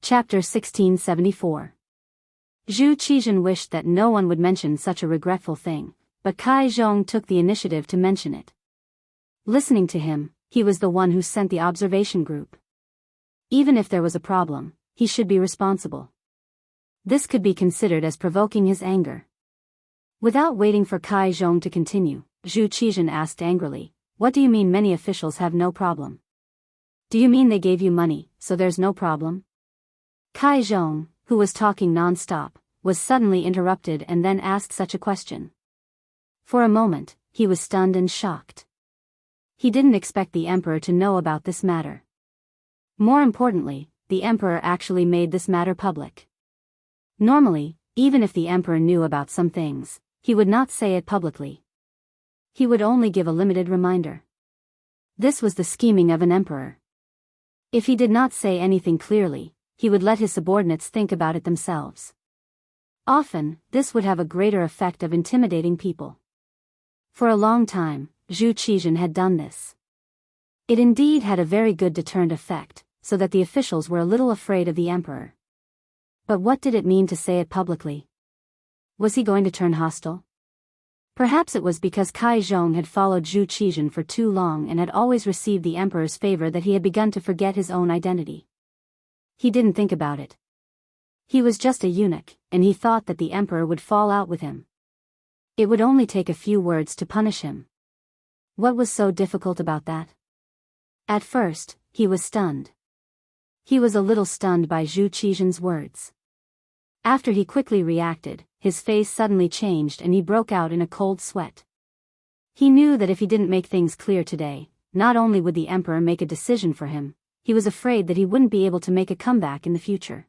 Chapter 1674. Zhu Qizhen wished that no one would mention such a regretful thing, but Kai Zhong took the initiative to mention it. Listening to him, he was the one who sent the observation group. Even if there was a problem, he should be responsible. This could be considered as provoking his anger. Without waiting for Kai Zhong to continue, Zhu Qizhen asked angrily, "What do you mean many officials have no problem? Do you mean they gave you money, so there's no problem?" Kai Zhong, who was talking non-stop, was suddenly interrupted and then asked such a question. For a moment, he was stunned and shocked. He didn't expect the emperor to know about this matter. More importantly, the emperor actually made this matter public. Normally, even if the emperor knew about some things, he would not say it publicly. He would only give a limited reminder. This was the scheming of an emperor. If he did not say anything clearly, he would let his subordinates think about it themselves. Often, this would have a greater effect of intimidating people. For a long time, Zhu Qizhen had done this. It indeed had a very good deterrent effect, so that the officials were a little afraid of the emperor. But what did it mean to say it publicly? Was he going to turn hostile? Perhaps it was because Kai Zhong had followed Zhu Qizhen for too long and had always received the emperor's favor that he had begun to forget his own identity. He didn't think about it. He was just a eunuch, and he thought that the emperor would fall out with him. It would only take a few words to punish him. What was so difficult about that? At first, he was stunned. He was a little stunned by Zhu Qizhen's words. After he quickly reacted, his face suddenly changed and he broke out in a cold sweat. He knew that if he didn't make things clear today, not only would the emperor make a decision for him, he was afraid that he wouldn't be able to make a comeback in the future.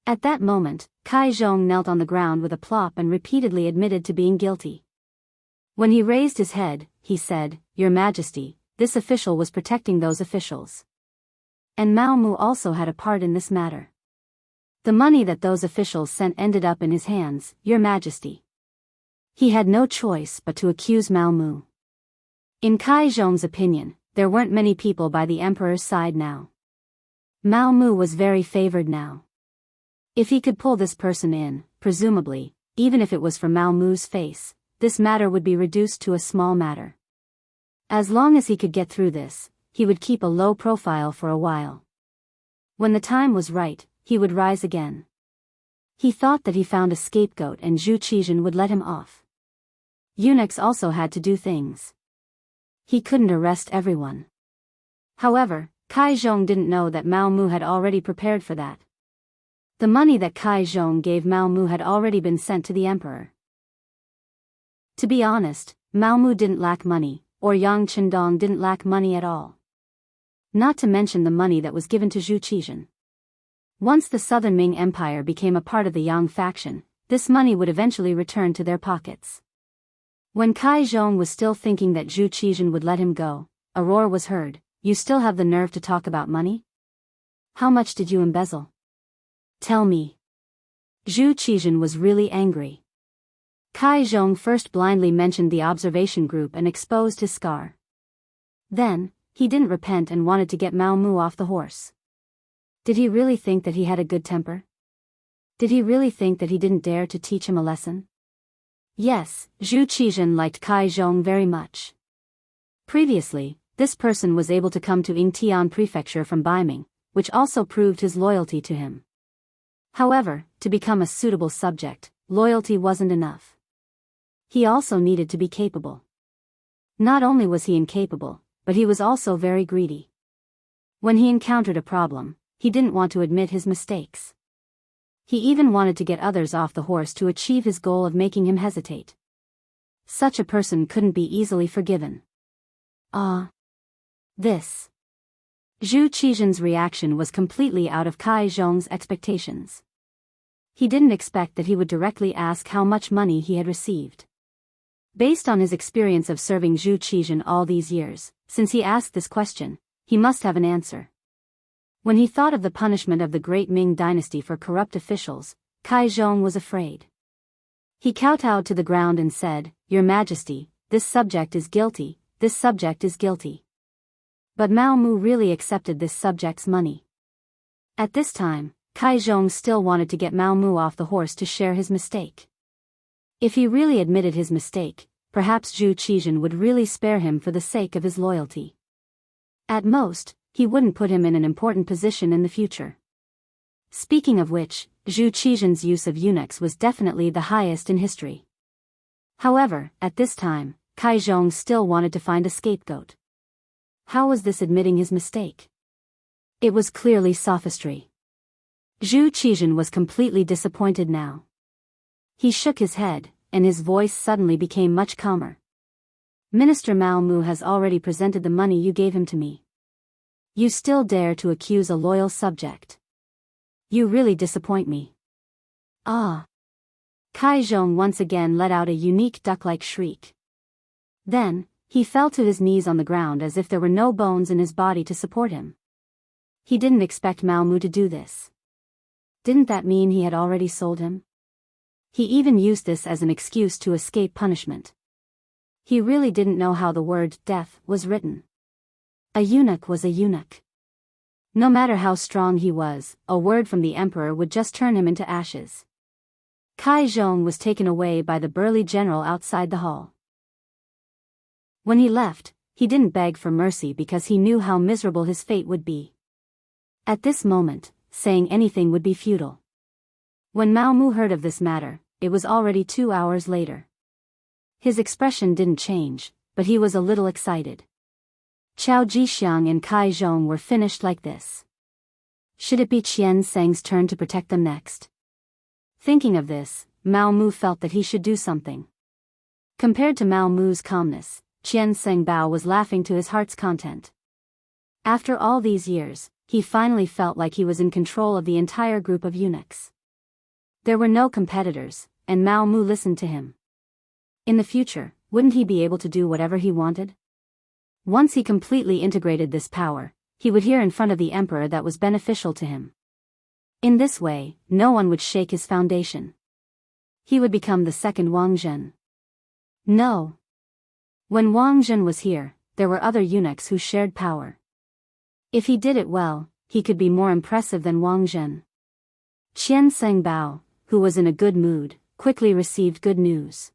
At that moment, Kai Zhong knelt on the ground with a plop and repeatedly admitted to being guilty. When he raised his head, he said, "Your Majesty, this official was protecting those officials. And Mao Mu also had a part in this matter. The money that those officials sent ended up in his hands, Your Majesty." He had no choice but to accuse Mao Mu. In Kai Zhong's opinion, there weren't many people by the emperor's side now. Mao Mu was very favored now. If he could pull this person in, presumably, even if it was for Mao Mu's face, this matter would be reduced to a small matter. As long as he could get through this, he would keep a low profile for a while. When the time was right, he would rise again. He thought that he found a scapegoat and Zhu Qizhen would let him off. Eunuchs also had to do things. He couldn't arrest everyone. However, Kai Zhong didn't know that Mao Mu had already prepared for that. The money that Kai Zhong gave Mao Mu had already been sent to the emperor. To be honest, Mao Mu didn't lack money, or Yang Chendong didn't lack money at all. Not to mention the money that was given to Zhu Qizhen. Once the Southern Ming Empire became a part of the Yang faction, this money would eventually return to their pockets. When Kai Zhong was still thinking that Zhu Qizhen would let him go, a roar was heard, "You still have the nerve to talk about money? How much did you embezzle? Tell me." Zhu Qizhen was really angry. Kai Zhong first blindly mentioned the observation group and exposed his scar. Then, he didn't repent and wanted to get Mao Mu off the horse. Did he really think that he had a good temper? Did he really think that he didn't dare to teach him a lesson? Yes, Zhu Qizhen liked Kai Zhong very much. Previously, this person was able to come to Yingtian Prefecture from Baiming, which also proved his loyalty to him. However, to become a suitable subject, loyalty wasn't enough. He also needed to be capable. Not only was he incapable, but he was also very greedy. When he encountered a problem, he didn't want to admit his mistakes. He even wanted to get others off the horse to achieve his goal of making him hesitate. Such a person couldn't be easily forgiven. This. Zhu Qizhen's reaction was completely out of Kai Zhong's expectations. He didn't expect that he would directly ask how much money he had received. Based on his experience of serving Zhu Qizhen all these years, since he asked this question, he must have an answer. When he thought of the punishment of the great Ming dynasty for corrupt officials, Kai Zhong was afraid. He kowtowed to the ground and said, "Your Majesty, this subject is guilty, this subject is guilty." But Mao Mu really accepted this subject's money. At this time, Kai Zhong still wanted to get Mao Mu off the horse to share his mistake. If he really admitted his mistake, perhaps Zhu Qizhen would really spare him for the sake of his loyalty. At most, he wouldn't put him in an important position in the future. Speaking of which, Zhu Qizhen's use of eunuchs was definitely the highest in history. However, at this time, Kai Zhong still wanted to find a scapegoat. How was this admitting his mistake? It was clearly sophistry. Zhu Qizhen was completely disappointed now. He shook his head, and his voice suddenly became much calmer. Minister Mao Mu has already presented the money you gave him to me. You still dare to accuse a loyal subject. You really disappoint me. Ah! Kai Zhong once again let out a unique duck-like shriek. Then, he fell to his knees on the ground as if there were no bones in his body to support him. He didn't expect Mao Mu to do this. Didn't that mean he had already sold him? He even used this as an excuse to escape punishment. He really didn't know how the word death was written. A eunuch was a eunuch. No matter how strong he was, a word from the emperor would just turn him into ashes. Kai Zhong was taken away by the burly general outside the hall. When he left, he didn't beg for mercy because he knew how miserable his fate would be. At this moment, saying anything would be futile. When Mao Mu heard of this matter, it was already 2 hours later. His expression didn't change, but he was a little excited. Qiao Jixiang and Kai Zhong were finished like this. Should it be Qian Seng's turn to protect them next? Thinking of this, Mao Mu felt that he should do something. Compared to Mao Mu's calmness, Qian Seng Bao was laughing to his heart's content. After all these years, he finally felt like he was in control of the entire group of eunuchs. There were no competitors, and Mao Mu listened to him. In the future, wouldn't he be able to do whatever he wanted? Once he completely integrated this power, he would hear in front of the emperor that was beneficial to him. In this way, no one would shake his foundation. He would become the second Wang Zhen. No. When Wang Zhen was here, there were other eunuchs who shared power. If he did it well, he could be more impressive than Wang Zhen. Qian Seng Bao, who was in a good mood, quickly received good news.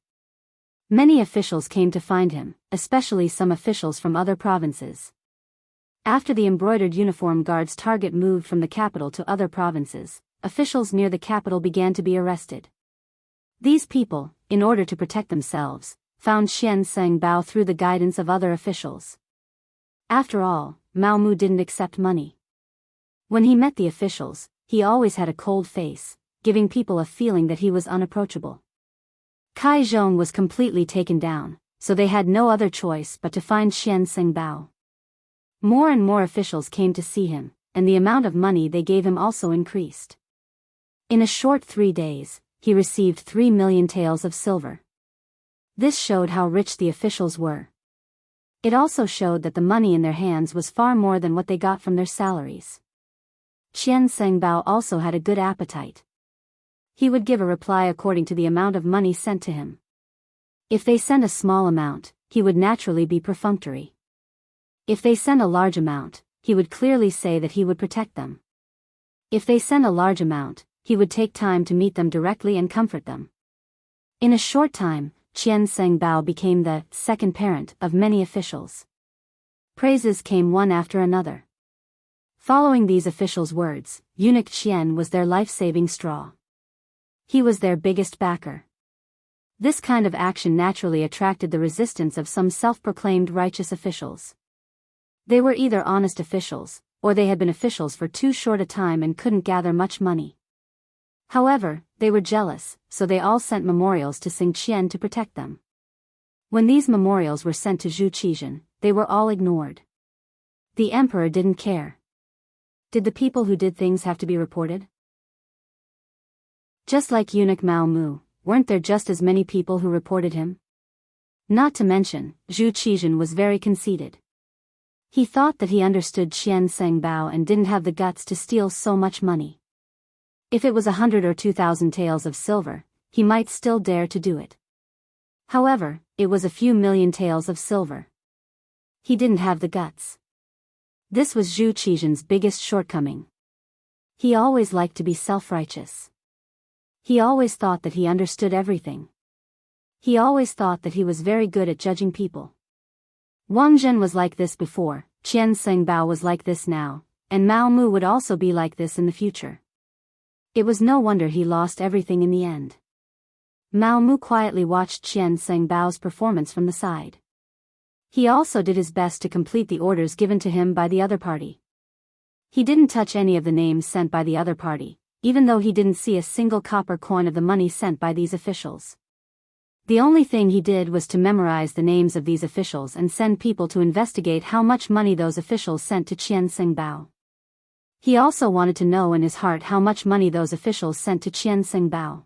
Many officials came to find him, especially some officials from other provinces. After the embroidered uniform guards' target moved from the capital to other provinces, officials near the capital began to be arrested. These people, in order to protect themselves, found Qian Seng Bao through the guidance of other officials. After all, Mao Mu didn't accept money. When he met the officials, he always had a cold face, giving people a feeling that he was unapproachable. Kai Zhong was completely taken down, so they had no other choice but to find Qian Seng Bao. More and more officials came to see him, and the amount of money they gave him also increased. In a short 3 days, he received 3 million taels of silver. This showed how rich the officials were. It also showed that the money in their hands was far more than what they got from their salaries. Qian Seng Bao also had a good appetite. He would give a reply according to the amount of money sent to him. If they sent a small amount, he would naturally be perfunctory. If they sent a large amount, he would clearly say that he would protect them. If they sent a large amount, he would take time to meet them directly and comfort them. In a short time, Qian Seng Bao became the second parent of many officials. Praises came one after another. Following these officials' words, eunuch Qian was their life-saving straw. He was their biggest backer. This kind of action naturally attracted the resistance of some self-proclaimed righteous officials. They were either honest officials, or they had been officials for too short a time and couldn't gather much money. However, they were jealous, so they all sent memorials to Sing Qian to protect them. When these memorials were sent to Zhu Qizhen, they were all ignored. The emperor didn't care. Did the people who did things have to be reported? Just like eunuch Mao Mu, weren't there just as many people who reported him? Not to mention, Zhu Qizhen was very conceited. He thought that he understood Qian Seng Bao and didn't have the guts to steal so much money. If it was 100 or 2,000 taels of silver, he might still dare to do it. However, it was a few million taels of silver. He didn't have the guts. This was Zhu Qizhen's biggest shortcoming. He always liked to be self-righteous. He always thought that he understood everything. He always thought that he was very good at judging people. Wang Zhen was like this before, Qian Sengbao was like this now, and Mao Mu would also be like this in the future. It was no wonder he lost everything in the end. Mao Mu quietly watched Qian Sengbao's performance from the side. He also did his best to complete the orders given to him by the other party. He didn't touch any of the names sent by the other party, even though he didn't see a single copper coin of the money sent by these officials. The only thing he did was to memorize the names of these officials and send people to investigate how much money those officials sent to Qian Sengbao. He also wanted to know in his heart how much money those officials sent to Qian Sengbao.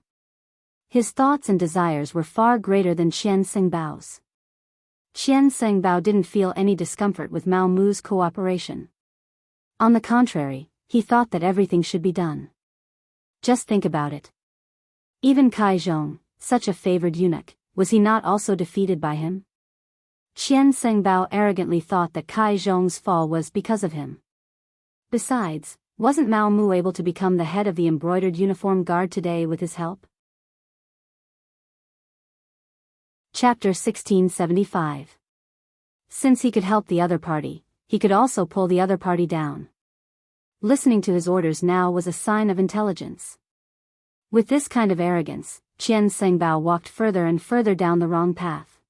His thoughts and desires were far greater than Qian Sengbao's. Qian Sengbao didn't feel any discomfort with Mao Mu's cooperation. On the contrary, he thought that everything should be done. Just think about it. Even Kai Zhong, such a favored eunuch, was he not also defeated by him? Qian Sengbao arrogantly thought that Kai Zhong's fall was because of him. Besides, wasn't Mao Mu able to become the head of the embroidered uniform guard today with his help? Chapter 1675. Since he could help the other party, he could also pull the other party down. Listening to his orders now was a sign of intelligence. With this kind of arrogance, Qian Sengbao walked further and further down the wrong path.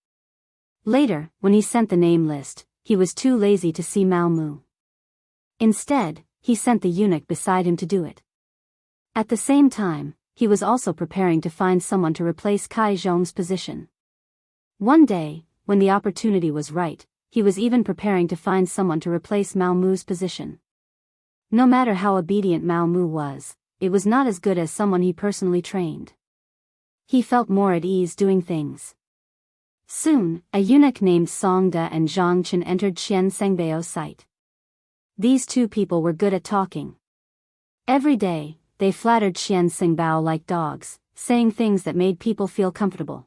Later, when he sent the name list, he was too lazy to see Mao Mu. Instead, he sent the eunuch beside him to do it. At the same time, he was also preparing to find someone to replace Kai Zhong's position. One day, when the opportunity was right, he was even preparing to find someone to replace Mao Mu's position. No matter how obedient Mao Mu was, it was not as good as someone he personally trained. He felt more at ease doing things. Soon, a eunuch named Song De and Zhang Chen entered Qian Sengbao's sight. These two people were good at talking. Every day, they flattered Qian Sengbao like dogs, saying things that made people feel comfortable.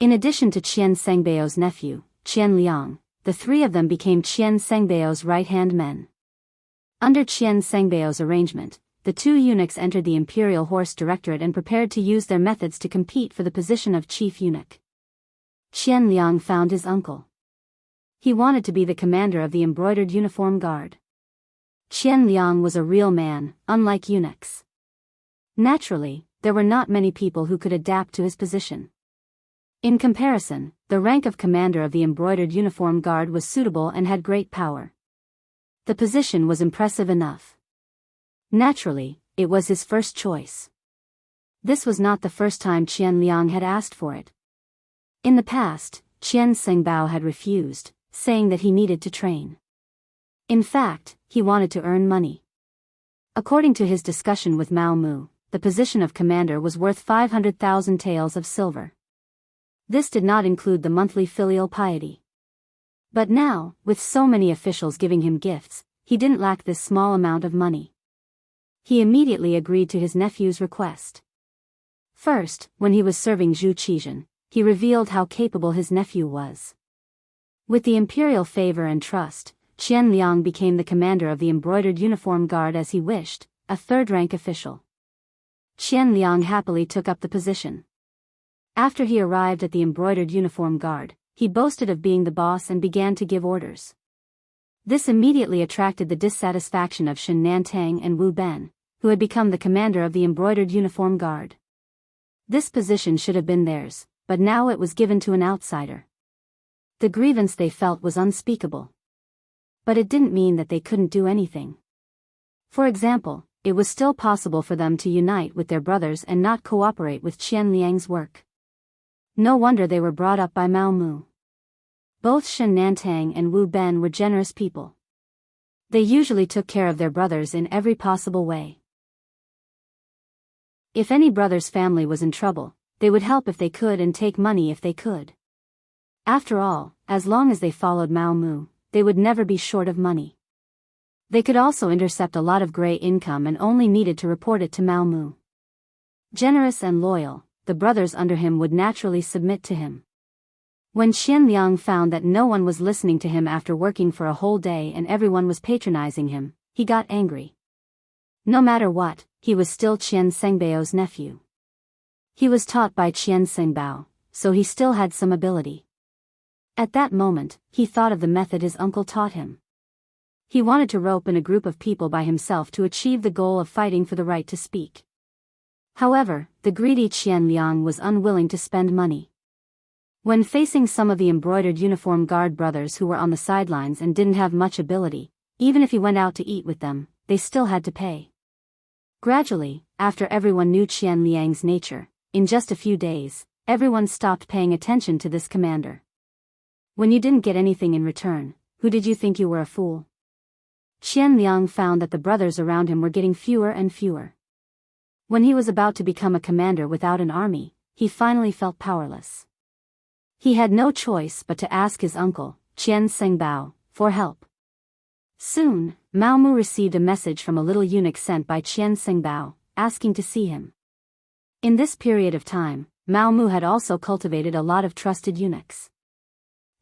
In addition to Qian Sengbao's nephew, Qian Liang, the three of them became Qian Sengbao's right-hand men. Under Qian Sengbao's arrangement, the two eunuchs entered the Imperial Horse Directorate and prepared to use their methods to compete for the position of chief eunuch. Qian Liang found his uncle. He wanted to be the commander of the embroidered uniform guard. Qian Liang was a real man, unlike eunuchs. Naturally, there were not many people who could adapt to his position. In comparison, the rank of commander of the embroidered uniform guard was suitable and had great power. The position was impressive enough. Naturally, it was his first choice. This was not the first time Qian Liang had asked for it. In the past, Qian Sengbao had refused, saying that he needed to train. In fact, he wanted to earn money. According to his discussion with Mao Mu, the position of commander was worth 500,000 taels of silver. This did not include the monthly filial piety. But now, with so many officials giving him gifts, he didn't lack this small amount of money. He immediately agreed to his nephew's request. First, when he was serving Zhu Qizhen, he revealed how capable his nephew was. With the imperial favor and trust, Qian Liang became the commander of the embroidered uniform guard as he wished, a third-rank official. Qian Liang happily took up the position. After he arrived at the embroidered uniform guard, he boasted of being the boss and began to give orders. This immediately attracted the dissatisfaction of Shen Nantang and Wu Ben, who had become the commander of the embroidered uniform guard. This position should have been theirs, but now it was given to an outsider. The grievance they felt was unspeakable. But it didn't mean that they couldn't do anything. For example, it was still possible for them to unite with their brothers and not cooperate with Qian Liang's work. No wonder they were brought up by Mao Mu. Both Shen Nantang and Wu Ben were generous people. They usually took care of their brothers in every possible way. If any brother's family was in trouble, they would help if they could and take money if they could. After all, as long as they followed Mao Mu, they would never be short of money. They could also intercept a lot of gray income and only needed to report it to Mao Mu. Generous and loyal, the brothers under him would naturally submit to him. When Qian Liang found that no one was listening to him after working for a whole day and everyone was patronizing him, he got angry. No matter what, he was still Qian Sengbao's nephew. He was taught by Qian Sengbao, so he still had some ability. At that moment, he thought of the method his uncle taught him. He wanted to rope in a group of people by himself to achieve the goal of fighting for the right to speak. However, the greedy Qian Liang was unwilling to spend money. When facing some of the embroidered uniform guard brothers who were on the sidelines and didn't have much ability, even if he went out to eat with them, they still had to pay. Gradually, after everyone knew Qian Liang's nature, in just a few days, everyone stopped paying attention to this commander. When you didn't get anything in return, who did you think you were, a fool? Qian Liang found that the brothers around him were getting fewer and fewer. When he was about to become a commander without an army, he finally felt powerless. He had no choice but to ask his uncle, Qian Sengbao, for help. Soon, Mao Mu received a message from a little eunuch sent by Qian Sengbao, asking to see him. In this period of time, Mao Mu had also cultivated a lot of trusted eunuchs.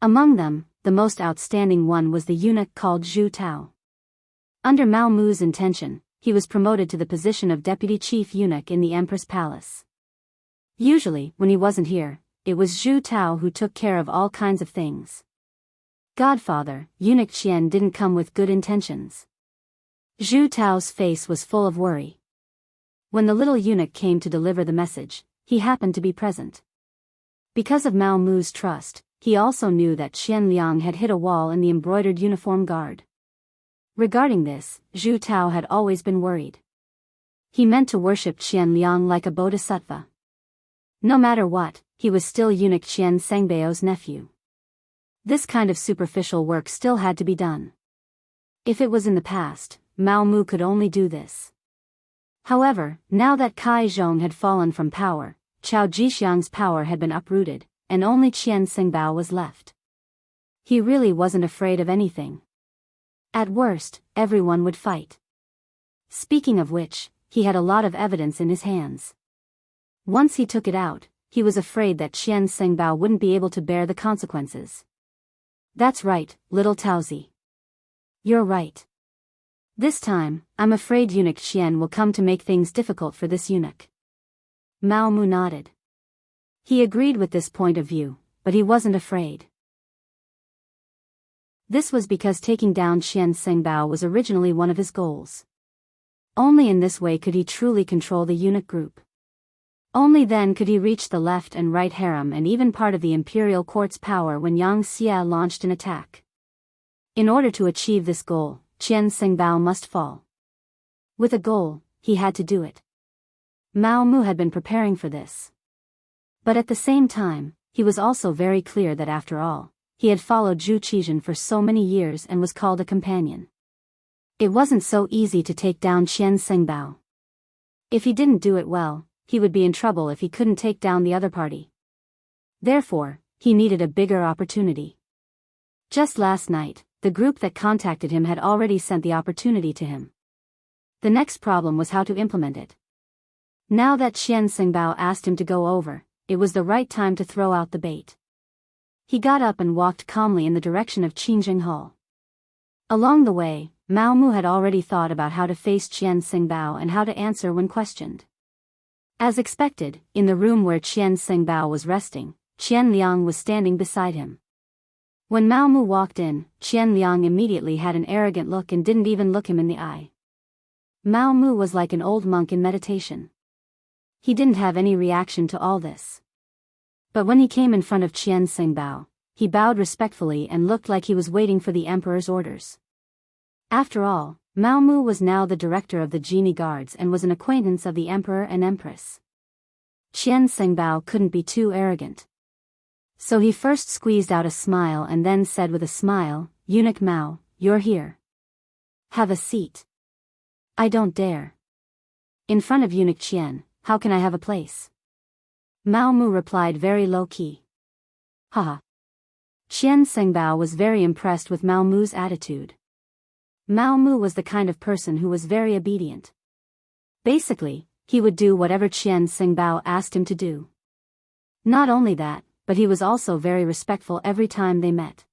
Among them, the most outstanding one was the eunuch called Zhu Tao. Under Mao Mu's intention, he was promoted to the position of deputy chief eunuch in the empress palace. Usually, when he wasn't here, it was Zhu Tao who took care of all kinds of things. Godfather, eunuch Qian didn't come with good intentions. Zhu Tao's face was full of worry. When the little eunuch came to deliver the message, he happened to be present. Because of Mao Mu's trust, he also knew that Qian Liang had hit a wall in the embroidered uniform guard. Regarding this, Zhu Tao had always been worried. He meant to worship Qian Liang like a bodhisattva. No matter what, he was still eunuch Qian Sengbao's nephew. This kind of superficial work still had to be done. If it was in the past, Mao Mu could only do this. However, now that Kai Zhong had fallen from power, Chao Jixiang's power had been uprooted, and only Qian Sengbao was left. He really wasn't afraid of anything. At worst, everyone would fight. Speaking of which, he had a lot of evidence in his hands. Once he took it out, he was afraid that Qian Sengbao wouldn't be able to bear the consequences. That's right, little Taozi. You're right. This time, I'm afraid eunuch Qian will come to make things difficult for this eunuch. Mao Mu nodded. He agreed with this point of view, but he wasn't afraid. This was because taking down Qian Sengbao was originally one of his goals. Only in this way could he truly control the eunuch group. Only then could he reach the left and right harem and even part of the imperial court's power when Yang Xia launched an attack. In order to achieve this goal, Qian Sengbao must fall. With a goal, he had to do it. Mao Mu had been preparing for this. But at the same time, he was also very clear that after all, he had followed Zhu Qizhen for so many years and was called a companion. It wasn't so easy to take down Qian Sengbao. If he didn't do it well, he would be in trouble if he couldn't take down the other party. Therefore, he needed a bigger opportunity. Just last night, the group that contacted him had already sent the opportunity to him. The next problem was how to implement it. Now that Qian Sengbao asked him to go over, it was the right time to throw out the bait. He got up and walked calmly in the direction of Qingjing Hall. Along the way, Mao Mu had already thought about how to face Qian Sengbao and how to answer when questioned. As expected, in the room where Qian Sengbao was resting, Qian Liang was standing beside him. When Mao Mu walked in, Qian Liang immediately had an arrogant look and didn't even look him in the eye. Mao Mu was like an old monk in meditation. He didn't have any reaction to all this. But when he came in front of Qian Sengbao, he bowed respectfully and looked like he was waiting for the emperor's orders. After all, Mao Mu was now the director of the genie guards and was an acquaintance of the emperor and empress. Qian Sengbao couldn't be too arrogant. So he first squeezed out a smile and then said with a smile, "Eunuch Mao, you're here. Have a seat." "I don't dare. In front of Eunuch Qian, how can I have a place?" Mao Mu replied very low-key. Haha. Qian Sengbao was very impressed with Mao Mu's attitude. Mao Mu was the kind of person who was very obedient. Basically, he would do whatever Qian Sengbao asked him to do. Not only that, but he was also very respectful every time they met.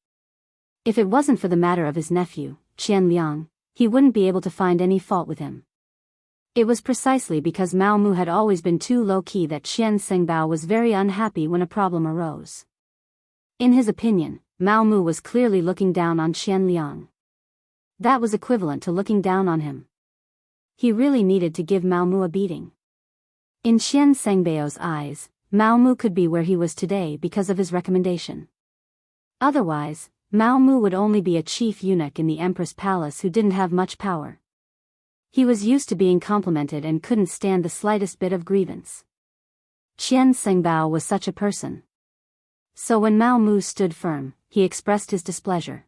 If it wasn't for the matter of his nephew, Qian Liang, he wouldn't be able to find any fault with him. It was precisely because Mao Mu had always been too low-key that Qian Sengbao was very unhappy when a problem arose. In his opinion, Mao Mu was clearly looking down on Qian Liang. That was equivalent to looking down on him. He really needed to give Mao Mu a beating. In Qian Sengbao's eyes, Mao Mu could be where he was today because of his recommendation. Otherwise, Mao Mu would only be a chief eunuch in the empress palace who didn't have much power. He was used to being complimented and couldn't stand the slightest bit of grievance. Qian Sengbao was such a person. So when Mao Mu stood firm, he expressed his displeasure.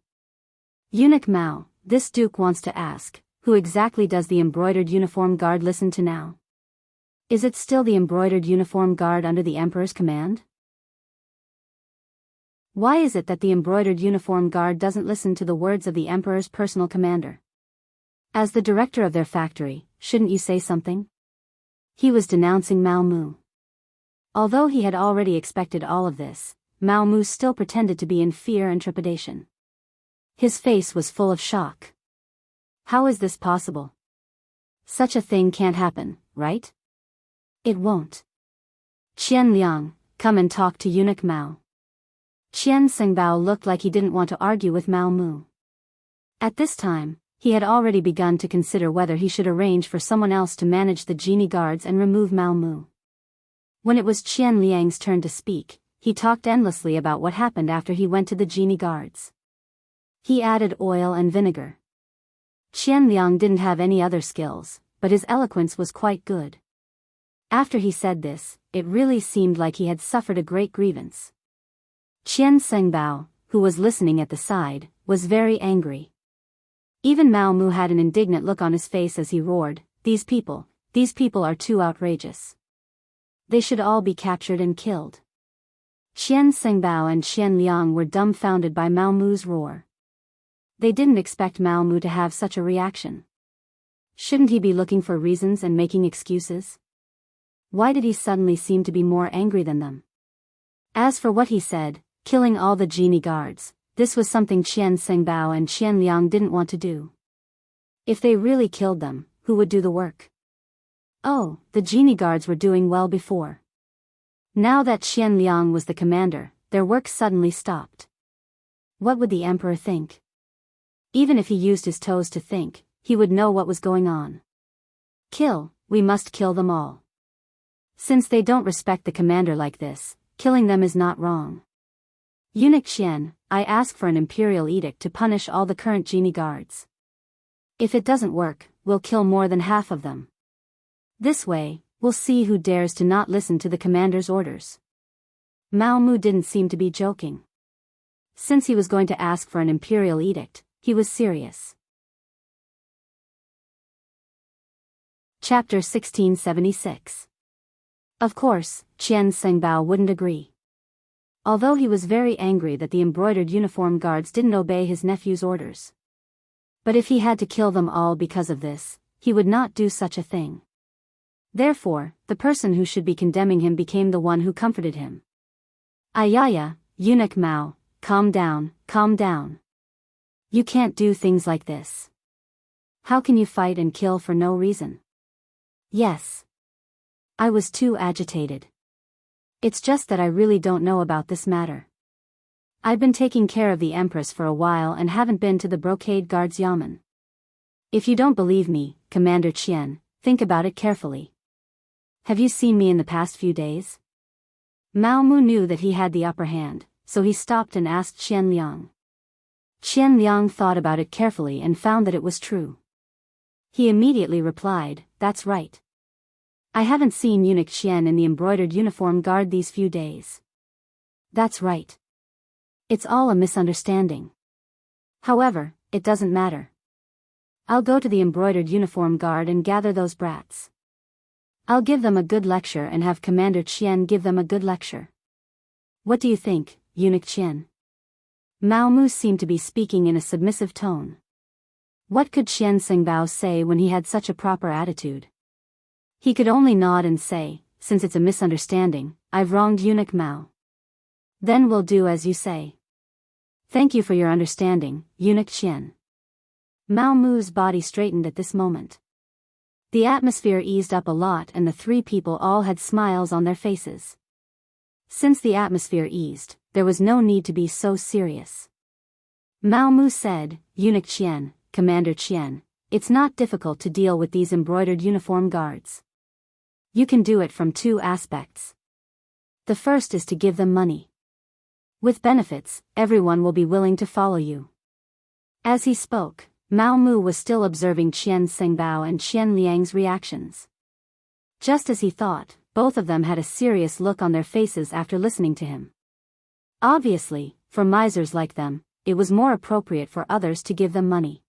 Eunuch Mao, this duke wants to ask, who exactly does the embroidered uniform guard listen to now? Is it still the embroidered uniform guard under the emperor's command? Why is it that the embroidered uniform guard doesn't listen to the words of the emperor's personal commander? As the director of their factory, shouldn't you say something? He was denouncing Mao Mu. Although he had already expected all of this, Mao Mu still pretended to be in fear and trepidation. His face was full of shock. How is this possible? Such a thing can't happen, right? It won't. Qian Liang, come and talk to eunuch Mao. Qian Sengbao looked like he didn't want to argue with Mao Mu. At this time, he had already begun to consider whether he should arrange for someone else to manage the genie guards and remove Mao Mu. When it was Qian Liang's turn to speak, he talked endlessly about what happened after he went to the genie guards. He added oil and vinegar. Qian Liang didn't have any other skills, but his eloquence was quite good. After he said this, it really seemed like he had suffered a great grievance. Qian Sengbao, who was listening at the side, was very angry. Even Mao Mu had an indignant look on his face as he roared, these people are too outrageous. They should all be captured and killed. Qian Sengbao and Qian Liang were dumbfounded by Mao Mu's roar. They didn't expect Mao Mu to have such a reaction. Shouldn't he be looking for reasons and making excuses? Why did he suddenly seem to be more angry than them? As for what he said, killing all the genie guards, this was something Qian Sengbao and Qian Liang didn't want to do. If they really killed them, who would do the work? Oh, the genie guards were doing well before. Now that Qian Liang was the commander, their work suddenly stopped. What would the emperor think? Even if he used his toes to think, he would know what was going on. We must kill them all. Since they don't respect the commander like this, killing them is not wrong. Eunuch Qian, I ask for an imperial edict to punish all the current genie guards. If it doesn't work, we'll kill more than half of them. This way, we'll see who dares to not listen to the commander's orders. Mao Mu didn't seem to be joking. Since he was going to ask for an imperial edict, he was serious. Chapter 1676. Of course, Qian Sengbao wouldn't agree. Although he was very angry that the embroidered uniform guards didn't obey his nephew's orders. But if he had to kill them all because of this, he would not do such a thing. Therefore, the person who should be condemning him became the one who comforted him. Ayaya, eunuch Mao, calm down, calm down. You can't do things like this. How can you fight and kill for no reason? Yes. I was too agitated. It's just that I really don't know about this matter. I've been taking care of the Empress for a while and haven't been to the brocade guard's yamen. If you don't believe me, Commander Qian, think about it carefully. Have you seen me in the past few days? Mao Mu knew that he had the upper hand, so he stopped and asked Qian Liang. Qian Liang thought about it carefully and found that it was true. He immediately replied, that's right. I haven't seen eunuch Qian in the embroidered uniform guard these few days. That's right. It's all a misunderstanding. However, it doesn't matter. I'll go to the embroidered uniform guard and gather those brats. I'll give them a good lecture and have Commander Qian give them a good lecture. What do you think, eunuch Qian? Mao Mu seemed to be speaking in a submissive tone. What could Qian Sengbao say when he had such a proper attitude? He could only nod and say, since it's a misunderstanding, I've wronged eunuch Mao. Then we'll do as you say. Thank you for your understanding, eunuch Qian. Mao Mu's body straightened at this moment. The atmosphere eased up a lot and the three people all had smiles on their faces. Since the atmosphere eased, there was no need to be so serious. Mao Mu said, "Eunuch Qian, Commander Qian, it's not difficult to deal with these embroidered uniform guards. You can do it from two aspects. The first is to give them money. With benefits, everyone will be willing to follow you." As he spoke, Mao Mu was still observing Qian Sengbao and Qian Liang's reactions. Just as he thought, both of them had a serious look on their faces after listening to him. Obviously, for misers like them, it was more appropriate for others to give them money.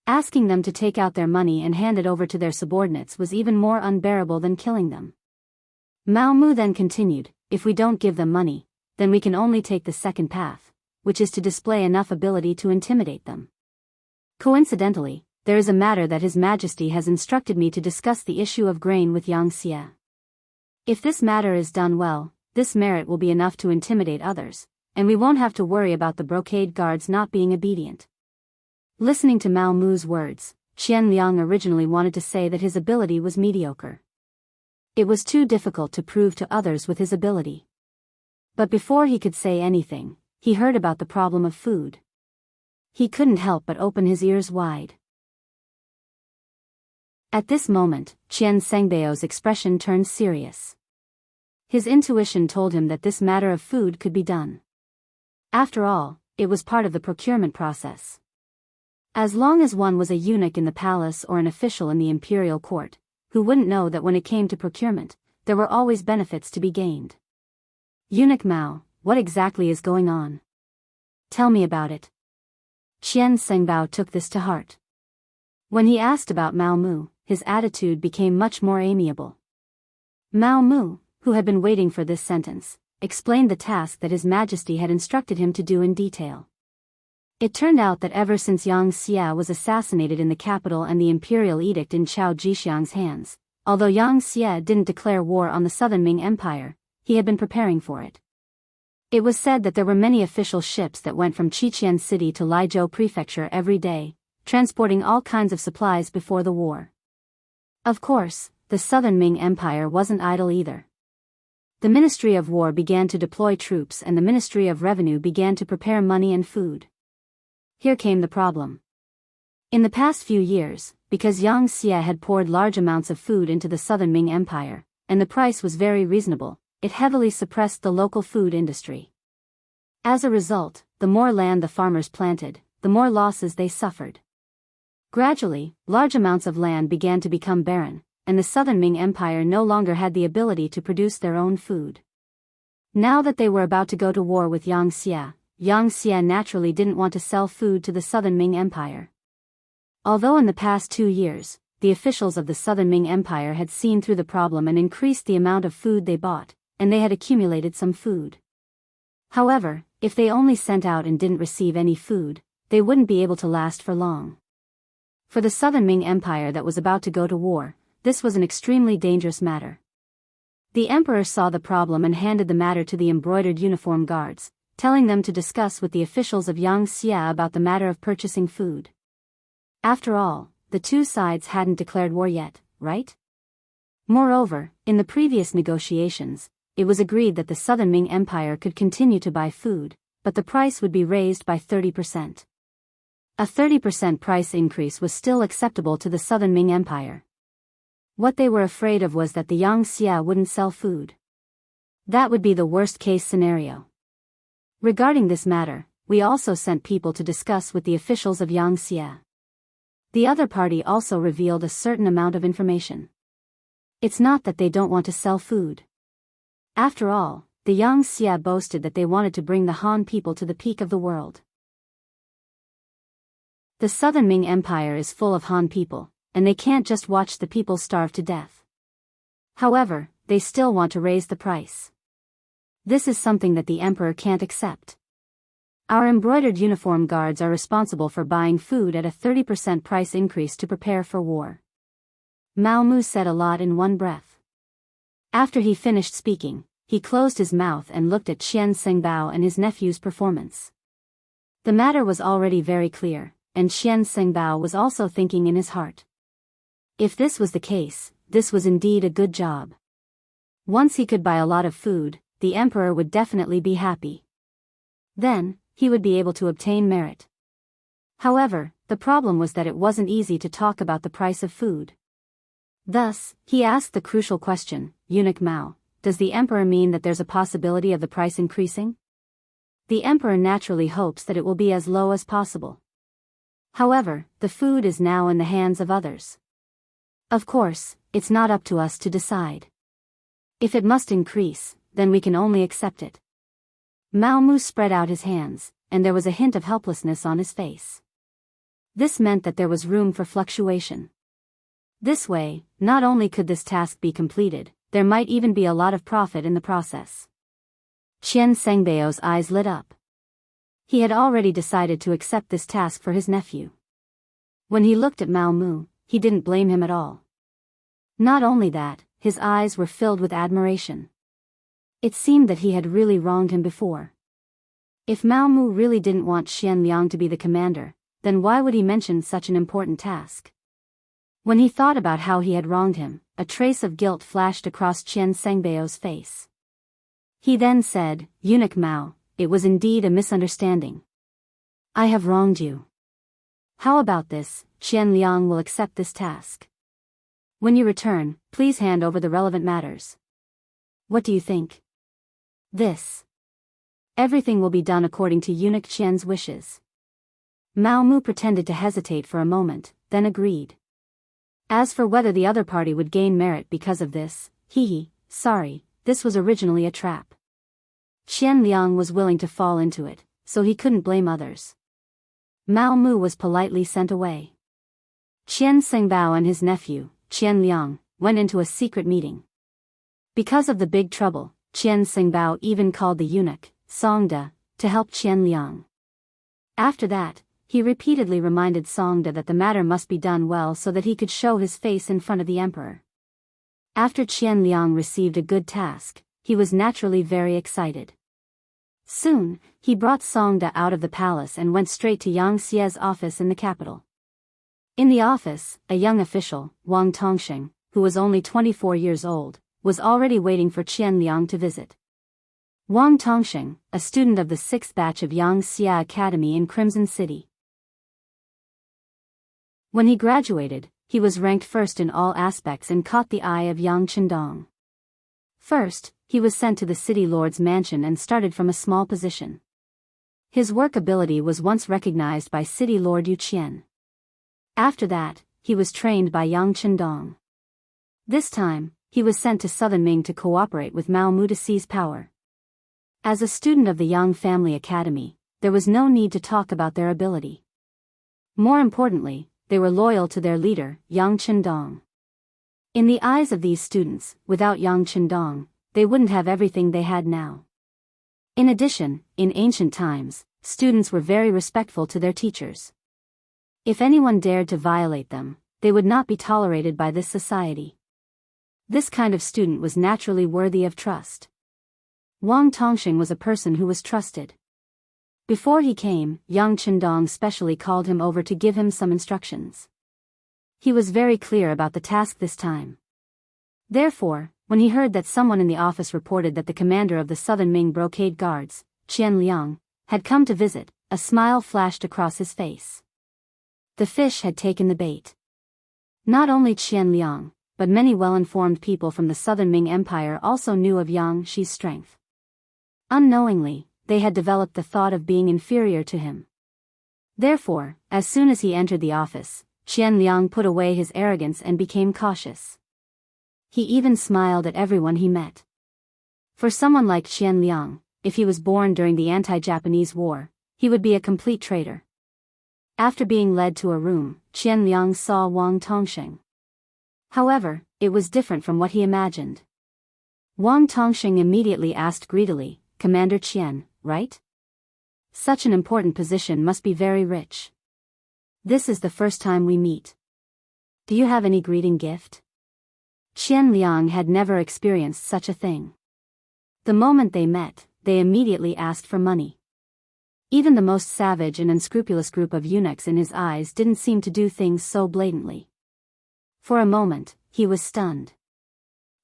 Asking them to take out their money and hand it over to their subordinates was even more unbearable than killing them. Mao Mu then continued, "If we don't give them money, then we can only take the second path, which is to display enough ability to intimidate them. Coincidentally, there is a matter that His Majesty has instructed me to discuss the issue of grain with Yang Xie. If this matter is done well, this merit will be enough to intimidate others, and we won't have to worry about the brocade guards not being obedient." Listening to Mao Mu's words, Qian Liang originally wanted to say that his ability was mediocre. It was too difficult to prove to others with his ability. But before he could say anything, he heard about the problem of food. He couldn't help but open his ears wide. At this moment, Qian Sengbao's expression turned serious. His intuition told him that this matter of food could be done. After all, it was part of the procurement process. As long as one was a eunuch in the palace or an official in the imperial court, who wouldn't know that when it came to procurement, there were always benefits to be gained. "Eunuch Mao, what exactly is going on? Tell me about it." Qian Sengbao took this to heart. When he asked about Mao Mu, his attitude became much more amiable. Mao Mu, who had been waiting for this sentence, explained the task that His Majesty had instructed him to do in detail. It turned out that ever since Yang Xie was assassinated in the capital and the imperial edict in Chao Jixiang's hands, although Yang Xie didn't declare war on the Southern Ming Empire, he had been preparing for it. It was said that there were many official ships that went from Qiqian City to Laizhou Prefecture every day, transporting all kinds of supplies before the war. Of course, the Southern Ming Empire wasn't idle either. The Ministry of War began to deploy troops and the Ministry of Revenue began to prepare money and food. Here came the problem. In the past few years, because Yang Xie had poured large amounts of food into the Southern Ming Empire, and the price was very reasonable, it heavily suppressed the local food industry. As a result, the more land the farmers planted, the more losses they suffered. Gradually, large amounts of land began to become barren, and the Southern Ming Empire no longer had the ability to produce their own food. Now that they were about to go to war with Yang Xie naturally didn't want to sell food to the Southern Ming Empire. Although in the past 2 years, the officials of the Southern Ming Empire had seen through the problem and increased the amount of food they bought, and they had accumulated some food. However, if they only sent out and didn't receive any food, they wouldn't be able to last for long. For the Southern Ming Empire that was about to go to war, this was an extremely dangerous matter. The emperor saw the problem and handed the matter to the embroidered uniform guards, telling them to discuss with the officials of Yang Xie about the matter of purchasing food. After all, the two sides hadn't declared war yet, right? Moreover, in the previous negotiations, it was agreed that the Southern Ming Empire could continue to buy food, but the price would be raised by 30%. A 30% price increase was still acceptable to the Southern Ming Empire. What they were afraid of was that the Yang Xie wouldn't sell food. That would be the worst-case scenario. Regarding this matter, we also sent people to discuss with the officials of Yang Xie. The other party also revealed a certain amount of information. It's not that they don't want to sell food. After all, the Yang Xie boasted that they wanted to bring the Han people to the peak of the world. The Southern Ming Empire is full of Han people, and they can't just watch the people starve to death. However, they still want to raise the price. This is something that the emperor can't accept. Our embroidered uniform guards are responsible for buying food at a 30% price increase to prepare for war. Mao Mu said a lot in one breath. After he finished speaking, he closed his mouth and looked at Qian Sengbao and his nephew's performance. The matter was already very clear, and Qian Sengbao was also thinking in his heart. If this was the case, this was indeed a good job. Once he could buy a lot of food, the emperor would definitely be happy. Then, he would be able to obtain merit. However, the problem was that it wasn't easy to talk about the price of food. Thus, he asked the crucial question, Eunuch Mao, does the emperor mean that there's a possibility of the price increasing? The emperor naturally hopes that it will be as low as possible. However, the food is now in the hands of others. Of course, it's not up to us to decide. If it must increase, then we can only accept it. Mao Mu spread out his hands, and there was a hint of helplessness on his face. This meant that there was room for fluctuation. This way, not only could this task be completed, there might even be a lot of profit in the process. Qian Sengbao's eyes lit up. He had already decided to accept this task for his nephew. When he looked at Mao Mu, he didn't blame him at all. Not only that, his eyes were filled with admiration. It seemed that he had really wronged him before. If Mao Mu really didn't want Qian Liang to be the commander, then why would he mention such an important task? When he thought about how he had wronged him, a trace of guilt flashed across Qian Sengbao's face. He then said, Eunuch Mao, it was indeed a misunderstanding. I have wronged you. How about this, Qian Liang will accept this task. When you return, please hand over the relevant matters. What do you think? This. Everything will be done according to Eunuch Qian's wishes. Mao Mu pretended to hesitate for a moment, then agreed. As for whether the other party would gain merit because of this, sorry, this was originally a trap. Qian Liang was willing to fall into it, so he couldn't blame others. Mao Mu was politely sent away. Qian Sengbao and his nephew, Qian Liang, went into a secret meeting. Because of the big trouble, Qian Sengbao even called the eunuch, Songda, to help Qian Liang. After that, he repeatedly reminded Songda that the matter must be done well so that he could show his face in front of the emperor. After Qian Liang received a good task, he was naturally very excited. Soon, he brought Songda out of the palace and went straight to Yang Xie's office in the capital. In the office, a young official, Wang Tongxing, who was only 24 years old, was already waiting for Qian Liang to visit. Wang Tongxing, a student of the 6th batch of Yang Xie Academy in Crimson City. When he graduated, he was ranked first in all aspects and caught the eye of Yang Chendong. First, he was sent to the city lord's mansion and started from a small position. His work ability was once recognized by city lord Yu Qian. After that, he was trained by Yang Chendong. This time, he was sent to Southern Ming to cooperate with Mao Mu to seize power. As a student of the Yang Family Academy, there was no need to talk about their ability. More importantly, they were loyal to their leader, Yang Chendong. In the eyes of these students, without Yang Chendong, they wouldn't have everything they had now. In addition, in ancient times, students were very respectful to their teachers. If anyone dared to violate them, they would not be tolerated by this society. This kind of student was naturally worthy of trust. Wang Tongxing was a person who was trusted. Before he came, Yang Chendong specially called him over to give him some instructions. He was very clear about the task this time. Therefore, when he heard that someone in the office reported that the commander of the Southern Ming Brocade Guards, Qian Liang, had come to visit, a smile flashed across his face. The fish had taken the bait. Not only Qian Liang, but many well-informed people from the Southern Ming Empire also knew of Yang Xi's strength. Unknowingly, they had developed the thought of being inferior to him. Therefore, as soon as he entered the office, Qian Liang put away his arrogance and became cautious. He even smiled at everyone he met. For someone like Qian Liang, if he was born during the anti-Japanese war, he would be a complete traitor. After being led to a room, Qian Liang saw Wang Tongxing. However, it was different from what he imagined. Wang Tongxing immediately asked greedily, Commander Qian, right? Such an important position must be very rich. This is the first time we meet. Do you have any greeting gift? Qian Liang had never experienced such a thing. The moment they met, they immediately asked for money. Even the most savage and unscrupulous group of eunuchs in his eyes didn't seem to do things so blatantly. For a moment, he was stunned.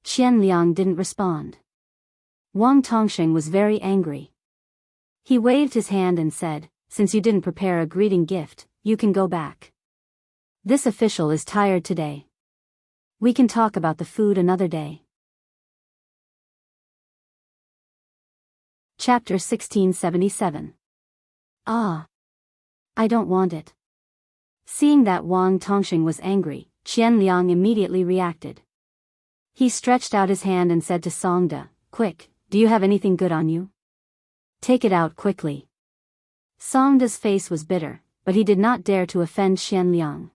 Qian Liang didn't respond. Wang Tongxing was very angry. He waved his hand and said, "Since you didn't prepare a greeting gift, you can go back. This official is tired today. We can talk about the food another day." Chapter 1677. Ah. I don't want it. Seeing that Wang Tongxing was angry, Qian Liang immediately reacted. He stretched out his hand and said to Songde, "Quick, do you have anything good on you? Take it out quickly." Songde's face was bitter, but he did not dare to offend Qian Liang.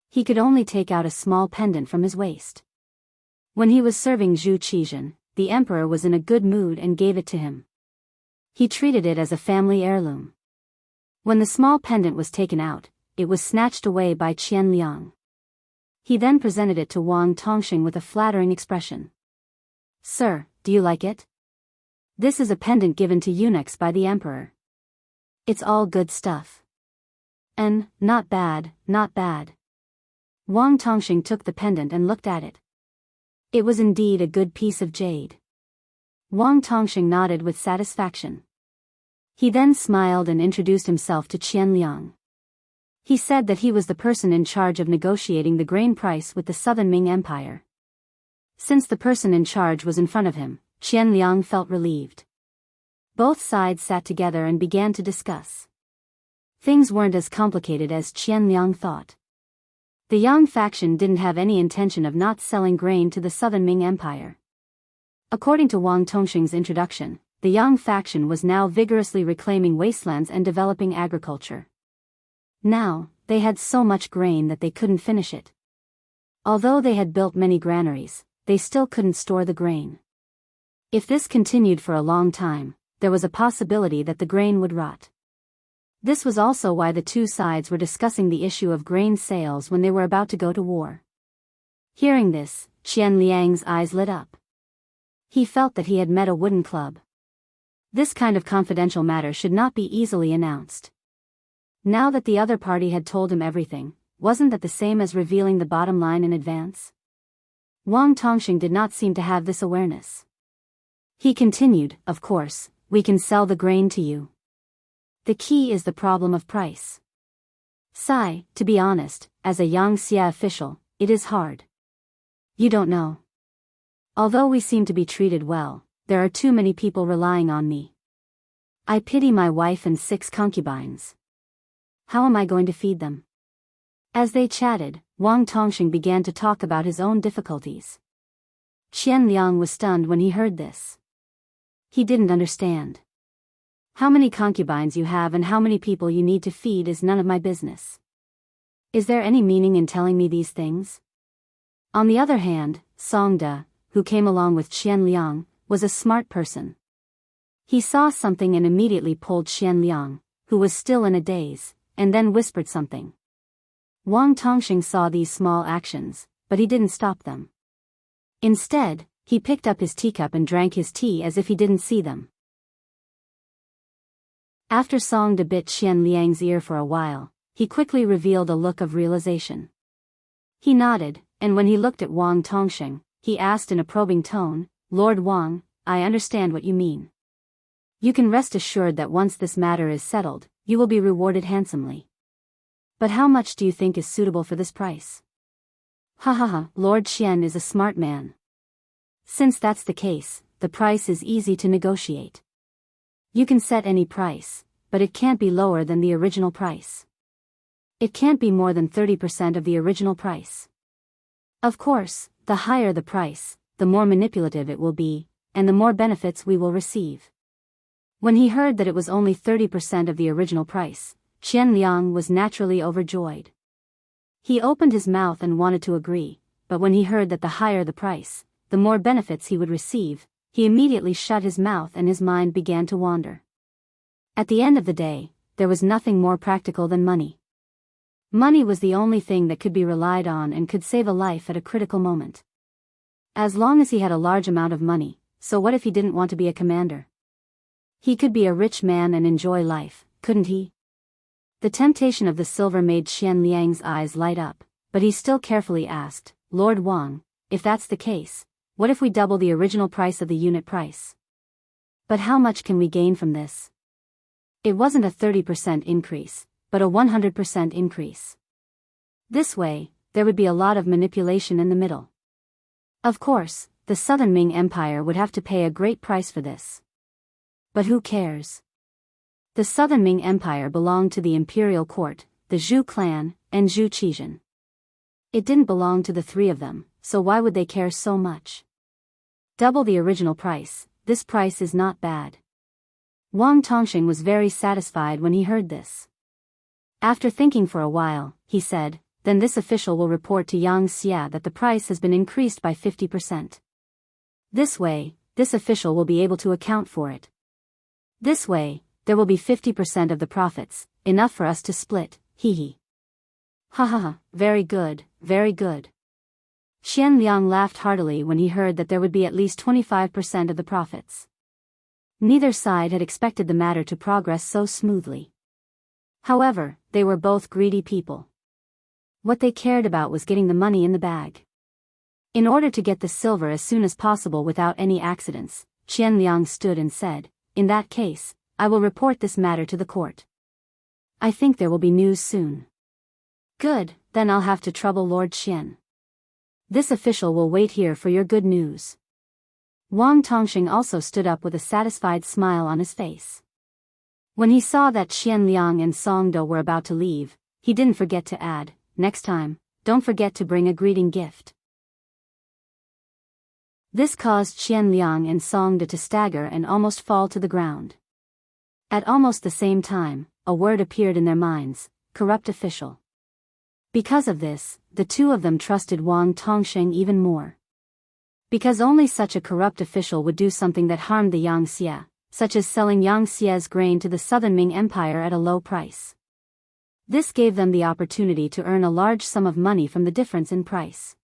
He could only take out a small pendant from his waist. When he was serving Zhu Qizhen, the emperor was in a good mood and gave it to him. He treated it as a family heirloom. When the small pendant was taken out, it was snatched away by Qian Liang. He then presented it to Wang Tongxing with a flattering expression. "Sir, do you like it? This is a pendant given to eunuchs by the emperor. It's all good stuff. And, not bad, not bad." Wang Tongxing took the pendant and looked at it. It was indeed a good piece of jade. Wang Tongxing nodded with satisfaction. He then smiled and introduced himself to Qian Liang. He said that he was the person in charge of negotiating the grain price with the Southern Ming Empire. Since the person in charge was in front of him, Qian Liang felt relieved. Both sides sat together and began to discuss. Things weren't as complicated as Qian Liang thought. The Yang faction didn't have any intention of not selling grain to the Southern Ming Empire. According to Wang Tongxing's introduction, the Yang faction was now vigorously reclaiming wastelands and developing agriculture. Now, they had so much grain that they couldn't finish it. Although they had built many granaries, they still couldn't store the grain. If this continued for a long time, there was a possibility that the grain would rot. This was also why the two sides were discussing the issue of grain sales when they were about to go to war. Hearing this, Qian Liang's eyes lit up. He felt that he had met a wooden club. This kind of confidential matter should not be easily announced. Now that the other party had told him everything, wasn't that the same as revealing the bottom line in advance? Wang Tongxing did not seem to have this awareness. He continued, "Of course, we can sell the grain to you. The key is the problem of price. Sai, to be honest, as a Yangxia official, it is hard. You don't know. Although we seem to be treated well, there are too many people relying on me. I pity my wife and 6 concubines. How am I going to feed them?" As they chatted, Wang Tongxing began to talk about his own difficulties. Qian Liang was stunned when he heard this. He didn't understand. How many concubines you have and how many people you need to feed is none of my business. Is there any meaning in telling me these things? On the other hand, Songde, who came along with Qian Liang, was a smart person. He saw something and immediately pulled Qian Liang, who was still in a daze, and then whispered something. Wang Tongxing saw these small actions, but he didn't stop them. Instead, he picked up his teacup and drank his tea as if he didn't see them. After Songde bit Qian Liang's ear for a while, he quickly revealed a look of realization. He nodded, and when he looked at Wang Tongxing, he asked in a probing tone, "Lord Wang, I understand what you mean. You can rest assured that once this matter is settled, you will be rewarded handsomely. But how much do you think is suitable for this price?" "Ha ha ha, Lord Qian is a smart man. Since that's the case, the price is easy to negotiate. You can set any price, but it can't be lower than the original price. It can't be more than 30% of the original price. Of course, the higher the price, the more manipulative it will be, and the more benefits we will receive." When he heard that it was only 30% of the original price, Qian Liang was naturally overjoyed. He opened his mouth and wanted to agree, but when he heard that the higher the price, the more benefits he would receive, he immediately shut his mouth and his mind began to wander. At the end of the day, there was nothing more practical than money. Money was the only thing that could be relied on and could save a life at a critical moment. As long as he had a large amount of money, so what if he didn't want to be a commander? He could be a rich man and enjoy life, couldn't he? The temptation of the silver made Qian Liang's eyes light up, but he still carefully asked, Lord Wang, if that's the case, what if we double the original price of the unit price? But how much can we gain from this? It wasn't a 30% increase, but a 100% increase. This way, there would be a lot of manipulation in the middle. Of course, the Southern Ming Empire would have to pay a great price for this. But who cares? The Southern Ming Empire belonged to the imperial court, the Zhou clan, and Zhou Qizhan. It didn't belong to the three of them, so why would they care so much? Double the original price, this price is not bad. Wang Tongxing was very satisfied when he heard this. After thinking for a while, he said, then this official will report to Yang Xia that the price has been increased by 50%. This way, this official will be able to account for it. This way, there will be 50% of the profits, enough for us to split, hee hee. Ha ha ha, very good, very good. Qian Liang laughed heartily when he heard that there would be at least 25% of the profits. Neither side had expected the matter to progress so smoothly. However, they were both greedy people. What they cared about was getting the money in the bag. In order to get the silver as soon as possible without any accidents, Qian Liang stood and said, in that case, I will report this matter to the court. I think there will be news soon. Good, then I'll have to trouble Lord Qian. This official will wait here for your good news. Wang Tongxing also stood up with a satisfied smile on his face. When he saw that Qian Liang and Song Do were about to leave, he didn't forget to add, next time, don't forget to bring a greeting gift. This caused Qian Liang and Song Do to stagger and almost fall to the ground. At almost the same time, a word appeared in their minds, corrupt official. Because of this, the two of them trusted Wang Tongxing even more. Because only such a corrupt official would do something that harmed the Yang Xia, such as selling Yang Xia's grain to the Southern Ming Empire at a low price. This gave them the opportunity to earn a large sum of money from the difference in price.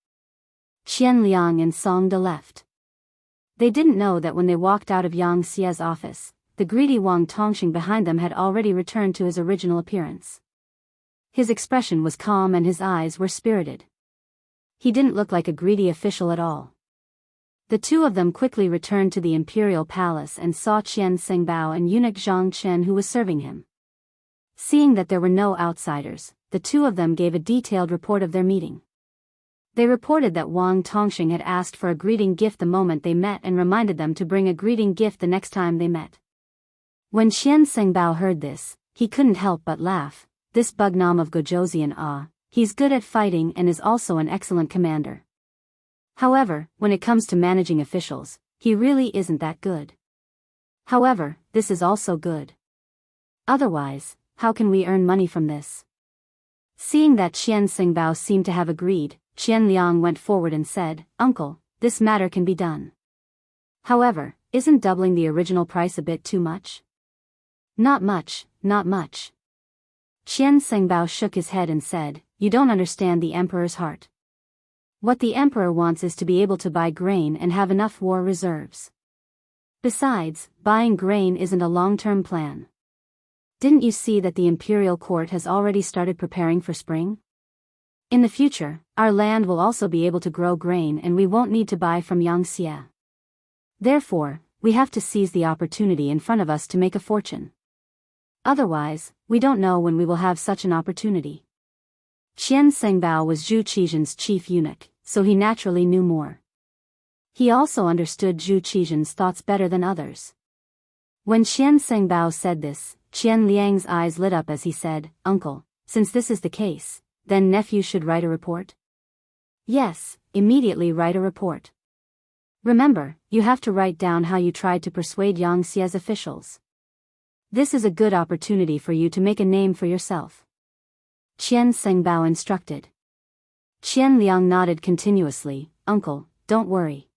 Qian Liang and Song De left. They didn't know that when they walked out of Yang Xia's office, the greedy Wang Tongxing behind them had already returned to his original appearance. His expression was calm and his eyes were spirited. He didn't look like a greedy official at all. The two of them quickly returned to the imperial palace and saw Qian Sengbao and eunuch Zhang Chen who was serving him. Seeing that there were no outsiders, the two of them gave a detailed report of their meeting. They reported that Wang Tongxing had asked for a greeting gift the moment they met and reminded them to bring a greeting gift the next time they met. When Qian Sengbao heard this, he couldn't help but laugh. This Bugnam of Gojoseon he's good at fighting and is also an excellent commander. However, when it comes to managing officials, he really isn't that good. However, this is also good. Otherwise, how can we earn money from this? Seeing that Qian Sengbao seemed to have agreed, Qian Liang went forward and said, Uncle, this matter can be done. However, isn't doubling the original price a bit too much? Not much, not much. Qian Sengbao shook his head and said, you don't understand the emperor's heart. What the emperor wants is to be able to buy grain and have enough war reserves. Besides, buying grain isn't a long-term plan. Didn't you see that the imperial court has already started preparing for spring? In the future, our land will also be able to grow grain and we won't need to buy from Yang Xia. Therefore, we have to seize the opportunity in front of us to make a fortune. Otherwise, we don't know when we will have such an opportunity. Qian Sengbao was Zhou Qizhan's chief eunuch, so he naturally knew more. He also understood Zhou Qizhan's thoughts better than others. When Qian Sengbao said this, Qian Liang's eyes lit up as he said, Uncle, since this is the case, then nephew should write a report? Yes, immediately write a report. Remember, you have to write down how you tried to persuade Yang Xia's officials. This is a good opportunity for you to make a name for yourself. Qian Sengbao instructed. Qian Liang nodded continuously, Uncle, don't worry.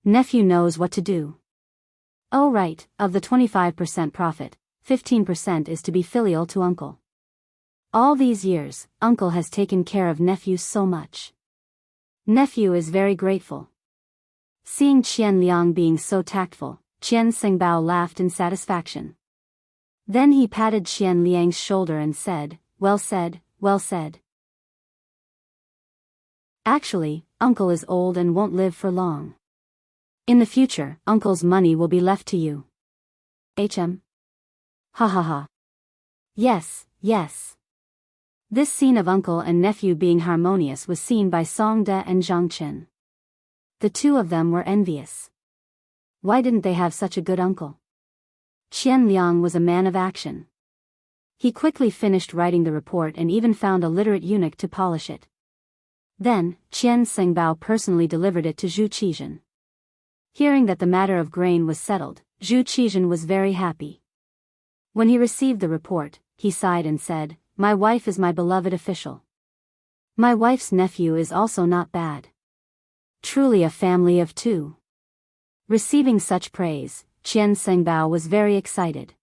Nephew knows what to do. Oh right, of the 25% profit, 15% is to be filial to Uncle. All these years, Uncle has taken care of nephew so much. Nephew is very grateful. Seeing Qian Liang being so tactful, Qian Sengbao laughed in satisfaction. Then he patted Qian Liang's shoulder and said, well said, well said. Actually, Uncle is old and won't live for long. In the future, Uncle's money will be left to you. Ha ha ha. Yes, yes. This scene of uncle and nephew being harmonious was seen by Song De and Zhang Chen. The two of them were envious. Why didn't they have such a good uncle? Qian Liang was a man of action. He quickly finished writing the report and even found a literate eunuch to polish it. Then, Qian Sengbao personally delivered it to Zhu Qizhen. Hearing that the matter of grain was settled, Zhu Qizhen was very happy. When he received the report, he sighed and said, "My wife is my beloved official. My wife's nephew is also not bad. Truly a family of two." Receiving such praise, Qian Sengbao was very excited.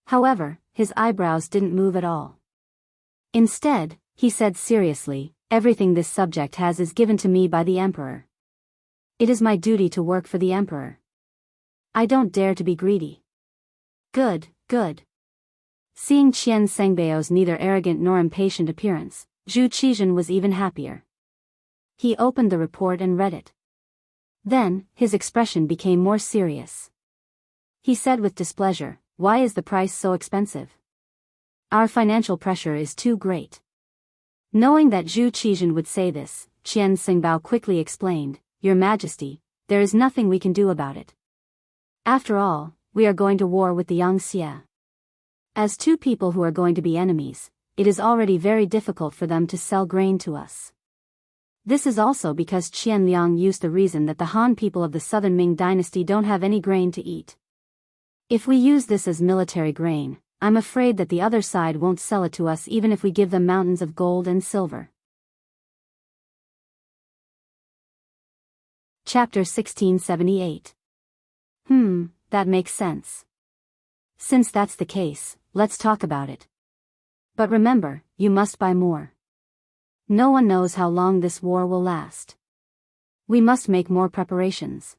However, his eyebrows didn't move at all. Instead, he said seriously, "Everything this subject has is given to me by the emperor. It is my duty to work for the emperor. I don't dare to be greedy." Good, good. Seeing Qian Sengbao's neither arrogant nor impatient appearance, Zhu Qizhen was even happier. He opened the report and read it. Then, his expression became more serious. He said with displeasure, "Why is the price so expensive? Our financial pressure is too great." Knowing that Zhu Qizhen would say this, Qian Sengbao quickly explained, "Your Majesty, there is nothing we can do about it. After all, we are going to war with the Yangxie. As two people who are going to be enemies, it is already very difficult for them to sell grain to us. This is also because Qian Liang used the reason that the Han people of the southern Ming dynasty don't have any grain to eat. If we use this as military grain, I'm afraid that the other side won't sell it to us even if we give them mountains of gold and silver." Chapter 1678. That makes sense. Since that's the case, let's talk about it. But remember, you must buy more. No one knows how long this war will last. We must make more preparations.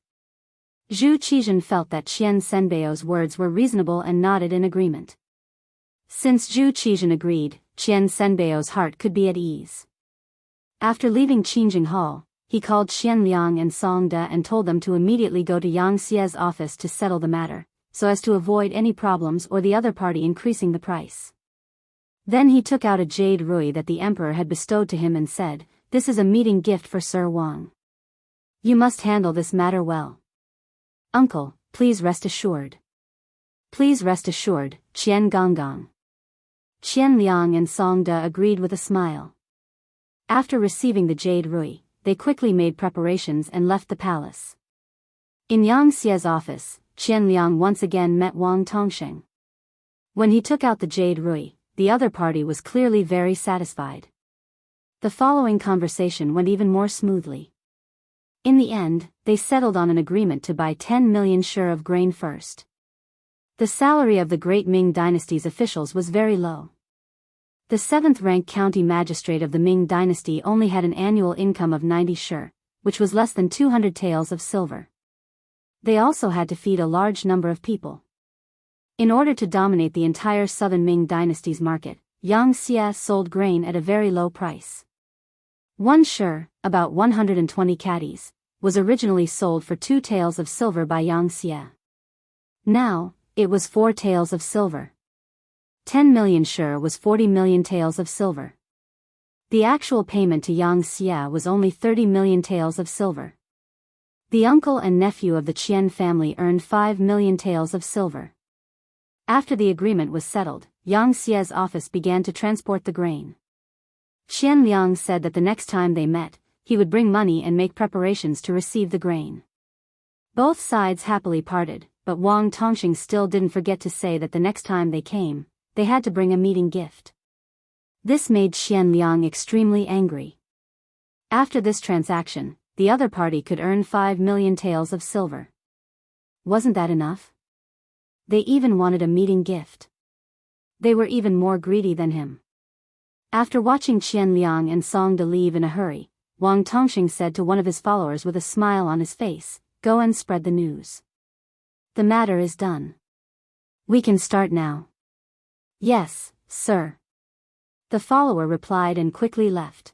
Zhu Qizhen felt that Qian Senbao's words were reasonable and nodded in agreement. Since Zhu Qizhen agreed, Qian Senbao's heart could be at ease. After leaving Qingjing Hall, he called Qian Liang and Song De and told them to immediately go to Yang Xie's office to settle the matter, so as to avoid any problems or the other party increasing the price. Then he took out a jade rui that the emperor had bestowed to him and said, "This is a meeting gift for Sir Wang. You must handle this matter well. Uncle, please rest assured." "Please rest assured, Qian Gonggang." Qian Liang and Song De agreed with a smile. After receiving the jade rui, they quickly made preparations and left the palace. In Yang Xie's office, Qian Liang once again met Wang Tongsheng. When he took out the jade rui, the other party was clearly very satisfied. The following conversation went even more smoothly. In the end, they settled on an agreement to buy 10 million sure of grain first. The salary of the Great Ming Dynasty's officials was very low. The 7th-ranked county magistrate of the Ming dynasty only had an annual income of 90 sure, which was less than 200 taels of silver. They also had to feed a large number of people. In order to dominate the entire southern Ming dynasty's market, Yang Xie sold grain at a very low price. One sure, about 120 caddies, was originally sold for 2 taels of silver by Yang Xie. Now, it was 4 taels of silver. 10 million sure was 40 million taels of silver. The actual payment to Yang Xie was only 30 million taels of silver. The uncle and nephew of the Qian family earned 5 million taels of silver. After the agreement was settled, Yang Xie's office began to transport the grain. Qian Liang said that the next time they met, he would bring money and make preparations to receive the grain. Both sides happily parted, but Wang Tongxing still didn't forget to say that the next time they came, they had to bring a meeting gift. This made Qian Liang extremely angry. After this transaction, the other party could earn 5 million taels of silver. Wasn't that enough? They even wanted a meeting gift. They were even more greedy than him. After watching Qian Liang and Song De leave in a hurry, Wang Tongxing said to one of his followers with a smile on his face, "Go and spread the news. The matter is done. We can start now." "Yes, sir." The follower replied and quickly left.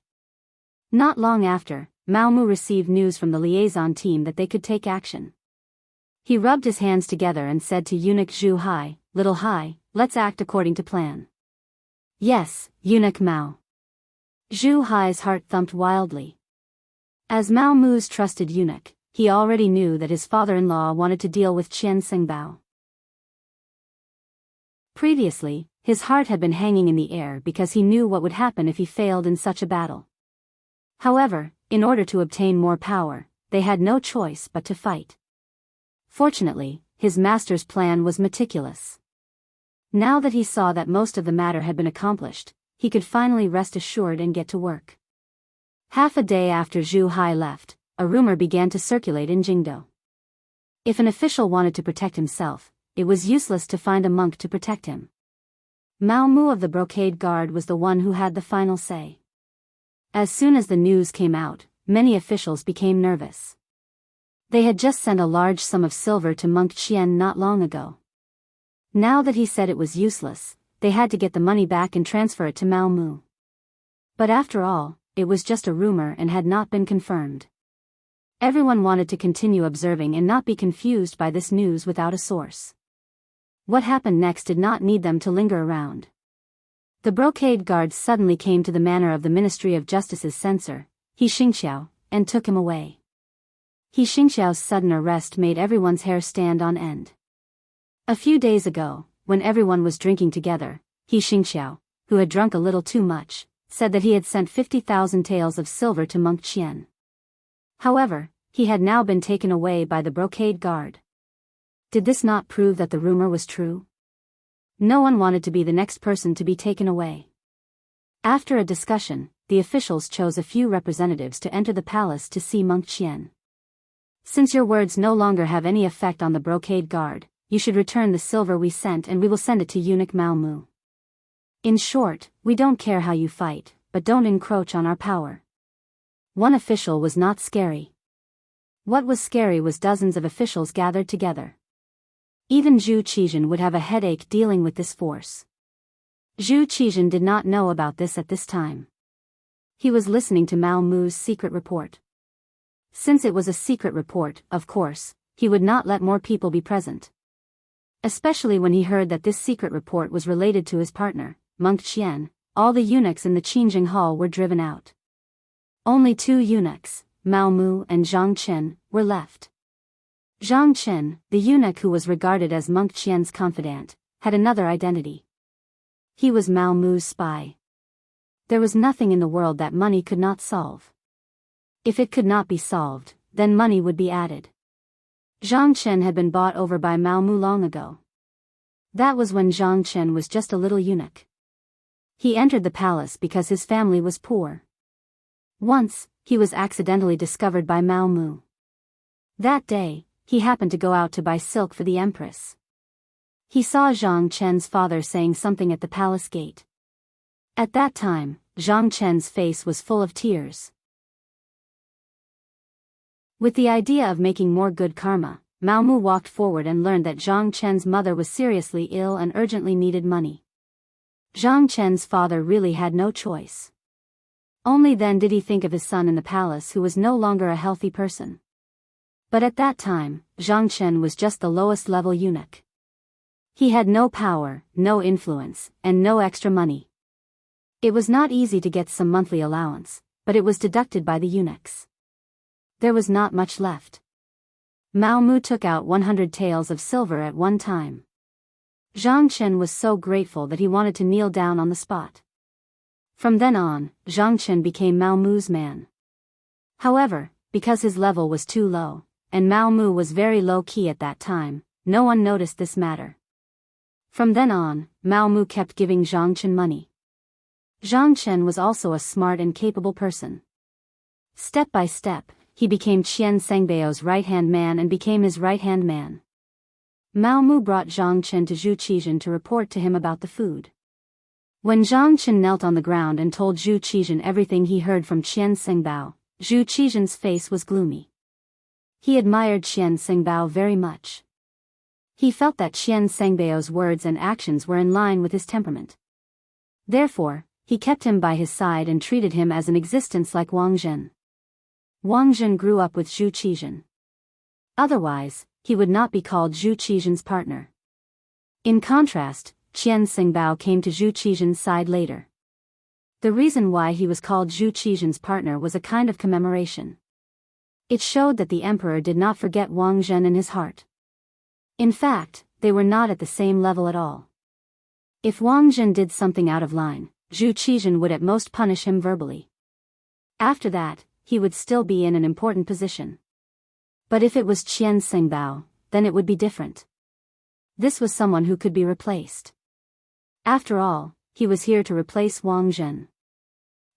Not long after, Mao Mu received news from the liaison team that they could take action. He rubbed his hands together and said to eunuch Zhu Hai, "Little Hai, let's act according to plan." "Yes, eunuch Mao." Zhu Hai's heart thumped wildly. As Mao Mu's trusted eunuch, he already knew that his father-in-law wanted to deal with Qian Xingbao. Previously, his heart had been hanging in the air because he knew what would happen if he failed in such a battle. However, in order to obtain more power, they had no choice but to fight. Fortunately, his master's plan was meticulous. Now that he saw that most of the matter had been accomplished, he could finally rest assured and get to work. Half a day after Zhu Hai left, a rumor began to circulate in Jianghu. If an official wanted to protect himself, it was useless to find a monk to protect him. Mao Mu of the Brocade Guard was the one who had the final say. As soon as the news came out, many officials became nervous. They had just sent a large sum of silver to Monk Qian not long ago. Now that he said it was useless, they had to get the money back and transfer it to Mao Mu. But after all, it was just a rumor and had not been confirmed. Everyone wanted to continue observing and not be confused by this news without a source. What happened next did not need them to linger around. The Brocade Guards suddenly came to the manor of the Ministry of Justice's censor, He Xingxiao, and took him away. He Xingxiao's sudden arrest made everyone's hair stand on end. A few days ago, when everyone was drinking together, He Xingxiao, who had drunk a little too much, said that he had sent 50,000 taels of silver to Monk Qian. However, he had now been taken away by the Brocade Guard. Did this not prove that the rumor was true? No one wanted to be the next person to be taken away. After a discussion, the officials chose a few representatives to enter the palace to see Monk Qian. "Since your words no longer have any effect on the Brocade Guard, you should return the silver we sent and we will send it to eunuch Mao Mu. In short, we don't care how you fight, but don't encroach on our power." One official was not scary. What was scary was dozens of officials gathered together. Even Zhu Qizhen would have a headache dealing with this force. Zhu Qizhen did not know about this at this time. He was listening to Mao Mu's secret report. Since it was a secret report, of course, he would not let more people be present. Especially when he heard that this secret report was related to his partner, Monk Qian, all the eunuchs in the Qingjing Hall were driven out. Only 2 eunuchs, Mao Mu and Zhang Chen, were left. Zhang Chen, the eunuch who was regarded as Monk Qian's confidant, had another identity. He was Mao Mu's spy. There was nothing in the world that money could not solve. If it could not be solved, then money would be added. Zhang Chen had been bought over by Mao Mu long ago. That was when Zhang Chen was just a little eunuch. He entered the palace because his family was poor. Once, he was accidentally discovered by Mao Mu. That day, he happened to go out to buy silk for the empress. He saw Zhang Chen's father saying something at the palace gate. At that time, Zhang Chen's face was full of tears. With the idea of making more good karma, Mao Mu walked forward and learned that Zhang Chen's mother was seriously ill and urgently needed money. Zhang Chen's father really had no choice. Only then did he think of his son in the palace who was no longer a healthy person. But at that time, Zhang Chen was just the lowest level eunuch. He had no power, no influence, and no extra money. It was not easy to get some monthly allowance, but it was deducted by the eunuchs. There was not much left. Mao Mu took out 100 taels of silver at one time. Zhang Chen was so grateful that he wanted to kneel down on the spot. From then on, Zhang Chen became Mao Mu's man. However, because his level was too low, and Mao Mu was very low-key at that time, no one noticed this matter. From then on, Mao Mu kept giving Zhang Chen money. Zhang Chen was also a smart and capable person. Step by step, he became Qian Sengbao's right-hand man and became his right-hand man. Mao Mu brought Zhang Chen to Zhu Qizhen to report to him about the food. When Zhang Chen knelt on the ground and told Zhu Qizhen everything he heard from Qian Sengbao, Zhu Qizhen's face was gloomy. He admired Qian Sengbao very much. He felt that Qian Sengbao's words and actions were in line with his temperament. Therefore, he kept him by his side and treated him as an existence like Wang Zhen. Wang Zhen grew up with Zhu Qizhen. Otherwise, he would not be called Zhu Qizhen's partner. In contrast, Qian Xingbao came to Zhu Qizhen's side later. The reason why he was called Zhu Qizhen's partner was a kind of commemoration. It showed that the emperor did not forget Wang Zhen in his heart. In fact, they were not at the same level at all. If Wang Zhen did something out of line, Zhu Qizhen would at most punish him verbally. After that, he would still be in an important position. But if it was Qian Xingbao, then it would be different. This was someone who could be replaced. After all, he was here to replace Wang Zhen.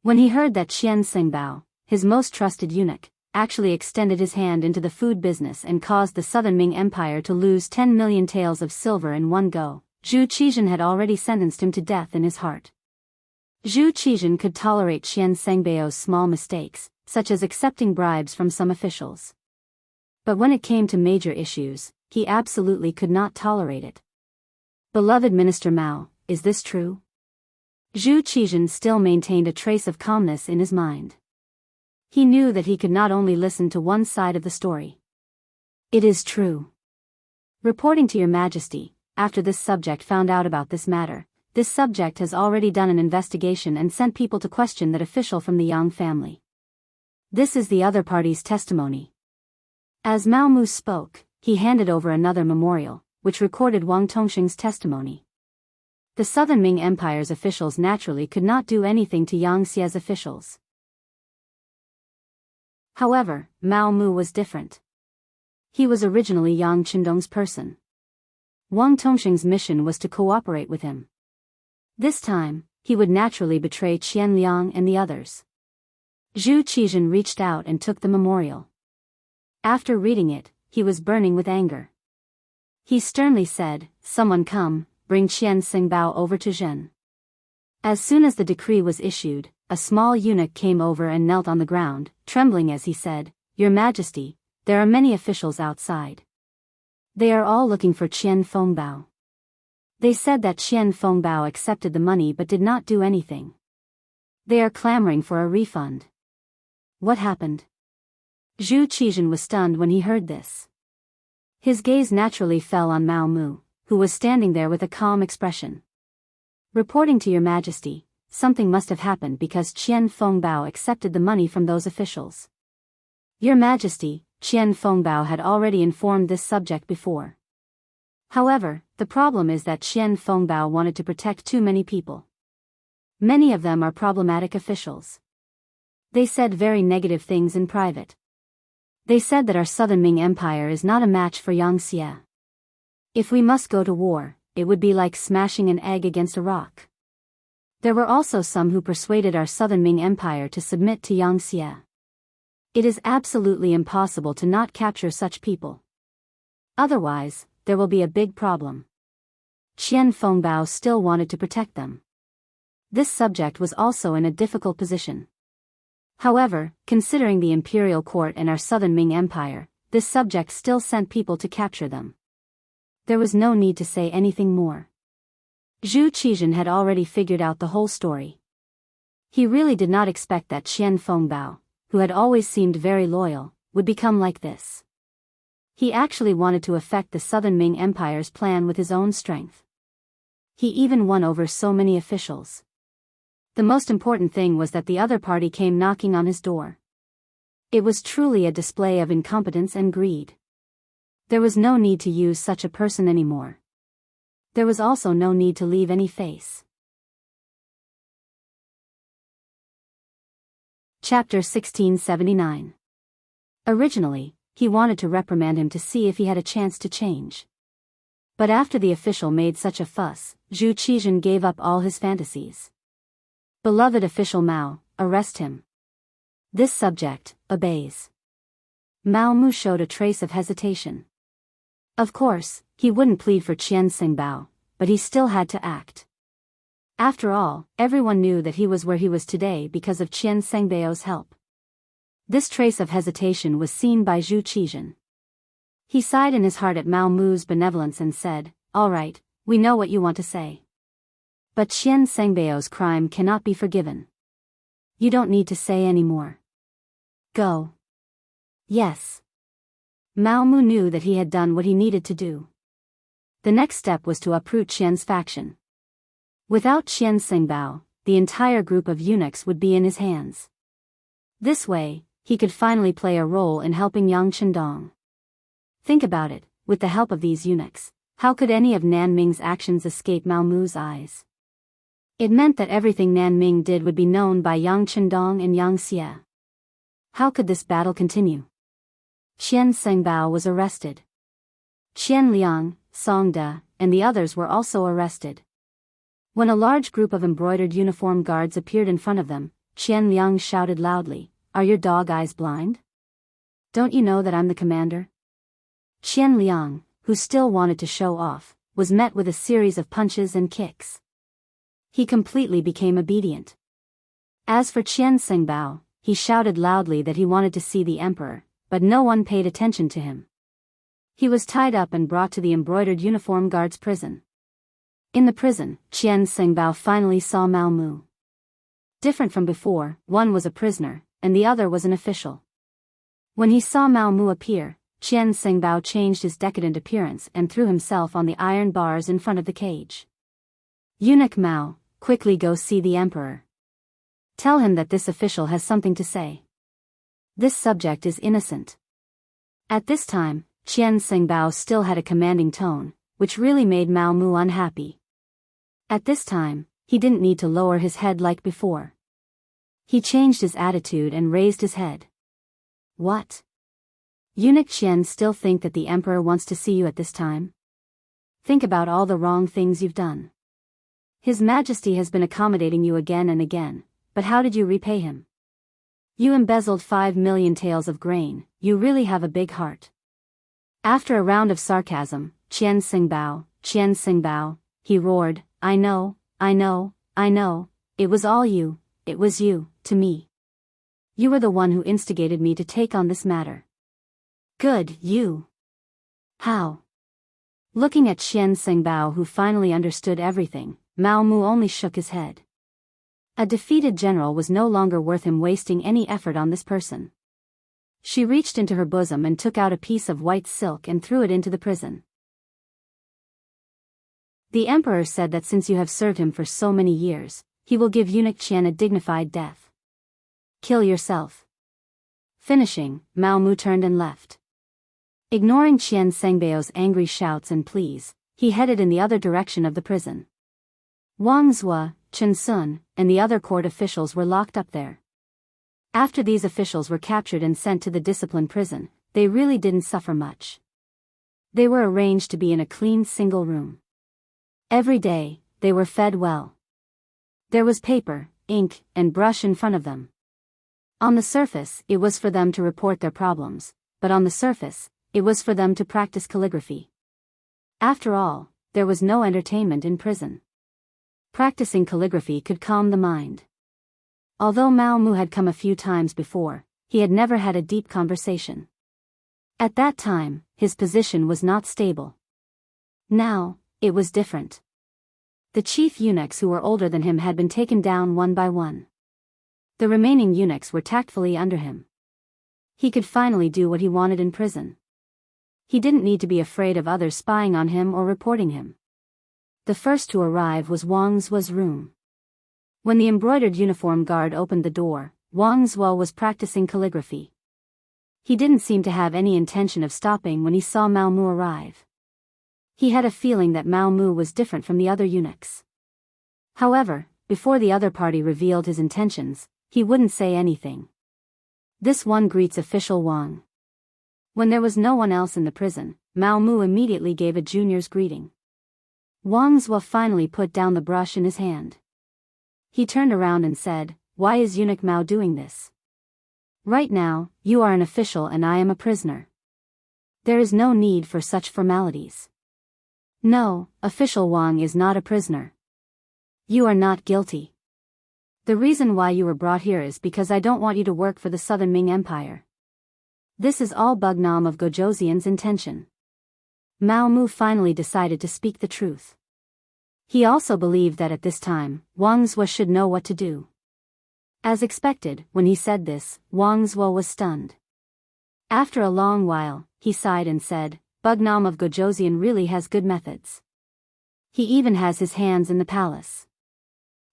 When he heard that Qian Xingbao, his most trusted eunuch, actually extended his hand into the food business and caused the Southern Ming Empire to lose 10 million taels of silver in one go, Zhu Qizhen had already sentenced him to death in his heart. Zhu Qizhen could tolerate Qian Xingbao's small mistakes, such as accepting bribes from some officials. But when it came to major issues, he absolutely could not tolerate it. Beloved Minister Mao, is this true? Zhu Qizhen still maintained a trace of calmness in his mind. He knew that he could not only listen to one side of the story. It is true. Reporting to Your Majesty, after this subject found out about this matter, this subject has already done an investigation and sent people to question that official from the Yang family. This is the other party's testimony. As Mao Mu spoke, he handed over another memorial, which recorded Wang Tongxing's testimony. The Southern Ming Empire's officials naturally could not do anything to Yang Xie's officials. However, Mao Mu was different. He was originally Yang Qindong's person. Wang Tongxing's mission was to cooperate with him. This time, he would naturally betray Qian Liang and the others. Zhu Qizhen reached out and took the memorial. After reading it, he was burning with anger. He sternly said, "Someone come, bring Qian Xingbao over to Zhen." As soon as the decree was issued, a small eunuch came over and knelt on the ground, trembling as he said, "Your Majesty, there are many officials outside. They are all looking for Qian Fengbao. They said that Qian Fengbao accepted the money but did not do anything. They are clamoring for a refund." What happened? Zhu Qizhen was stunned when he heard this. His gaze naturally fell on Mao Mu, who was standing there with a calm expression. "Reporting to Your Majesty, something must have happened because Qian Fengbao accepted the money from those officials." Your Majesty, Qian Fengbao had already informed this subject before. However, the problem is that Qian Fengbao wanted to protect too many people. Many of them are problematic officials. They said very negative things in private. They said that our Southern Ming Empire is not a match for Yang Xie. If we must go to war, it would be like smashing an egg against a rock. There were also some who persuaded our Southern Ming Empire to submit to Yang Xie. It is absolutely impossible to not capture such people. Otherwise, there will be a big problem. Qian Fengbao still wanted to protect them. This subject was also in a difficult position. However, considering the imperial court and our Southern Ming Empire, this subject still sent people to capture them. There was no need to say anything more. Zhu Qizhen had already figured out the whole story. He really did not expect that Qian Fengbao, who had always seemed very loyal, would become like this. He actually wanted to affect the Southern Ming Empire's plan with his own strength. He even won over so many officials. The most important thing was that the other party came knocking on his door. It was truly a display of incompetence and greed. There was no need to use such a person anymore. There was also no need to leave any face. Chapter 1679. Originally, he wanted to reprimand him to see if he had a chance to change. But after the official made such a fuss, Zhu Qizhen gave up all his fantasies. Beloved official Mao, arrest him. This subject obeys. Mao Mu showed a trace of hesitation. Of course, he wouldn't plead for Qian Xingbao, but he still had to act. After all, everyone knew that he was where he was today because of Qian Xingbao's help. This trace of hesitation was seen by Zhu Qizhen. He sighed in his heart at Mao Mu's benevolence and said, "All right, we know what you want to say. But Qian Sengbao's crime cannot be forgiven. You don't need to say any more. Go. Yes. Mao Mu knew that he had done what he needed to do. The next step was to uproot Qian's faction. Without Qian Sengbao, the entire group of eunuchs would be in his hands. This way, he could finally play a role in helping Yang Chendong. Think about it, with the help of these eunuchs, how could any of Nanming's actions escape Mao Mu's eyes? It meant that everything Nanming did would be known by Yang Chendong and Yang Xie. How could this battle continue? Qian Sengbao was arrested. Qian Liang, Song De, and the others were also arrested. When a large group of embroidered uniformed guards appeared in front of them, Qian Liang shouted loudly, "Are your dog eyes blind? Don't you know that I'm the commander?" Qian Liang, who still wanted to show off, was met with a series of punches and kicks. He completely became obedient. As for Qian Sengbao, he shouted loudly that he wanted to see the emperor, but no one paid attention to him. He was tied up and brought to the embroidered uniform guards' prison. In the prison, Qian Sengbao finally saw Mao Mu. Different from before, one was a prisoner, and the other was an official. When he saw Mao Mu appear, Qian Sengbao changed his decadent appearance and threw himself on the iron bars in front of the cage. "Eunuch Mao, quickly go see the emperor. Tell him that this official has something to say. This subject is innocent." At this time, Qian Sengbao still had a commanding tone, which really made Mao Mu unhappy. At this time, he didn't need to lower his head like before. He changed his attitude and raised his head. "What? Eunuch Qian still think that the emperor wants to see you at this time? Think about all the wrong things you've done. His Majesty has been accommodating you again and again, but how did you repay him? You embezzled 5 million taels of grain, you really have a big heart." After a round of sarcasm, Qian Sengbao, he roared, I know, it was all you, it was you, to me. You were the one who instigated me to take on this matter. Good, you. How? Looking at Qian Sengbao, who finally understood everything, Mao Mu only shook his head. A defeated general was no longer worth him wasting any effort on this person. She reached into her bosom and took out a piece of white silk and threw it into the prison. The emperor said that since you have served him for so many years, he will give eunuch Qian a dignified death. Kill yourself. Finishing, Mao Mu turned and left. Ignoring Qian Sengbao's angry shouts and pleas, he headed in the other direction of the prison. Wang Zhua, Chen Sun, and the other court officials were locked up there. After these officials were captured and sent to the discipline prison, they really didn't suffer much. They were arranged to be in a clean single room. Every day, they were fed well. There was paper, ink, and brush in front of them. On the surface, it was for them to report their problems, but on the surface, it was for them to practice calligraphy. After all, there was no entertainment in prison. Practicing calligraphy could calm the mind. Although Mao Mu had come a few times before, he had never had a deep conversation. At that time, his position was not stable. Now, it was different. The chief eunuchs who were older than him had been taken down one by one. The remaining eunuchs were tactfully under him. He could finally do what he wanted in prison. He didn't need to be afraid of others spying on him or reporting him. The first to arrive was Wang Zhua's room. When the embroidered uniform guard opened the door, Wang Zhua was practicing calligraphy. He didn't seem to have any intention of stopping when he saw Mao Mu arrive. He had a feeling that Mao Mu was different from the other eunuchs. However, before the other party revealed his intentions, he wouldn't say anything. This one greets official Wang. When there was no one else in the prison, Mao Mu immediately gave a junior's greeting. Wang Zhua finally put down the brush in his hand. He turned around and said, "Why is eunuch Mao doing this? Right now, you are an official and I am a prisoner. There is no need for such formalities." "No, official Wang is not a prisoner. You are not guilty. The reason why you were brought here is because I don't want you to work for the Southern Ming Empire. This is all Bugnam of Gojoseon's intention." Mao Mu finally decided to speak the truth. He also believed that at this time, Wang Zhuo should know what to do. As expected, when he said this, Wang Zhuo was stunned. After a long while, he sighed and said, Bugnam of Gojoseon really has good methods. He even has his hands in the palace.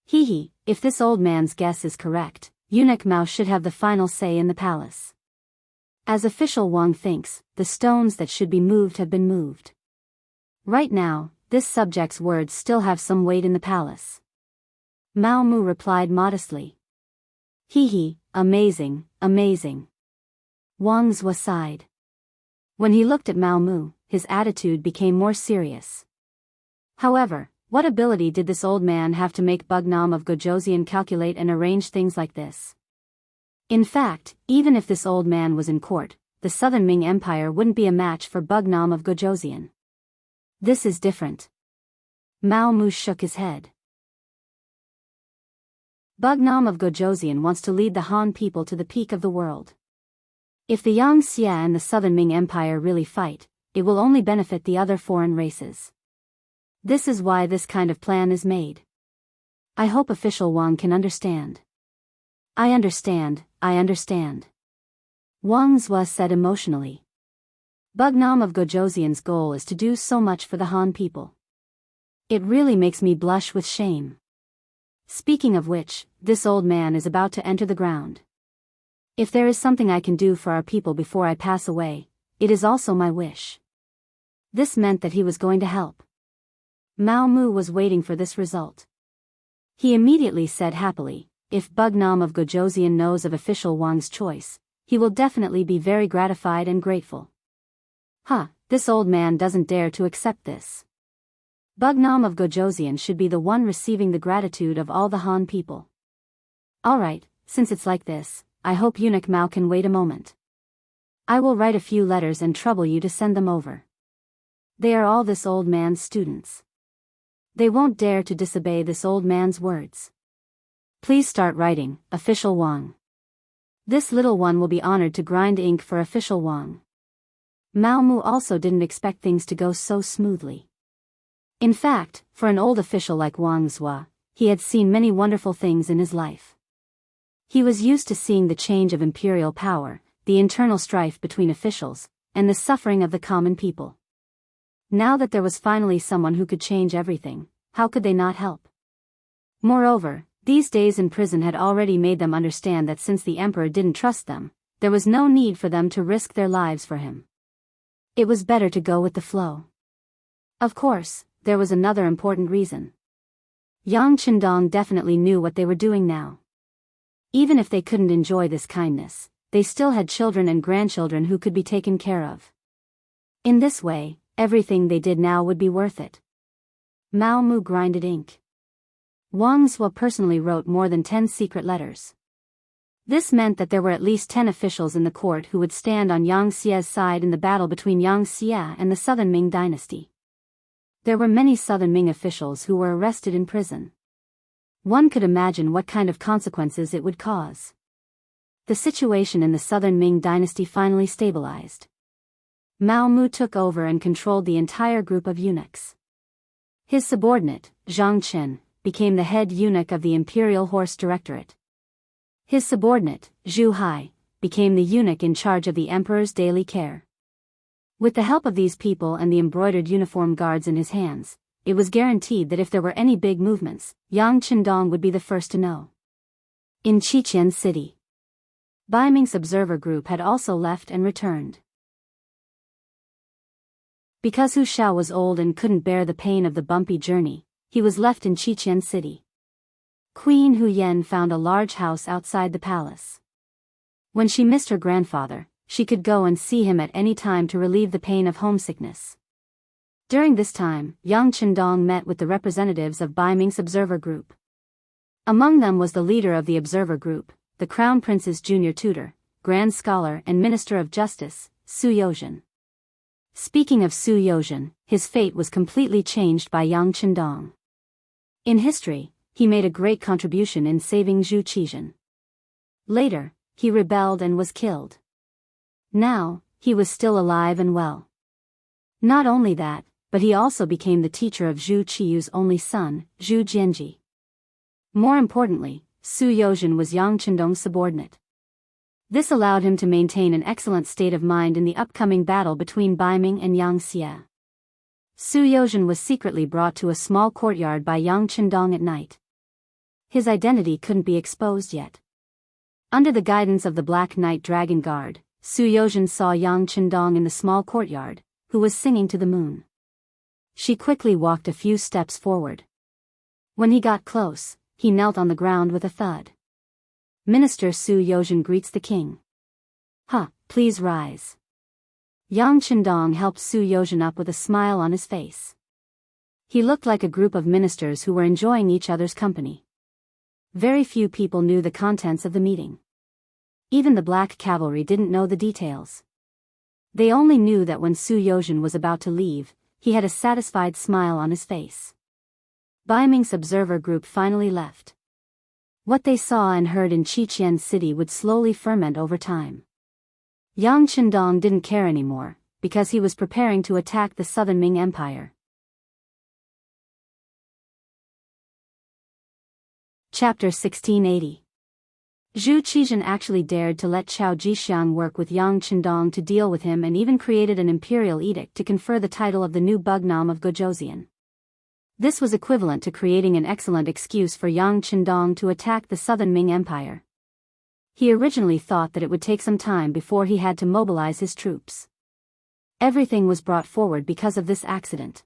If this old man's guess is correct, eunuch Mao should have the final say in the palace. As official Wang thinks, the stones that should be moved have been moved. Right now, this subject's words still have some weight in the palace. Mao Mu replied modestly. Amazing, amazing. Wang Zhuo sighed. When he looked at Mao Mu, his attitude became more serious. However, what ability did this old man have to make Bugnam of Gojoseon calculate and arrange things like this? In fact, even if this old man was in court, the Southern Ming Empire wouldn't be a match for Bugnam of Gojoseon. This is different. Mao Mu shook his head. Bugnam of Gojoseon wants to lead the Han people to the peak of the world. If the Yangtze and the Southern Ming Empire really fight, it will only benefit the other foreign races. This is why this kind of plan is made. I hope official Wang can understand. I understand. Wang Zhuo said emotionally. Bugnam of Gojoseon's goal is to do so much for the Han people. It really makes me blush with shame. Speaking of which, this old man is about to enter the ground. If there is something I can do for our people before I pass away, it is also my wish. This meant that he was going to help. Mao Mu was waiting for this result. He immediately said happily, if Bugnam of Gojoseon knows of official Wang's choice, he will definitely be very gratified and grateful. This old man doesn't dare to accept this. Bugnam of Gojoseon should be the one receiving the gratitude of all the Han people. Alright, since it's like this, I hope eunuch Mao can wait a moment. I will write a few letters and trouble you to send them over. They are all this old man's students. They won't dare to disobey this old man's words. Please start writing, official Wang. This little one will be honored to grind ink for official Wang. Mao Mu also didn't expect things to go so smoothly. In fact, for an old official like Wang Zhuo, he had seen many wonderful things in his life. He was used to seeing the change of imperial power, the internal strife between officials, and the suffering of the common people. Now that there was finally someone who could change everything, how could they not help? Moreover, these days in prison had already made them understand that since the emperor didn't trust them, there was no need for them to risk their lives for him. It was better to go with the flow. Of course, there was another important reason. Yang Qindong definitely knew what they were doing now. Even if they couldn't enjoy this kindness, they still had children and grandchildren who could be taken care of. In this way, everything they did now would be worth it. Mao Mu grinded ink. Wang Zhuo personally wrote more than 10 secret letters. This meant that there were at least 10 officials in the court who would stand on Yang Xie's side in the battle between Yang Xie and the Southern Ming dynasty. There were many Southern Ming officials who were arrested in prison. One could imagine what kind of consequences it would cause. The situation in the Southern Ming dynasty finally stabilized. Mao Mu took over and controlled the entire group of eunuchs. His subordinate, Zhang Chen, became the head eunuch of the Imperial Horse Directorate. His subordinate, Zhu Hai, became the eunuch in charge of the emperor's daily care. With the help of these people and the embroidered uniform guards in his hands, it was guaranteed that if there were any big movements, Yang Qindong would be the first to know. In Qiqian City, Biming's observer group had also left and returned. Because Hu Shao was old and couldn't bear the pain of the bumpy journey, he was left in Qiqian City. Queen Hu Yan found a large house outside the palace. When she missed her grandfather, she could go and see him at any time to relieve the pain of homesickness. During this time, Yang Qindong met with the representatives of Biming's observer group. Among them was the leader of the observer group, the Crown Prince's junior tutor, Grand Scholar and Minister of Justice, Su Yozhen. Speaking of Su Yozhen, his fate was completely changed by Yang Qindong. In history, he made a great contribution in saving Zhu Qizhen. Later, he rebelled and was killed. Now, he was still alive and well. Not only that, but he also became the teacher of Zhu Qiyu's only son, Zhu Jianji. More importantly, Su Yozhen was Yang Chendong's subordinate. This allowed him to maintain an excellent state of mind in the upcoming battle between Baiming and Yang Xie. Su Yozhen was secretly brought to a small courtyard by Yang Chendong at night. His identity couldn't be exposed yet. Under the guidance of the Black Knight Dragon Guard, Su Yozhen saw Yang Chendong in the small courtyard, who was singing to the moon. She quickly walked a few steps forward. When he got close, he knelt on the ground with a thud. Minister Su Yozhen greets the king. Please rise. Yang Chendong helped Su Yozhen up with a smile on his face. He looked like a group of ministers who were enjoying each other's company. Very few people knew the contents of the meeting. Even the Black Cavalry didn't know the details. They only knew that when Su Yozhen was about to leave, he had a satisfied smile on his face. Baiming's observer group finally left. What they saw and heard in Qiqian City would slowly ferment over time. Yang Chendong didn't care anymore, because he was preparing to attack the Southern Ming Empire. Chapter 1680. Zhu Qizhen actually dared to let Chao Jixiang work with Yang Chendong to deal with him and even created an imperial edict to confer the title of the new Bugnam of Gojosian. This was equivalent to creating an excellent excuse for Yang Chendong to attack the Southern Ming Empire. He originally thought that it would take some time before he had to mobilize his troops. Everything was brought forward because of this accident.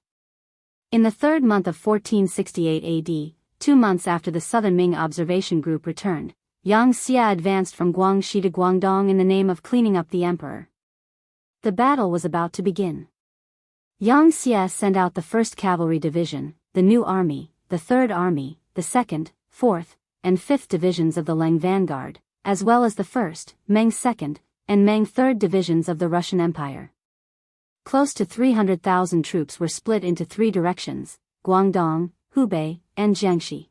In the third month of 1468 AD, 2 months after the Southern Ming observation group returned, Yang Xie advanced from Guangxi to Guangdong in the name of cleaning up the emperor. The battle was about to begin. Yang Xie sent out the 1st Cavalry Division, the New Army, the 3rd Army, the 2nd, 4th, and 5th Divisions of the Leng Vanguard, as well as the 1st, Meng 2nd, and Meng 3rd Divisions of the Russian Empire. Close to 300,000 troops were split into 3 directions, Guangdong, Hubei, and Jiangxi.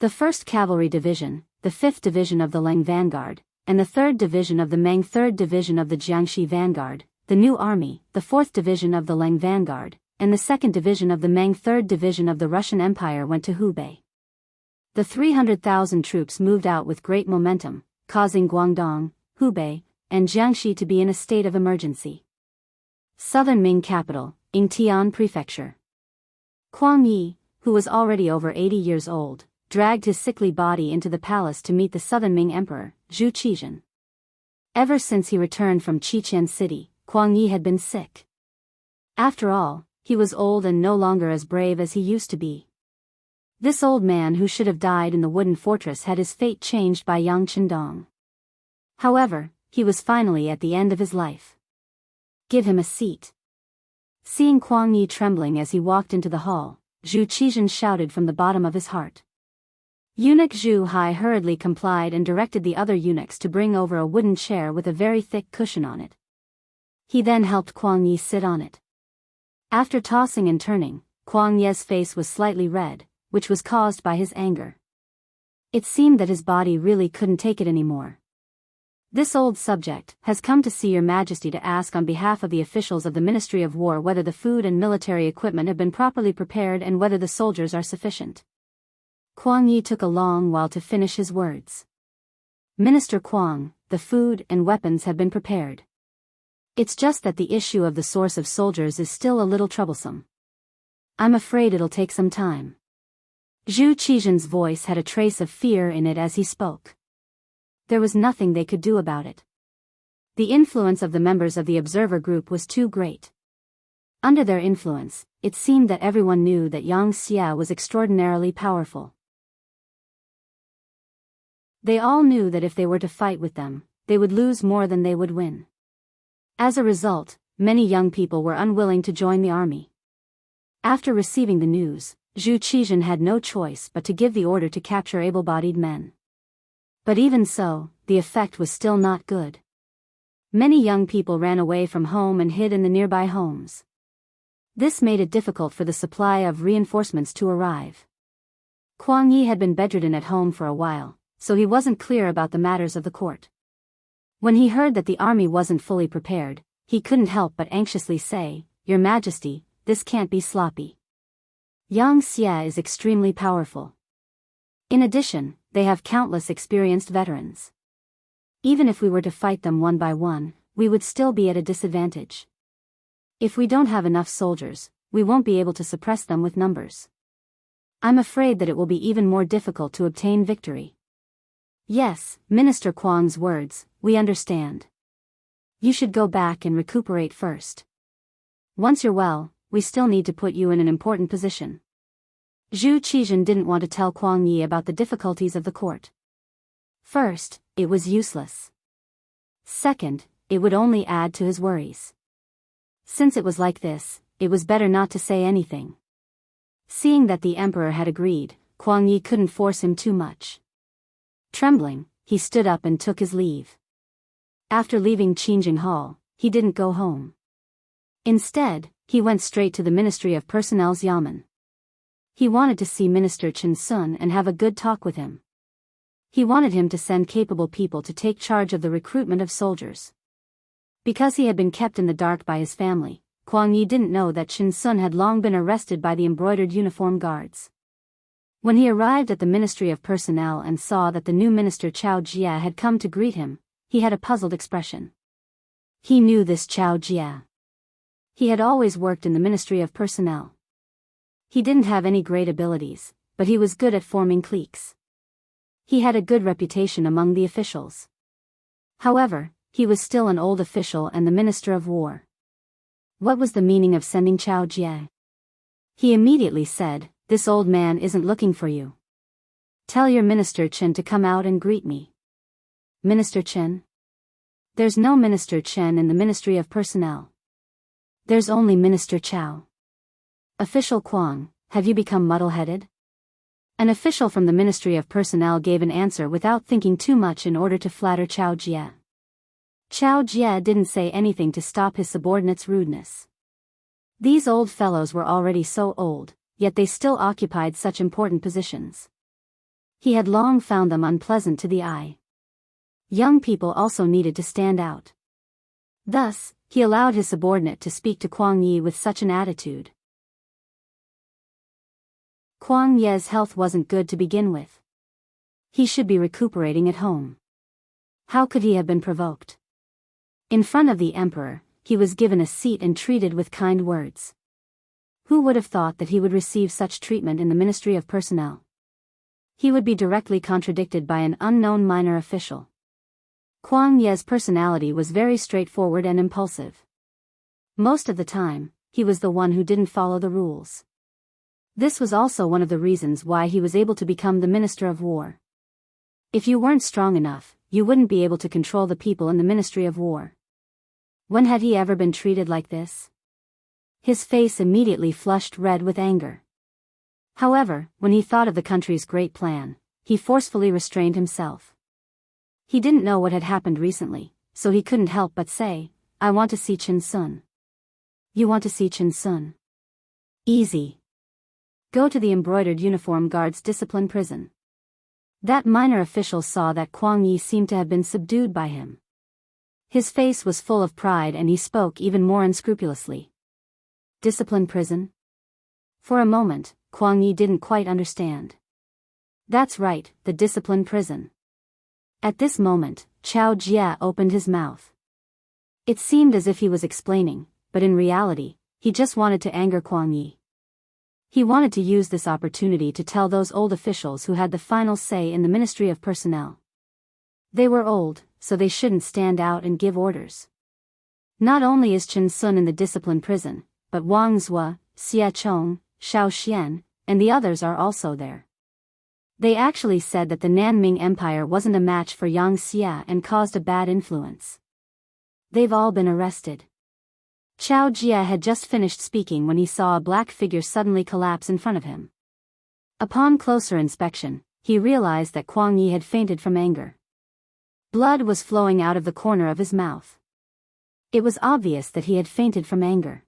The 1st Cavalry Division, the 5th Division of the Leng Vanguard, and the 3rd Division of the Meng 3rd Division of the Jiangxi Vanguard, the New Army, the 4th Division of the Leng Vanguard, and the 2nd Division of the Meng 3rd Division of the Russian Empire went to Hubei. The 300,000 troops moved out with great momentum, causing Guangdong, Hubei, and Jiangxi to be in a state of emergency. Southern Ming capital, Yingtian Prefecture. Kuang Yi, who was already over 80 years old, dragged his sickly body into the palace to meet the Southern Ming Emperor, Zhu Qizhen. Ever since he returned from Qiqian City, Kuang Yi had been sick. After all, he was old and no longer as brave as he used to be. This old man who should have died in the wooden fortress had his fate changed by Yang Chendong. However, he was finally at the end of his life. Give him a seat. Seeing Kuang Yi trembling as he walked into the hall, Zhu Qizhen shouted from the bottom of his heart. Eunuch Zhu Hai hurriedly complied and directed the other eunuchs to bring over a wooden chair with a very thick cushion on it. He then helped Kuang Yi sit on it. After tossing and turning, Kuang Yi's face was slightly red, which was caused by his anger. It seemed that his body really couldn't take it anymore. This old subject has come to see your majesty to ask on behalf of the officials of the Ministry of War whether the food and military equipment have been properly prepared and whether the soldiers are sufficient. Kuang Yi took a long while to finish his words. Minister Kuang, the food and weapons have been prepared. It's just that the issue of the source of soldiers is still a little troublesome. I'm afraid it'll take some time. Zhu Qizhen's voice had a trace of fear in it as he spoke. There was nothing they could do about it. The influence of the members of the observer group was too great. Under their influence, it seemed that everyone knew that Yang Xie was extraordinarily powerful. They all knew that if they were to fight with them, they would lose more than they would win. As a result, many young people were unwilling to join the army. After receiving the news, Zhu Qizhen had no choice but to give the order to capture able-bodied men. But even so, the effect was still not good. Many young people ran away from home and hid in the nearby homes. This made it difficult for the supply of reinforcements to arrive. Kuang Yi had been bedridden at home for a while, so he wasn't clear about the matters of the court. When he heard that the army wasn't fully prepared, he couldn't help but anxiously say, "Your Majesty, this can't be sloppy. Yang Xie is extremely powerful. In addition, they have countless experienced veterans. Even if we were to fight them one by one, we would still be at a disadvantage. If we don't have enough soldiers, we won't be able to suppress them with numbers. I'm afraid that it will be even more difficult to obtain victory. Yes, Minister Kuang's words, we understand. You should go back and recuperate first. Once you're well, we still need to put you in an important position. Zhu Qizhen didn't want to tell Kuang Yi about the difficulties of the court. First, it was useless. Second, it would only add to his worries. Since it was like this, it was better not to say anything. Seeing that the emperor had agreed, Kuang Yi couldn't force him too much. Trembling, he stood up and took his leave. After leaving Qingjing Hall, he didn't go home. Instead, he went straight to the Ministry of Personnel's yamen. He wanted to see Minister Chen Sun and have a good talk with him. He wanted him to send capable people to take charge of the recruitment of soldiers. Because he had been kept in the dark by his family, Kuang Yi didn't know that Chen Sun had long been arrested by the embroidered uniform guards. When he arrived at the Ministry of Personnel and saw that the new minister Chao Jie had come to greet him, he had a puzzled expression. He knew this Chao Jie. He had always worked in the Ministry of Personnel. He didn't have any great abilities, but he was good at forming cliques. He had a good reputation among the officials. However, he was still an old official and the Minister of War. What was the meaning of sending Chao Jie? He immediately said, "This old man isn't looking for you. Tell your Minister Chen to come out and greet me." Minister Chen? There's no Minister Chen in the Ministry of Personnel. There's only Minister Chao. Official Kuang, have you become muddle-headed? An official from the Ministry of Personnel gave an answer without thinking too much in order to flatter Chao Jie. Chao Jie didn't say anything to stop his subordinates' rudeness. These old fellows were already so old, yet they still occupied such important positions. He had long found them unpleasant to the eye. Young people also needed to stand out. Thus, he allowed his subordinate to speak to Kuang Yi with such an attitude. Kuang Ye's health wasn't good to begin with. He should be recuperating at home. How could he have been provoked? In front of the emperor, he was given a seat and treated with kind words. Who would have thought that he would receive such treatment in the Ministry of Personnel? He would be directly contradicted by an unknown minor official. Kuang Ye's personality was very straightforward and impulsive. Most of the time, he was the one who didn't follow the rules. This was also one of the reasons why he was able to become the Minister of War. If you weren't strong enough, you wouldn't be able to control the people in the Ministry of War. When had he ever been treated like this? His face immediately flushed red with anger. However, when he thought of the country's great plan, he forcefully restrained himself. He didn't know what had happened recently, so he couldn't help but say, "I want to see Chen Sun." You want to see Chen Sun? Easy. Go to the embroidered uniform guards discipline prison. That minor official saw that Kuang Yi seemed to have been subdued by him. His face was full of pride and he spoke even more unscrupulously. Discipline prison? For a moment, Kuang Yi didn't quite understand. That's right, the discipline prison. At this moment, Chao Jie opened his mouth. It seemed as if he was explaining, but in reality, he just wanted to anger Kuang Yi. He wanted to use this opportunity to tell those old officials who had the final say in the Ministry of Personnel. They were old, so they shouldn't stand out and give orders. Not only is Chen Sun in the discipline prison, but Wang Zhua, Xie Chong, Shao Xian, and the others are also there. They actually said that the Nanming Empire wasn't a match for Yang Xie and caused a bad influence. They've all been arrested. Chao Jie had just finished speaking when he saw a black figure suddenly collapse in front of him. Upon closer inspection, he realized that Kuang Yi had fainted from anger. Blood was flowing out of the corner of his mouth. It was obvious that he had fainted from anger.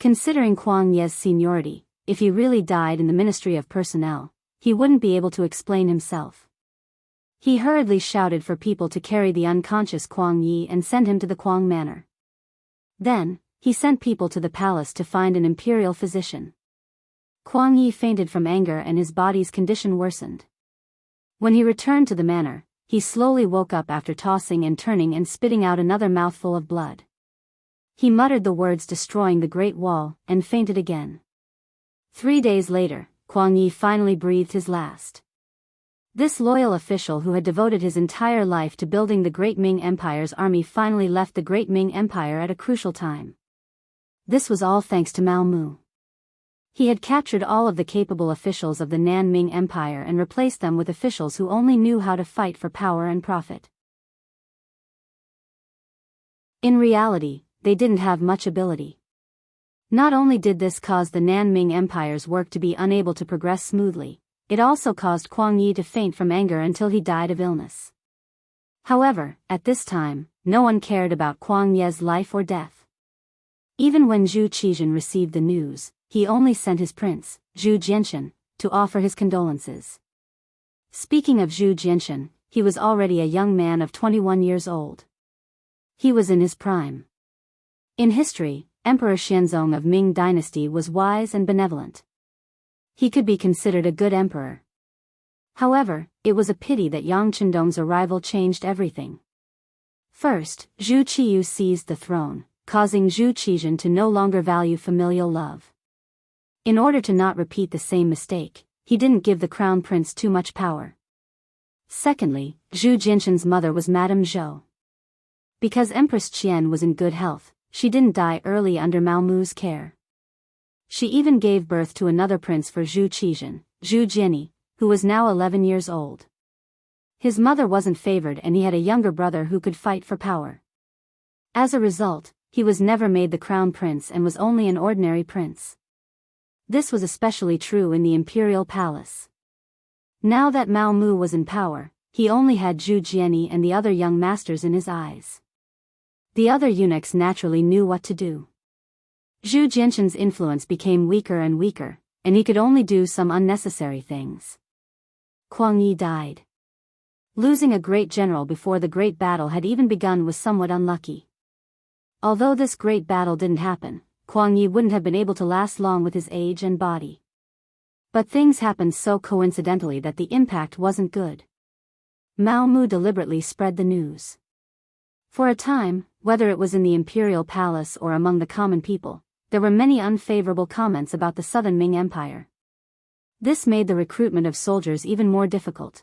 Considering Kuang Ye's seniority, if he really died in the Ministry of Personnel, he wouldn't be able to explain himself. He hurriedly shouted for people to carry the unconscious Kuang Yi and send him to the Kuang Manor. Then, he sent people to the palace to find an imperial physician. Kuang Yi fainted from anger and his body's condition worsened. When he returned to the manor, he slowly woke up after tossing and turning and spitting out another mouthful of blood. He muttered the words destroying the Great Wall, and fainted again. 3 days later, Kuang Yi finally breathed his last. This loyal official who had devoted his entire life to building the Great Ming Empire's army finally left the Great Ming Empire at a crucial time. This was all thanks to Mao Mu. He had captured all of the capable officials of the Nan Ming Empire and replaced them with officials who only knew how to fight for power and profit. In reality, they didn't have much ability. Not only did this cause the Nan Ming Empire's work to be unable to progress smoothly, it also caused Kuang Yi to faint from anger until he died of illness. However, at this time, no one cared about Kuang Ye's life or death. Even when Zhu Qizhen received the news, he only sent his prince, Zhu Jianshan, to offer his condolences. Speaking of Zhu Jianshan, he was already a young man of 21 years old. He was in his prime. In history, Emperor Xianzong of Ming Dynasty was wise and benevolent. He could be considered a good emperor. However, it was a pity that Yang Chendong's arrival changed everything. First, Zhu Qiyu seized the throne, causing Zhu Qizhen to no longer value familial love. In order to not repeat the same mistake, he didn't give the crown prince too much power. Secondly, Zhu Jianshan's mother was Madame Zhou. Because Empress Qian was in good health, she didn't die early under Mao Mu's care. She even gave birth to another prince for Zhu Qizhen, Zhu Jiani, who was now 11 years old. His mother wasn't favored and he had a younger brother who could fight for power. As a result, he was never made the crown prince and was only an ordinary prince. This was especially true in the imperial palace. Now that Mao Mu was in power, he only had Zhu Jiani and the other young masters in his eyes. The other eunuchs naturally knew what to do. Zhu Jianshan's influence became weaker and weaker, and he could only do some unnecessary things. Kuang Yi died. Losing a great general before the great battle had even begun was somewhat unlucky. Although this great battle didn't happen, Kuang Yi wouldn't have been able to last long with his age and body. But things happened so coincidentally that the impact wasn't good. Mao Mu deliberately spread the news. For a time, whether it was in the imperial palace or among the common people, there were many unfavorable comments about the Southern Ming Empire. This made the recruitment of soldiers even more difficult.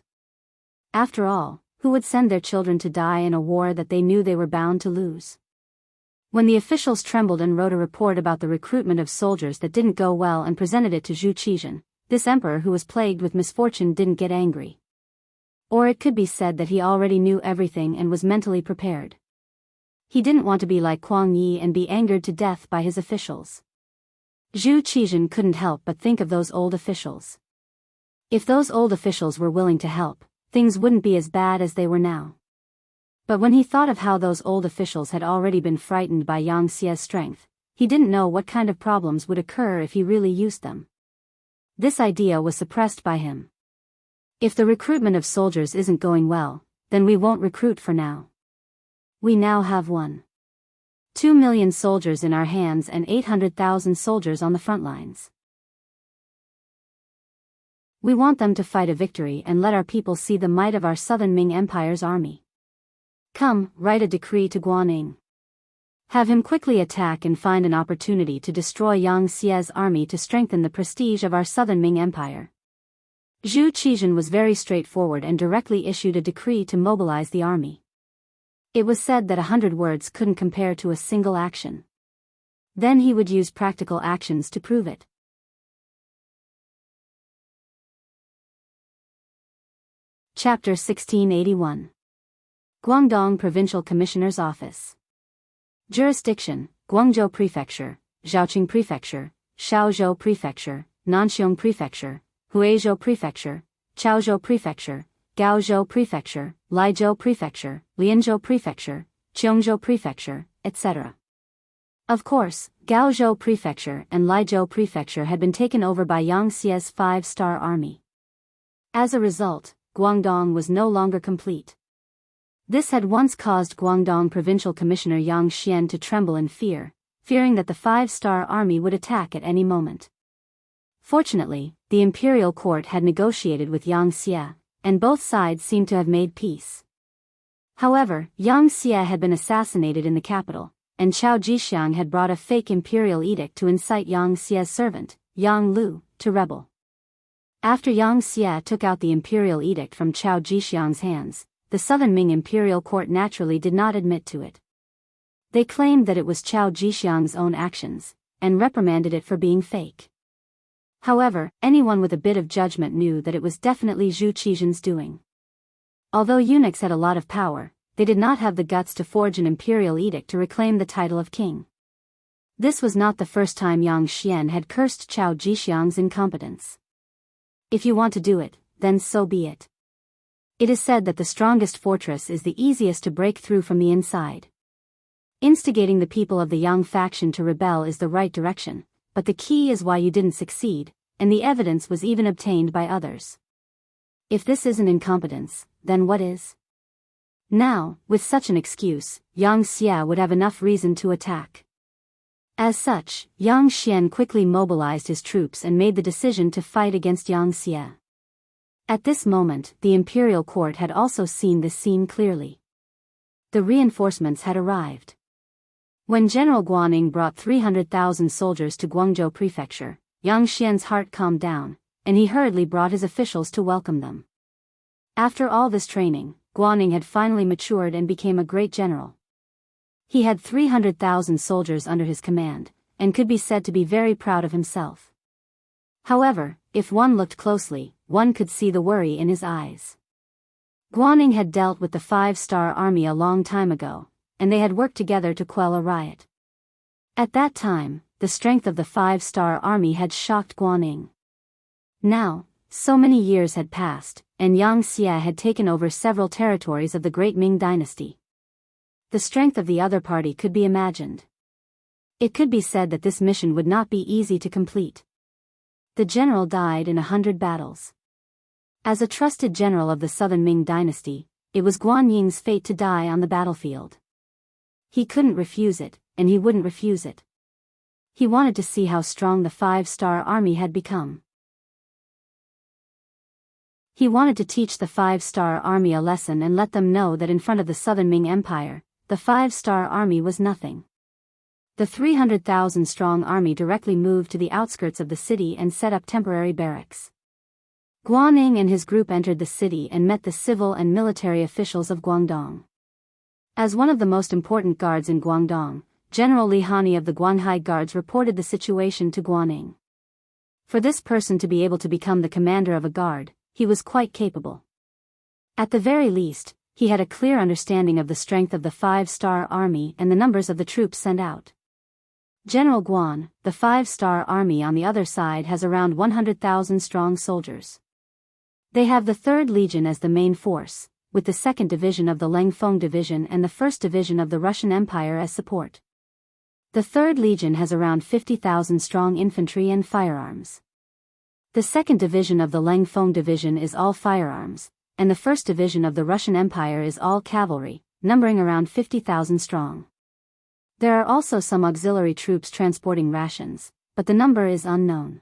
After all, who would send their children to die in a war that they knew they were bound to lose? When the officials trembled and wrote a report about the recruitment of soldiers that didn't go well and presented it to Zhu Qizhen, this emperor who was plagued with misfortune didn't get angry. Or it could be said that he already knew everything and was mentally prepared. He didn't want to be like Kuang Yi and be angered to death by his officials. Zhu Qizhen couldn't help but think of those old officials. If those old officials were willing to help, things wouldn't be as bad as they were now. But when he thought of how those old officials had already been frightened by Yang Xie's strength, he didn't know what kind of problems would occur if he really used them. This idea was suppressed by him. If the recruitment of soldiers isn't going well, then we won't recruit for now. We now have 1.2 million soldiers in our hands and 800,000 soldiers on the front lines. We want them to fight a victory and let our people see the might of our Southern Ming Empire's army. Come, write a decree to Guaning. Have him quickly attack and find an opportunity to destroy Yang Xie's army to strengthen the prestige of our Southern Ming Empire. Zhu Qizhen was very straightforward and directly issued a decree to mobilize the army. It was said that 100 words couldn't compare to a single action. Then he would use practical actions to prove it. Chapter 1681. Guangdong Provincial Commissioner's Office. Jurisdiction: Guangzhou Prefecture, Zhaoqing Prefecture, Shaozhou Prefecture, Nanxiong Prefecture, Huizhou Prefecture, Chaozhou Prefecture, Gaozhou Prefecture, Laizhou Prefecture, Lianzhou Prefecture, Cheongzhou Prefecture, etc. Of course, Gaozhou Prefecture and Laizhou Prefecture had been taken over by Yang Xie's 5-star army. As a result, Guangdong was no longer complete. This had once caused Guangdong Provincial Commissioner Yang Xian to tremble in fear, fearing that the five-star army would attack at any moment. Fortunately, the imperial court had negotiated with Yang Xie, and both sides seemed to have made peace. However, Yang Xie had been assassinated in the capital, and Chao Jixiang had brought a fake imperial edict to incite Yang Xie's servant, Yang Lu, to rebel. After Yang Xie took out the imperial edict from Chao Jixiang's hands, the Southern Ming imperial court naturally did not admit to it. They claimed that it was Chao Jixiang's own actions, and reprimanded it for being fake. However, anyone with a bit of judgment knew that it was definitely Zhu Qizhen's doing. Although eunuchs had a lot of power, they did not have the guts to forge an imperial edict to reclaim the title of king. This was not the first time Yang Xian had cursed Chao Jixiang's incompetence. If you want to do it, then so be it. It is said that the strongest fortress is the easiest to break through from the inside. Instigating the people of the Yang faction to rebel is the right direction, but the key is why you didn't succeed, and the evidence was even obtained by others. If this isn't incompetence, then what is? Now, with such an excuse, Yang Xie would have enough reason to attack. As such, Yang Xian quickly mobilized his troops and made the decision to fight against Yang Xie. At this moment, the imperial court had also seen this scene clearly. The reinforcements had arrived. When General Guaning brought 300,000 soldiers to Guangzhou prefecture, Yang Xian's heart calmed down, and he hurriedly brought his officials to welcome them. After all this training, Guaning had finally matured and became a great general. He had 300,000 soldiers under his command, and could be said to be very proud of himself. However, if one looked closely, one could see the worry in his eyes. Guaning had dealt with the five-star army a long time ago, and they had worked together to quell a riot. At that time, the strength of the five-star army had shocked Guaning. Now, so many years had passed, and Yang Xie had taken over several territories of the Great Ming dynasty. The strength of the other party could be imagined. It could be said that this mission would not be easy to complete. The general died in 100 battles. As a trusted general of the Southern Ming dynasty, it was Guan Ying's fate to die on the battlefield. He couldn't refuse it, and he wouldn't refuse it. He wanted to see how strong the five-star army had become. He wanted to teach the five-star army a lesson and let them know that in front of the Southern Ming Empire, the five-star army was nothing. The 300,000-strong army directly moved to the outskirts of the city and set up temporary barracks. Guaning and his group entered the city and met the civil and military officials of Guangdong. As one of the most important guards in Guangdong, General Li Hani of the Guanghai Guards reported the situation to Guaning. For this person to be able to become the commander of a guard, he was quite capable. At the very least, he had a clear understanding of the strength of the five-star army and the numbers of the troops sent out. General Guan, the five-star army on the other side has around 100,000 strong soldiers. They have the 3rd Legion as the main force, with the 2nd Division of the Lengfeng Division and the 1st Division of the Russian Empire as support. The 3rd Legion has around 50,000 strong infantry and firearms. The 2nd Division of the Lengfeng Division is all firearms, and the 1st Division of the Russian Empire is all cavalry, numbering around 50,000 strong. There are also some auxiliary troops transporting rations, but the number is unknown.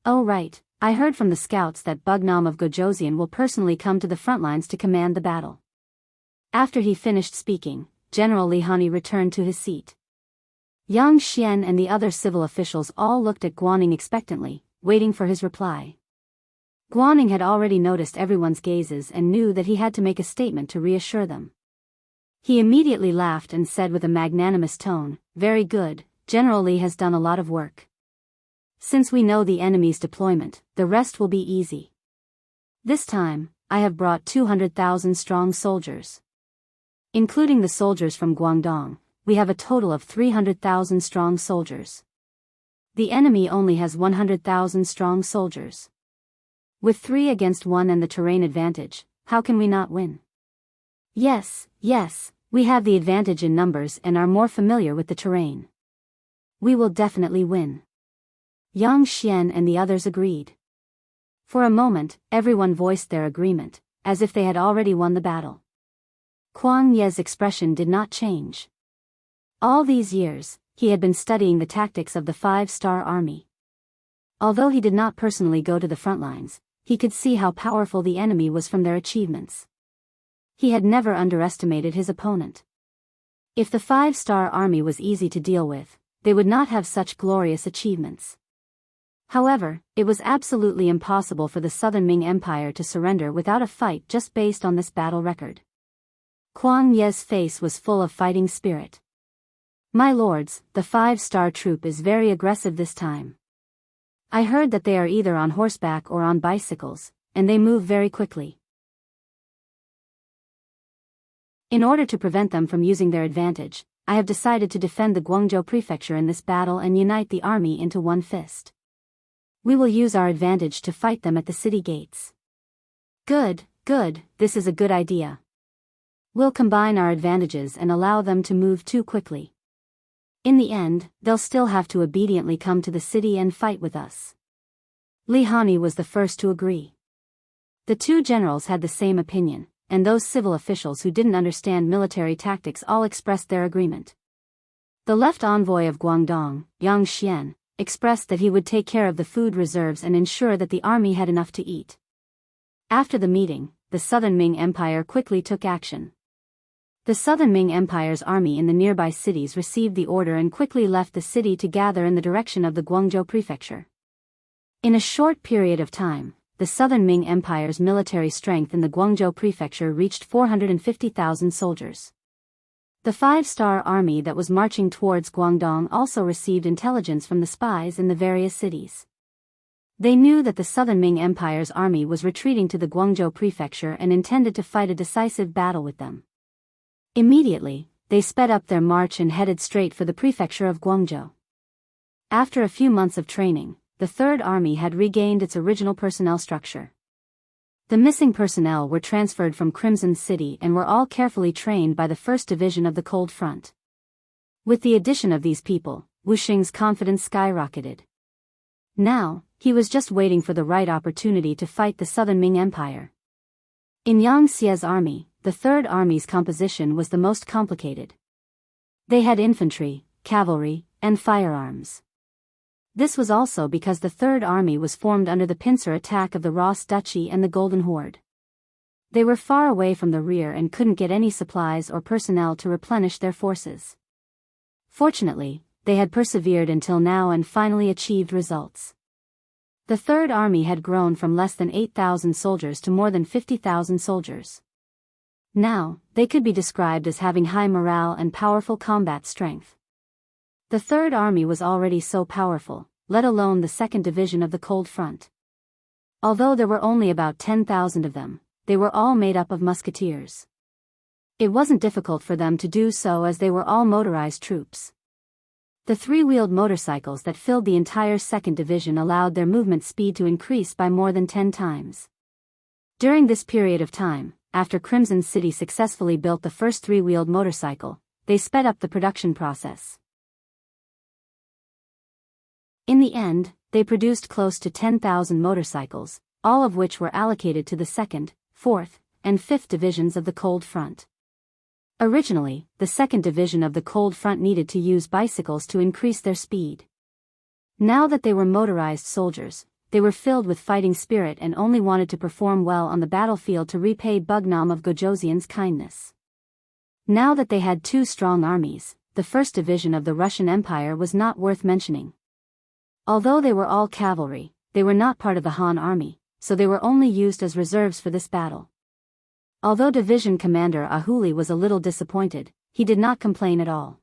Oh right, I heard from the scouts that Bugnam of Gojoseon will personally come to the front lines to command the battle. After he finished speaking, General Li Hani returned to his seat. Yang Xian and the other civil officials all looked at Guaning expectantly, waiting for his reply. Guaning had already noticed everyone's gazes and knew that he had to make a statement to reassure them. He immediately laughed and said with a magnanimous tone, "Very good, General Li has done a lot of work. Since we know the enemy's deployment, the rest will be easy. This time, I have brought 200,000 strong soldiers. Including the soldiers from Guangdong, we have a total of 300,000 strong soldiers. The enemy only has 100,000 strong soldiers. With 3 against 1 and the terrain advantage, how can we not win? Yes, we have the advantage in numbers and are more familiar with the terrain. We will definitely win." Yang Xian and the others agreed. For a moment, everyone voiced their agreement, as if they had already won the battle. Kuang Ye's expression did not change. All these years, he had been studying the tactics of the five-star army. Although he did not personally go to the front lines, he could see how powerful the enemy was from their achievements. He had never underestimated his opponent. If the five-star army was easy to deal with, they would not have such glorious achievements. However, it was absolutely impossible for the Southern Ming Empire to surrender without a fight just based on this battle record. Kuang Ye's face was full of fighting spirit. "My lords, the five-star troop is very aggressive this time. I heard that they are either on horseback or on bicycles, and they move very quickly. In order to prevent them from using their advantage, I have decided to defend the Guangzhou prefecture in this battle and unite the army into one fist. We will use our advantage to fight them at the city gates." Good, this is a good idea. We'll combine our advantages and allow them to move too quickly. In the end, they'll still have to obediently come to the city and fight with us. Li Hani was the first to agree. The two generals had the same opinion, and those civil officials who didn't understand military tactics all expressed their agreement. The left envoy of Guangdong, Yang Xian, expressed that he would take care of the food reserves and ensure that the army had enough to eat. After the meeting, the Southern Ming Empire quickly took action. The Southern Ming Empire's army in the nearby cities received the order and quickly left the city to gather in the direction of the Guangzhou prefecture. In a short period of time, the Southern Ming Empire's military strength in the Guangzhou prefecture reached 450,000 soldiers. The five-star army that was marching towards Guangdong also received intelligence from the spies in the various cities. They knew that the Southern Ming Empire's army was retreating to the Guangzhou prefecture and intended to fight a decisive battle with them. Immediately, they sped up their march and headed straight for the prefecture of Guangzhou. After a few months of training, the Third Army had regained its original personnel structure. The missing personnel were transferred from Crimson City and were all carefully trained by the 1st Division of the Cold Front. With the addition of these people, Wu Xing's confidence skyrocketed. Now, he was just waiting for the right opportunity to fight the Southern Ming Empire. In Yang Xie's army, the Third Army's composition was the most complicated. They had infantry, cavalry, and firearms. This was also because the Third Army was formed under the pincer attack of the Ross Duchy and the Golden Horde. They were far away from the rear and couldn't get any supplies or personnel to replenish their forces. Fortunately, they had persevered until now and finally achieved results. The Third Army had grown from less than 8,000 soldiers to more than 50,000 soldiers. Now, they could be described as having high morale and powerful combat strength. The Third Army was already so powerful, let alone the 2nd Division of the Cold Front. Although there were only about 10,000 of them, they were all made up of musketeers. It wasn't difficult for them to do so as they were all motorized troops. The three-wheeled motorcycles that filled the entire 2nd Division allowed their movement speed to increase by more than 10 times. During this period of time, after Crimson City successfully built the first three-wheeled motorcycle, they sped up the production process. In the end, they produced close to 10,000 motorcycles, all of which were allocated to the 2nd, 4th, and 5th Divisions of the Cold Front. Originally, the 2nd Division of the Cold Front needed to use bicycles to increase their speed. Now that they were motorized soldiers, they were filled with fighting spirit and only wanted to perform well on the battlefield to repay Bugnam of Gojoseon's kindness. Now that they had two strong armies, the 1st Division of the Russian Empire was not worth mentioning. Although they were all cavalry, they were not part of the Han army, so they were only used as reserves for this battle. Although Division Commander Ahuli was a little disappointed, he did not complain at all.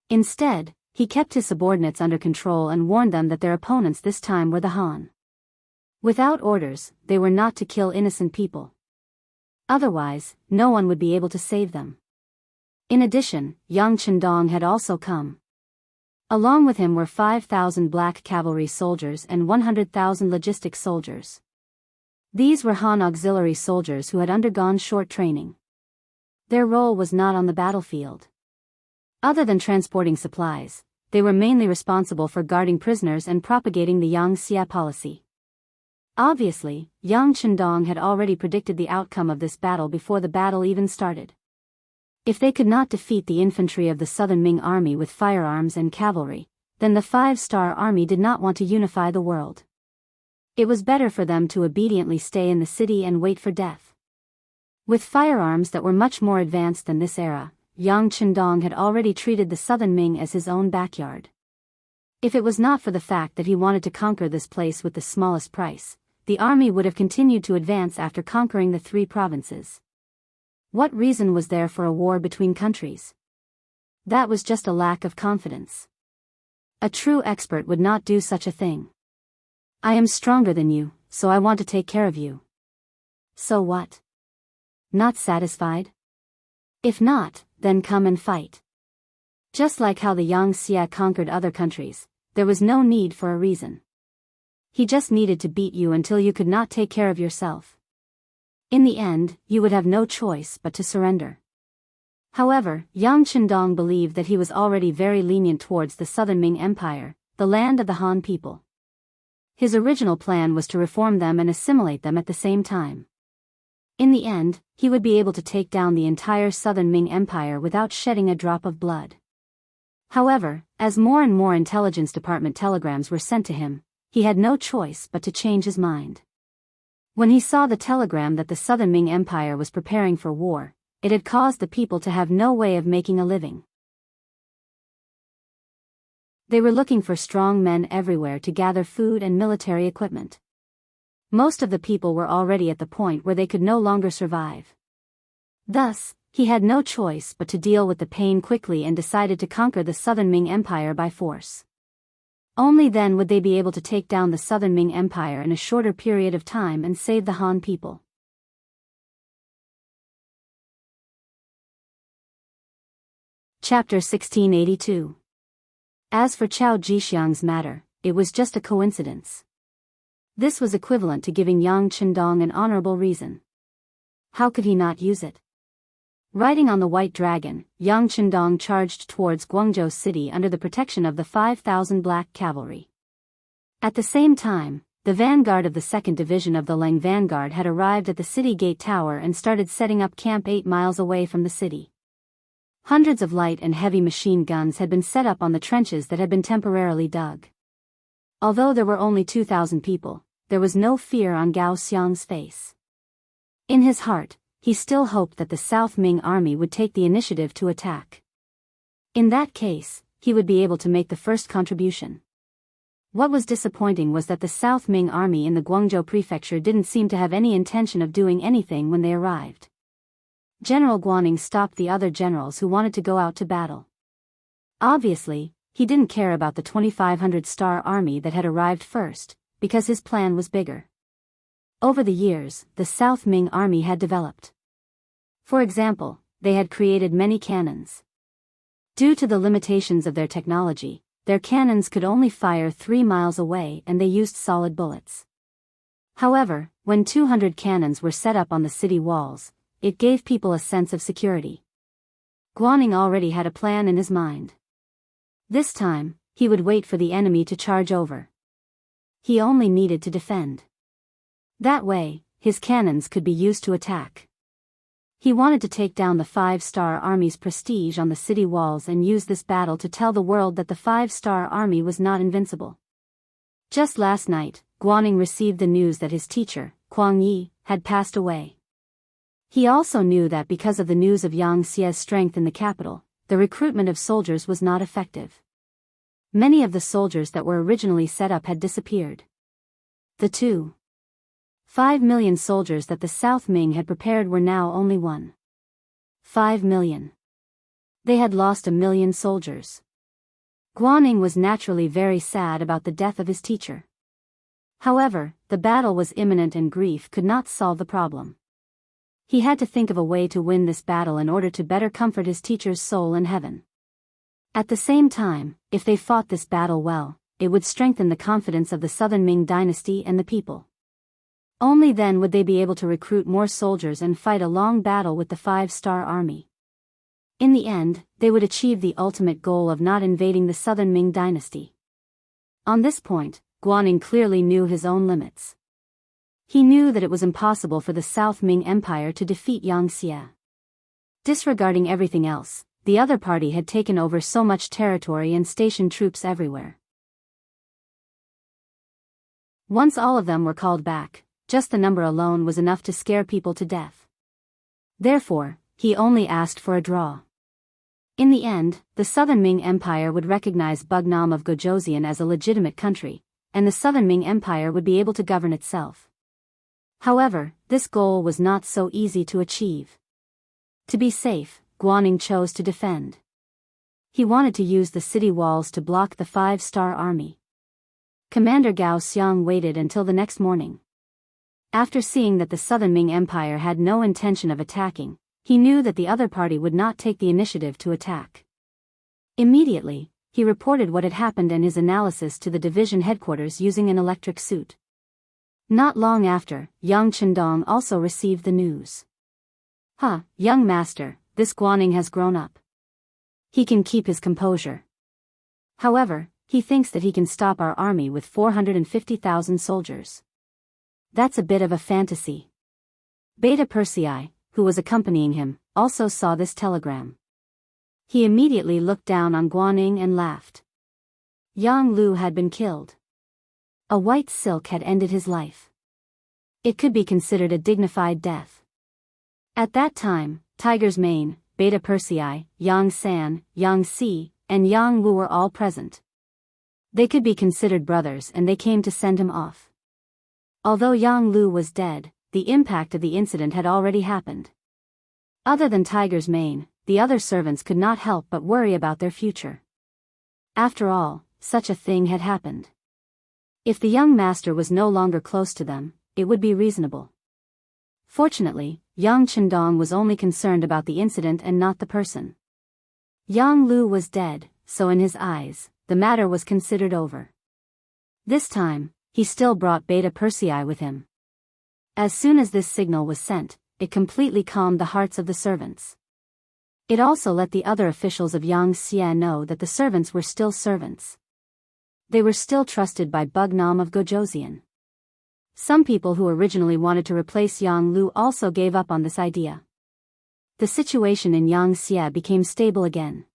Instead, he kept his subordinates under control and warned them that their opponents this time were the Han. Without orders, they were not to kill innocent people. Otherwise, no one would be able to save them. In addition, Yang Chendong had also come. Along with him were 5,000 black cavalry soldiers and 100,000 logistics soldiers. These were Han auxiliary soldiers who had undergone short training. Their role was not on the battlefield. Other than transporting supplies, they were mainly responsible for guarding prisoners and propagating the Yang Xia policy. Obviously, Yang Chendong had already predicted the outcome of this battle before the battle even started. If they could not defeat the infantry of the Southern Ming army with firearms and cavalry, then the five-star army did not want to unify the world. It was better for them to obediently stay in the city and wait for death. With firearms that were much more advanced than this era, Yang Chendong had already treated the Southern Ming as his own backyard. If it was not for the fact that he wanted to conquer this place with the smallest price, the army would have continued to advance after conquering the three provinces. What reason was there for a war between countries? That was just a lack of confidence. A true expert would not do such a thing. I am stronger than you, so I want to take care of you. So what? Not satisfied? If not, then come and fight. Just like how the Yangtze conquered other countries, there was no need for a reason. He just needed to beat you until you could not take care of yourself. In the end, you would have no choice but to surrender. However, Yang Chendong believed that he was already very lenient towards the Southern Ming Empire, the land of the Han people. His original plan was to reform them and assimilate them at the same time. In the end, he would be able to take down the entire Southern Ming Empire without shedding a drop of blood. However, as more and more intelligence department telegrams were sent to him, he had no choice but to change his mind. When he saw the telegram that the Southern Ming Empire was preparing for war, it had caused the people to have no way of making a living. They were looking for strong men everywhere to gather food and military equipment. Most of the people were already at the point where they could no longer survive. Thus, he had no choice but to deal with the pain quickly and decided to conquer the Southern Ming Empire by force. Only then would they be able to take down the Southern Ming Empire in a shorter period of time and save the Han people. Chapter 1682. As for Chao Jixiang's matter, it was just a coincidence. This was equivalent to giving Yang Chendong an honorable reason. How could he not use it? Riding on the White Dragon, Yang Chendong charged towards Guangzhou city under the protection of the 5,000 black cavalry. At the same time, the vanguard of the 2nd Division of the Leng Vanguard had arrived at the city gate tower and started setting up camp 8 miles away from the city. Hundreds of light and heavy machine guns had been set up on the trenches that had been temporarily dug. Although there were only 2,000 people, there was no fear on Gao Xiang's face. In his heart, he still hoped that the South Ming army would take the initiative to attack. In that case, he would be able to make the first contribution. What was disappointing was that the South Ming army in the Guangzhou prefecture didn't seem to have any intention of doing anything when they arrived. General Guaning stopped the other generals who wanted to go out to battle. Obviously, he didn't care about the 2,500-star army that had arrived first, because his plan was bigger. Over the years, the South Ming army had developed. For example, they had created many cannons. Due to the limitations of their technology, their cannons could only fire 3 miles away and they used solid bullets. However, when 200 cannons were set up on the city walls, it gave people a sense of security. Guaning already had a plan in his mind. This time, he would wait for the enemy to charge over. He only needed to defend. That way, his cannons could be used to attack. He wanted to take down the 5-star army's prestige on the city walls and use this battle to tell the world that the 5-star army was not invincible. Just last night, Guaning received the news that his teacher, Kuang Yi, had passed away. He also knew that because of the news of Yang Xie's strength in the capital, the recruitment of soldiers was not effective. Many of the soldiers that were originally set up had disappeared. The 2.5 million soldiers that the South Ming had prepared were now only 1.5 million. They had lost 1 million soldiers. Guaning was naturally very sad about the death of his teacher. However, the battle was imminent and grief could not solve the problem. He had to think of a way to win this battle in order to better comfort his teacher's soul in heaven. At the same time, if they fought this battle well, it would strengthen the confidence of the Southern Ming dynasty and the people. Only then would they be able to recruit more soldiers and fight a long battle with the 5-star army. In the end, they would achieve the ultimate goal of not invading the Southern Ming dynasty. On this point, Guaning clearly knew his own limits. He knew that it was impossible for the South Ming Empire to defeat Yang Xie. Disregarding everything else, the other party had taken over so much territory and stationed troops everywhere. Once all of them were called back, just the number alone was enough to scare people to death. Therefore, he only asked for a draw. In the end, the Southern Ming Empire would recognize Bugnam of Gojoseon as a legitimate country, and the Southern Ming Empire would be able to govern itself. However, this goal was not so easy to achieve. To be safe, Guaning chose to defend. He wanted to use the city walls to block the Five-Star Army. Commander Gao Xiang waited until the next morning. After seeing that the Southern Ming Empire had no intention of attacking, he knew that the other party would not take the initiative to attack. Immediately, he reported what had happened and his analysis to the division headquarters using an electric suit. Not long after, Yang Chendong also received the news. Young master, this Guaning has grown up. He can keep his composure. However, he thinks that he can stop our army with 450,000 soldiers. That's a bit of a fantasy. Beta Persei, who was accompanying him, also saw this telegram. He immediately looked down on Guaning and laughed. Yang Lu had been killed. A white silk had ended his life. It could be considered a dignified death. At that time, Tiger's Mane, Beta Persei, Yang San, Yang Si, and Yang Wu were all present. They could be considered brothers and they came to send him off. Although Yang Lu was dead, the impact of the incident had already happened. Other than Tiger's Mane, the other servants could not help but worry about their future. After all, such a thing had happened. If the young master was no longer close to them, it would be reasonable. Fortunately, Yang Chendong was only concerned about the incident and not the person. Yang Lu was dead, so in his eyes, the matter was considered over. This time, he still brought Beta Persei with him. As soon as this signal was sent, it completely calmed the hearts of the servants. It also let the other officials of Yang Xie know that the servants were still servants. They were still trusted by Bugnam of Gojoseon. Some people who originally wanted to replace Yang Lu also gave up on this idea. The situation in Yang Xie became stable again.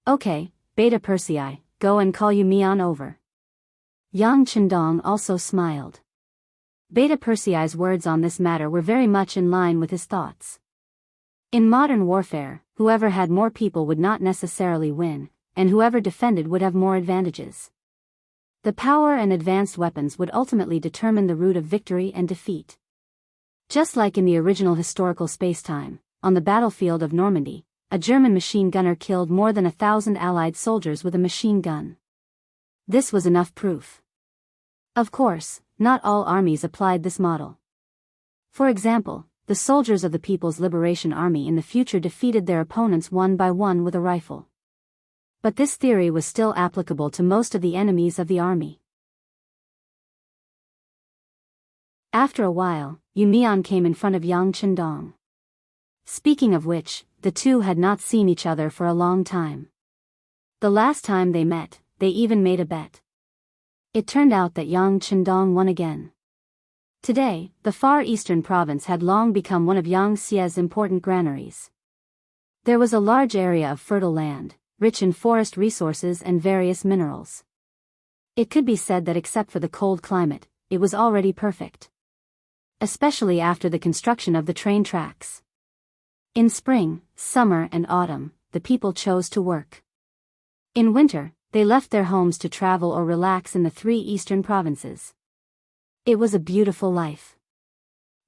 Okay, Beta Persei, go and call Yu Mian over. Yang Chendong also smiled. Beta Persei's words on this matter were very much in line with his thoughts. In modern warfare, whoever had more people would not necessarily win, and whoever defended would have more advantages. The power and advanced weapons would ultimately determine the route of victory and defeat. Just like in the original historical spacetime, on the battlefield of Normandy, a German machine gunner killed more than 1,000 Allied soldiers with a machine gun. This was enough proof. Of course, not all armies applied this model. For example, the soldiers of the People's Liberation Army in the future defeated their opponents one by one with a rifle. But this theory was still applicable to most of the enemies of the army. After a while, Yu Mian came in front of Yang Chendong. Speaking of which, the two had not seen each other for a long time. The last time they met, they even made a bet. It turned out that Yang Chendong won again. Today, the Far Eastern province had long become one of Yang Xie's important granaries. There was a large area of fertile land, rich in forest resources and various minerals. It could be said that except for the cold climate, it was already perfect. Especially after the construction of the train tracks. In spring, summer and autumn, the people chose to work. In winter, they left their homes to travel or relax in the three eastern provinces. It was a beautiful life.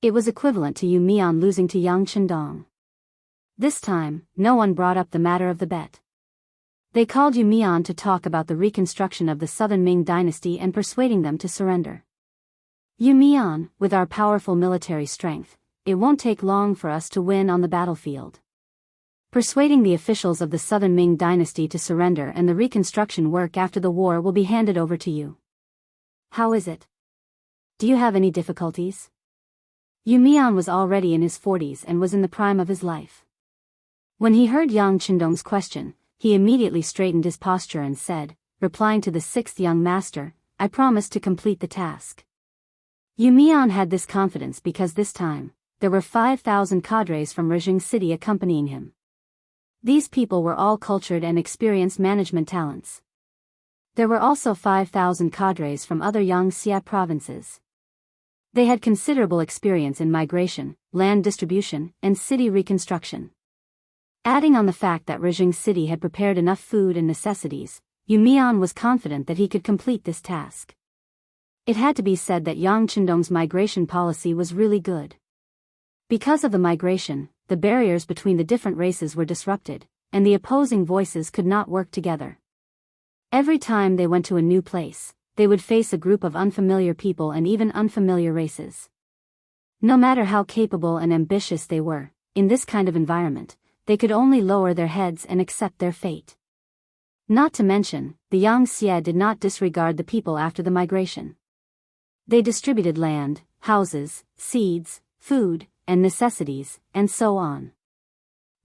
It was equivalent to Yu Mian losing to Yang Chendong. This time, no one brought up the matter of the bet. They called Yu Mian to talk about the reconstruction of the Southern Ming dynasty and persuading them to surrender. Yu Mian, with our powerful military strength, it won't take long for us to win on the battlefield. Persuading the officials of the Southern Ming dynasty to surrender and the reconstruction work after the war will be handed over to you. How is it? Do you have any difficulties? Yu Mian was already in his 40s and was in the prime of his life. When he heard Yang Chendong's question, he immediately straightened his posture and said, replying to the sixth young master, I promise to complete the task. Yu Mian had this confidence because this time, there were 5,000 cadres from Rijing City accompanying him. These people were all cultured and experienced management talents. There were also 5,000 cadres from other Yangtze provinces. They had considerable experience in migration, land distribution, and city reconstruction. Adding on the fact that Rijing City had prepared enough food and necessities, Yu Mian was confident that he could complete this task. It had to be said that Yang Qindong's migration policy was really good. Because of the migration, the barriers between the different races were disrupted, and the opposing voices could not work together. Every time they went to a new place, they would face a group of unfamiliar people and even unfamiliar races. No matter how capable and ambitious they were, in this kind of environment, they could only lower their heads and accept their fate. Not to mention, the Yangtze did not disregard the people after the migration. They distributed land, houses, seeds, food, and necessities, and so on.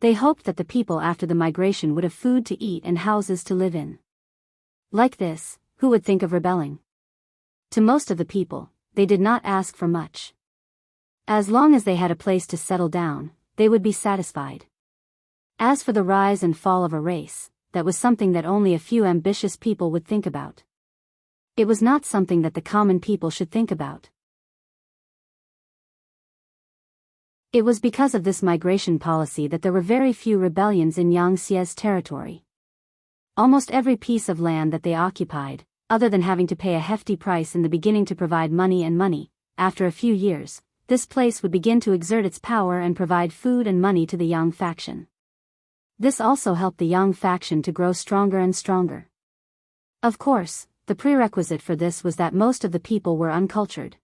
They hoped that the people after the migration would have food to eat and houses to live in. Like this, who would think of rebelling? To most of the people, they did not ask for much. As long as they had a place to settle down, they would be satisfied. As for the rise and fall of a race, that was something that only a few ambitious people would think about. It was not something that the common people should think about. It was because of this migration policy that there were very few rebellions in Yangtze's territory. Almost every piece of land that they occupied, other than having to pay a hefty price in the beginning to provide money, after a few years, this place would begin to exert its power and provide food and money to the Yang faction. This also helped the Yang faction to grow stronger and stronger. Of course, the prerequisite for this was that most of the people were uncultured.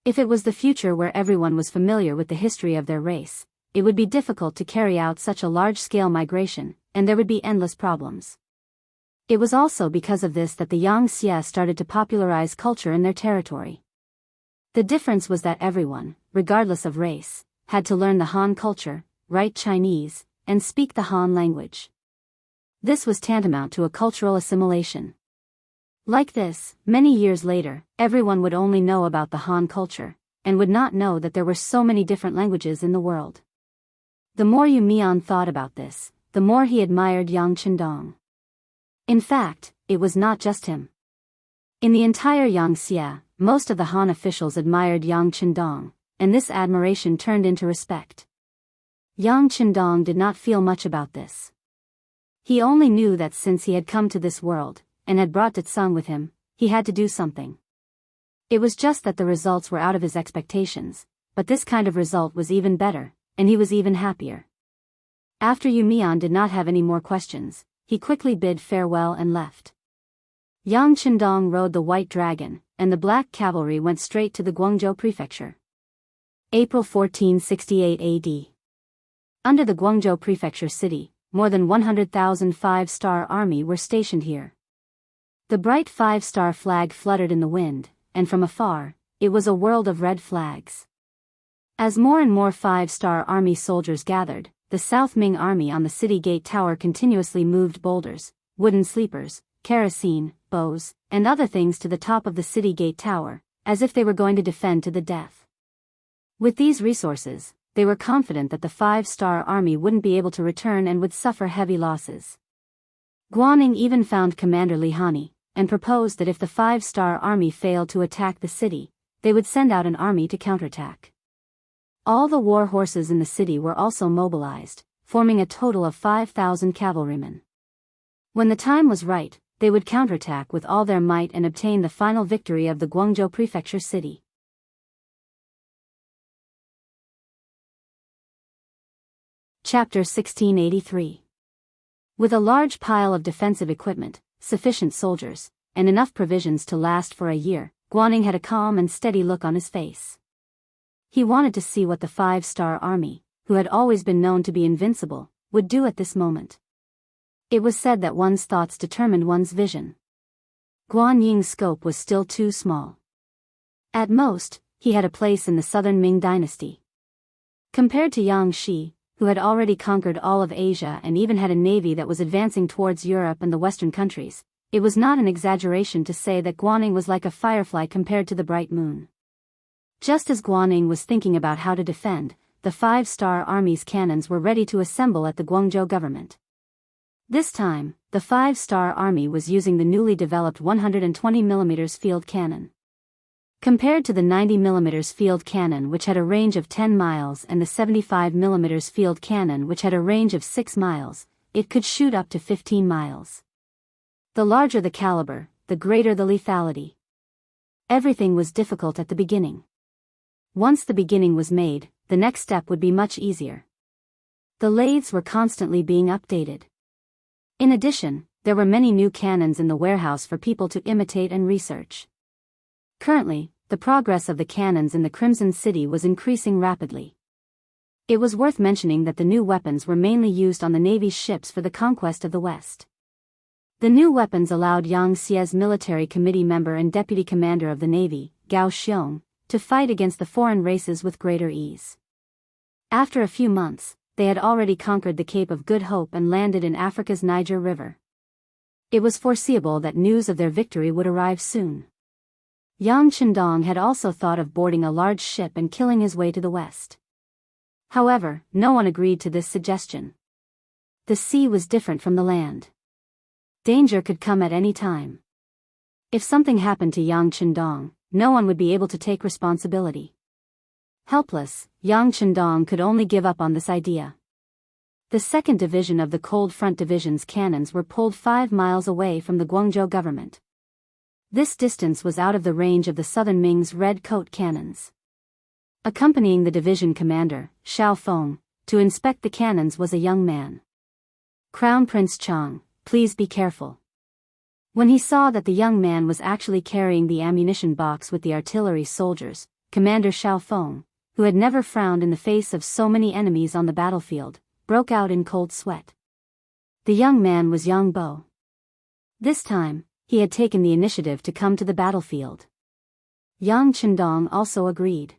If it was the future where everyone was familiar with the history of their race, it would be difficult to carry out such a large-scale migration, and there would be endless problems. It was also because of this that the Yangtze started to popularize culture in their territory. The difference was that everyone, regardless of race, had to learn the Han culture, write Chinese, and speak the Han language. This was tantamount to a cultural assimilation. Like this, many years later, everyone would only know about the Han culture, and would not know that there were so many different languages in the world. The more Yu Mian thought about this, the more he admired Yang Qindong. In fact, it was not just him. In the entire Yangtze, most of the Han officials admired Yang Qindong, and this admiration turned into respect. Yang Qindong did not feel much about this. He only knew that since he had come to this world, and had brought Tsung with him, he had to do something. It was just that the results were out of his expectations, but this kind of result was even better, and he was even happier. After Yu Mian did not have any more questions, he quickly bid farewell and left. Yang Qindong rode the white dragon, and the black cavalry went straight to the Guangzhou prefecture. April 1468 AD. Under the Guangzhou prefecture city, more than 100,000 five-star army were stationed here. The bright five-star flag fluttered in the wind, and from afar, it was a world of red flags. As more and more five-star army soldiers gathered, the South Ming army on the city gate tower continuously moved boulders, wooden sleepers, kerosene, bows, and other things to the top of the city gate tower, as if they were going to defend to the death. With these resources, they were confident that the five-star army wouldn't be able to return and would suffer heavy losses. Guaning even found Commander Li Hani, and proposed that if the five-star army failed to attack the city, they would send out an army to counterattack. All the war horses in the city were also mobilized, forming a total of 5,000 cavalrymen. When the time was right, they would counterattack with all their might and obtain the final victory of the Guangzhou prefecture city. Chapter 1683. With a large pile of defensive equipment, sufficient soldiers, and enough provisions to last for a year, Guaning had a calm and steady look on his face. He wanted to see what the five-star army, who had always been known to be invincible, would do at this moment. It was said that one's thoughts determined one's vision. Guan Ying's scope was still too small. At most, he had a place in the southern Ming dynasty. Compared to Yang Shi, who had already conquered all of Asia and even had a navy that was advancing towards Europe and the Western countries, it was not an exaggeration to say that Guaning was like a firefly compared to the bright moon. Just as Guanning was thinking about how to defend, the 5-star Army's cannons were ready to assemble at the Guangzhou government. This time, the 5-star Army was using the newly developed 120mm field cannon. Compared to the 90mm field cannon which had a range of 10 miles and the 75mm field cannon which had a range of 6 miles, it could shoot up to 15 miles. The larger the caliber, the greater the lethality. Everything was difficult at the beginning. Once the beginning was made, the next step would be much easier. The lathes were constantly being updated. In addition, there were many new cannons in the warehouse for people to imitate and research. Currently, the progress of the cannons in the Crimson City was increasing rapidly. It was worth mentioning that the new weapons were mainly used on the Navy's ships for the conquest of the West. The new weapons allowed Yang Xie's military committee member and deputy commander of the Navy, Gao Xiong, to fight against the foreign races with greater ease. After a few months, they had already conquered the Cape of Good Hope and landed in Africa's Niger River. It was foreseeable that news of their victory would arrive soon. Yang Chendong had also thought of boarding a large ship and killing his way to the west. However, no one agreed to this suggestion. The sea was different from the land. Danger could come at any time. If something happened to Yang Chendong, no one would be able to take responsibility. Helpless, Yang Chendong could only give up on this idea. The 2nd Division of the Cold Front Division's cannons were pulled 5 miles away from the Guangzhou government. This distance was out of the range of the Southern Ming's red coat cannons. Accompanying the division commander, Xiao Feng, to inspect the cannons was a young man. Crown Prince Chang, please be careful. When he saw that the young man was actually carrying the ammunition box with the artillery soldiers, Commander Xiao Feng, who had never frowned in the face of so many enemies on the battlefield, broke out in cold sweat. The young man was Yang Bo. This time, he had taken the initiative to come to the battlefield. Yang Chendong also agreed.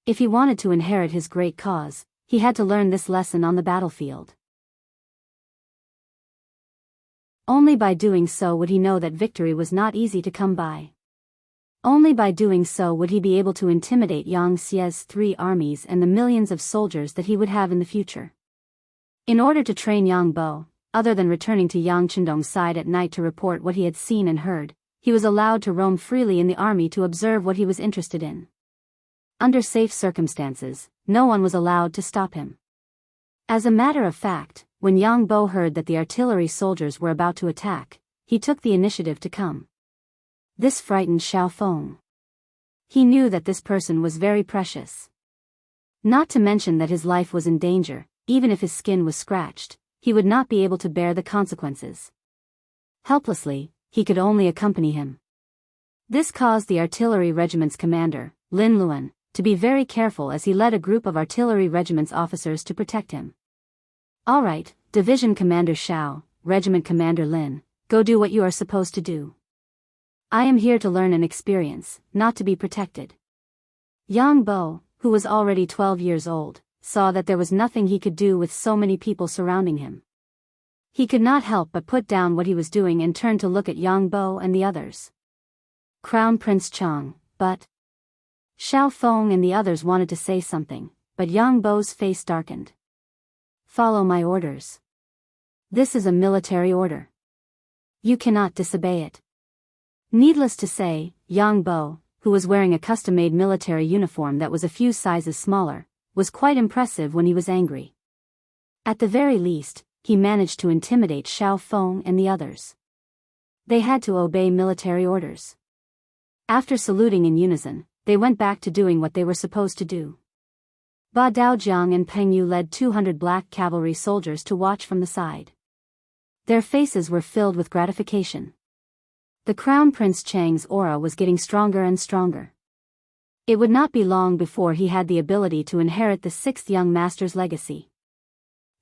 If he wanted to inherit his great cause, he had to learn this lesson on the battlefield. Only by doing so would he know that victory was not easy to come by. Only by doing so would he be able to intimidate Yang Xie's 3 armies and the millions of soldiers that he would have in the future. In order to train Yang Bo, other than returning to Yang Chendong's side at night to report what he had seen and heard, he was allowed to roam freely in the army to observe what he was interested in. Under safe circumstances, no one was allowed to stop him. As a matter of fact, when Yang Bo heard that the artillery soldiers were about to attack, he took the initiative to come. This frightened Xiao Feng. He knew that this person was very precious. Not to mention that his life was in danger, even if his skin was scratched, he would not be able to bear the consequences. Helplessly, he could only accompany him. This caused the artillery regiment's commander, Lin Luan, to be very careful as he led a group of artillery regiment's officers to protect him. All right, Division Commander Xiao, Regiment Commander Lin, go do what you are supposed to do. I am here to learn and experience, not to be protected. Yang Bo, who was already 12 years old, saw that there was nothing he could do with so many people surrounding him. He could not help but put down what he was doing and turn to look at Yang Bo and the others. Crown Prince Chang, but... Xiao Feng and the others wanted to say something, but Yang Bo's face darkened. Follow my orders. This is a military order. You cannot disobey it. Needless to say, Yang Bo, who was wearing a custom-made military uniform that was a few sizes smaller, was quite impressive when he was angry. At the very least, he managed to intimidate Xiao Feng and the others. They had to obey military orders. After saluting in unison, they went back to doing what they were supposed to do. Ba Daojiang and Peng Yu led 200 black cavalry soldiers to watch from the side. Their faces were filled with gratification. The Crown Prince Chang's aura was getting stronger and stronger. It would not be long before he had the ability to inherit the 6th young master's legacy.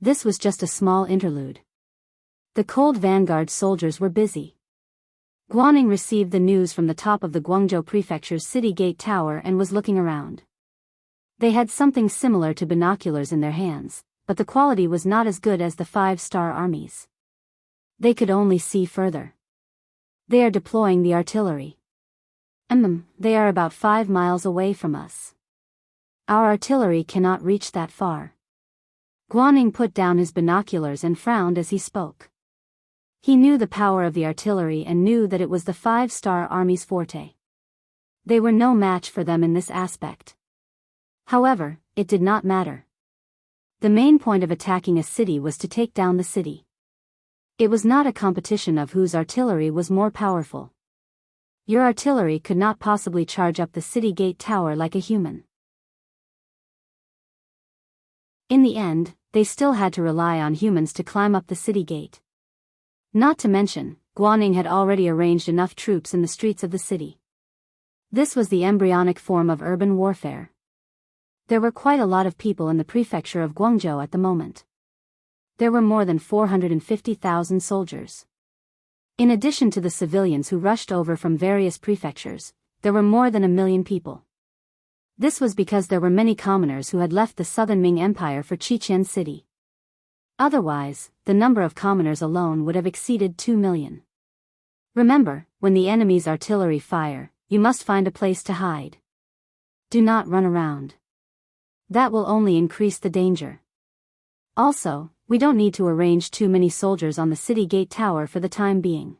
This was just a small interlude. The Cold Vanguard soldiers were busy. Guanning received the news from the top of the Guangzhou Prefecture's city gate tower and was looking around. They had something similar to binoculars in their hands, but the quality was not as good as the 5-star armies. They could only see further. They are deploying the artillery. They are about 5 miles away from us. Our artillery cannot reach that far. Guaning put down his binoculars and frowned as he spoke. He knew the power of the artillery and knew that it was the 5-star Army's forte. They were no match for them in this aspect. However, it did not matter. The main point of attacking a city was to take down the city. It was not a competition of whose artillery was more powerful. Your artillery could not possibly charge up the city gate tower like a human. In the end, they still had to rely on humans to climb up the city gate. Not to mention, Guaning had already arranged enough troops in the streets of the city. This was the embryonic form of urban warfare. There were quite a lot of people in the prefecture of Guangzhou at the moment. There were more than 450,000 soldiers. In addition to the civilians who rushed over from various prefectures, there were more than 1 million people. This was because there were many commoners who had left the southern Ming Empire for Qiqian City. Otherwise, the number of commoners alone would have exceeded 2 million. Remember, when the enemy's artillery fire, you must find a place to hide. Do not run around. That will only increase the danger. Also, we don't need to arrange too many soldiers on the city gate tower for the time being.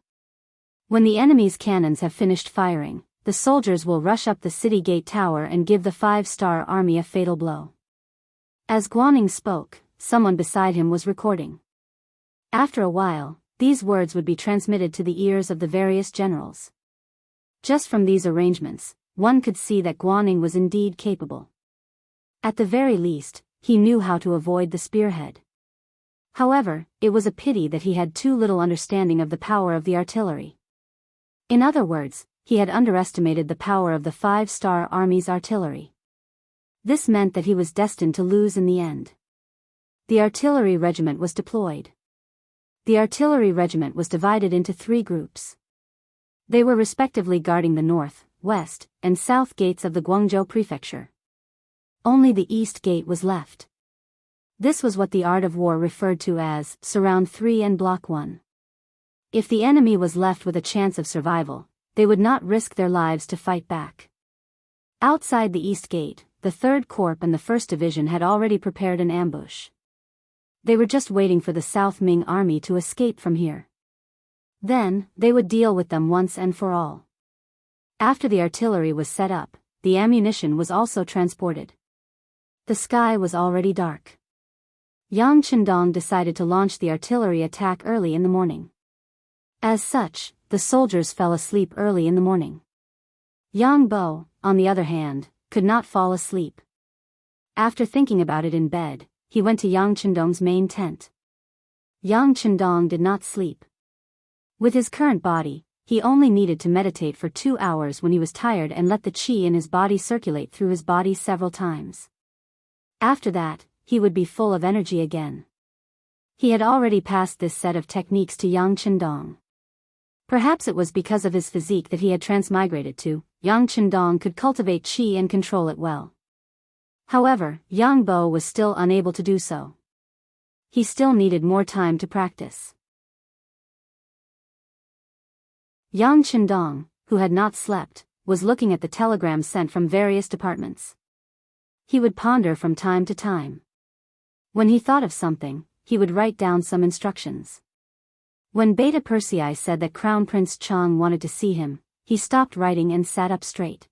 When the enemy's cannons have finished firing, the soldiers will rush up the city gate tower and give the 5-star army a fatal blow. As Guaning spoke, someone beside him was recording. After a while, these words would be transmitted to the ears of the various generals. Just from these arrangements, one could see that Guaning was indeed capable. At the very least, he knew how to avoid the spearhead. However, it was a pity that he had too little understanding of the power of the artillery. In other words, he had underestimated the power of the 5-star army's artillery. This meant that he was destined to lose in the end. The artillery regiment was deployed. The artillery regiment was divided into 3 groups. They were respectively guarding the north, west, and south gates of the Guangzhou prefecture. Only the east gate was left. This was what the art of war referred to as Surround 3 and Block 1. If the enemy was left with a chance of survival, they would not risk their lives to fight back. Outside the east gate, the 3rd Corps and the 1st Division had already prepared an ambush. They were just waiting for the South Ming Army to escape from here. Then, they would deal with them once and for all. After the artillery was set up, the ammunition was also transported. The sky was already dark. Yang Chendong decided to launch the artillery attack early in the morning. As such, the soldiers fell asleep early in the morning. Yang Bo, on the other hand, could not fall asleep. After thinking about it in bed, he went to Yang Chendong's main tent. Yang Chendong did not sleep. With his current body, he only needed to meditate for 2 hours when he was tired and let the qi in his body circulate through his body several times. After that, he would be full of energy again. He had already passed this set of techniques to Yang Chendong. Perhaps it was because of his physique that he had transmigrated to. Yang Chendong could cultivate qi and control it well. However, Yang Bo was still unable to do so. He still needed more time to practice. Yang Chendong, who had not slept, was looking at the telegrams sent from various departments. He would ponder from time to time. When he thought of something, he would write down some instructions. When Beta Persei said that Crown Prince Chang wanted to see him, he stopped writing and sat up straight.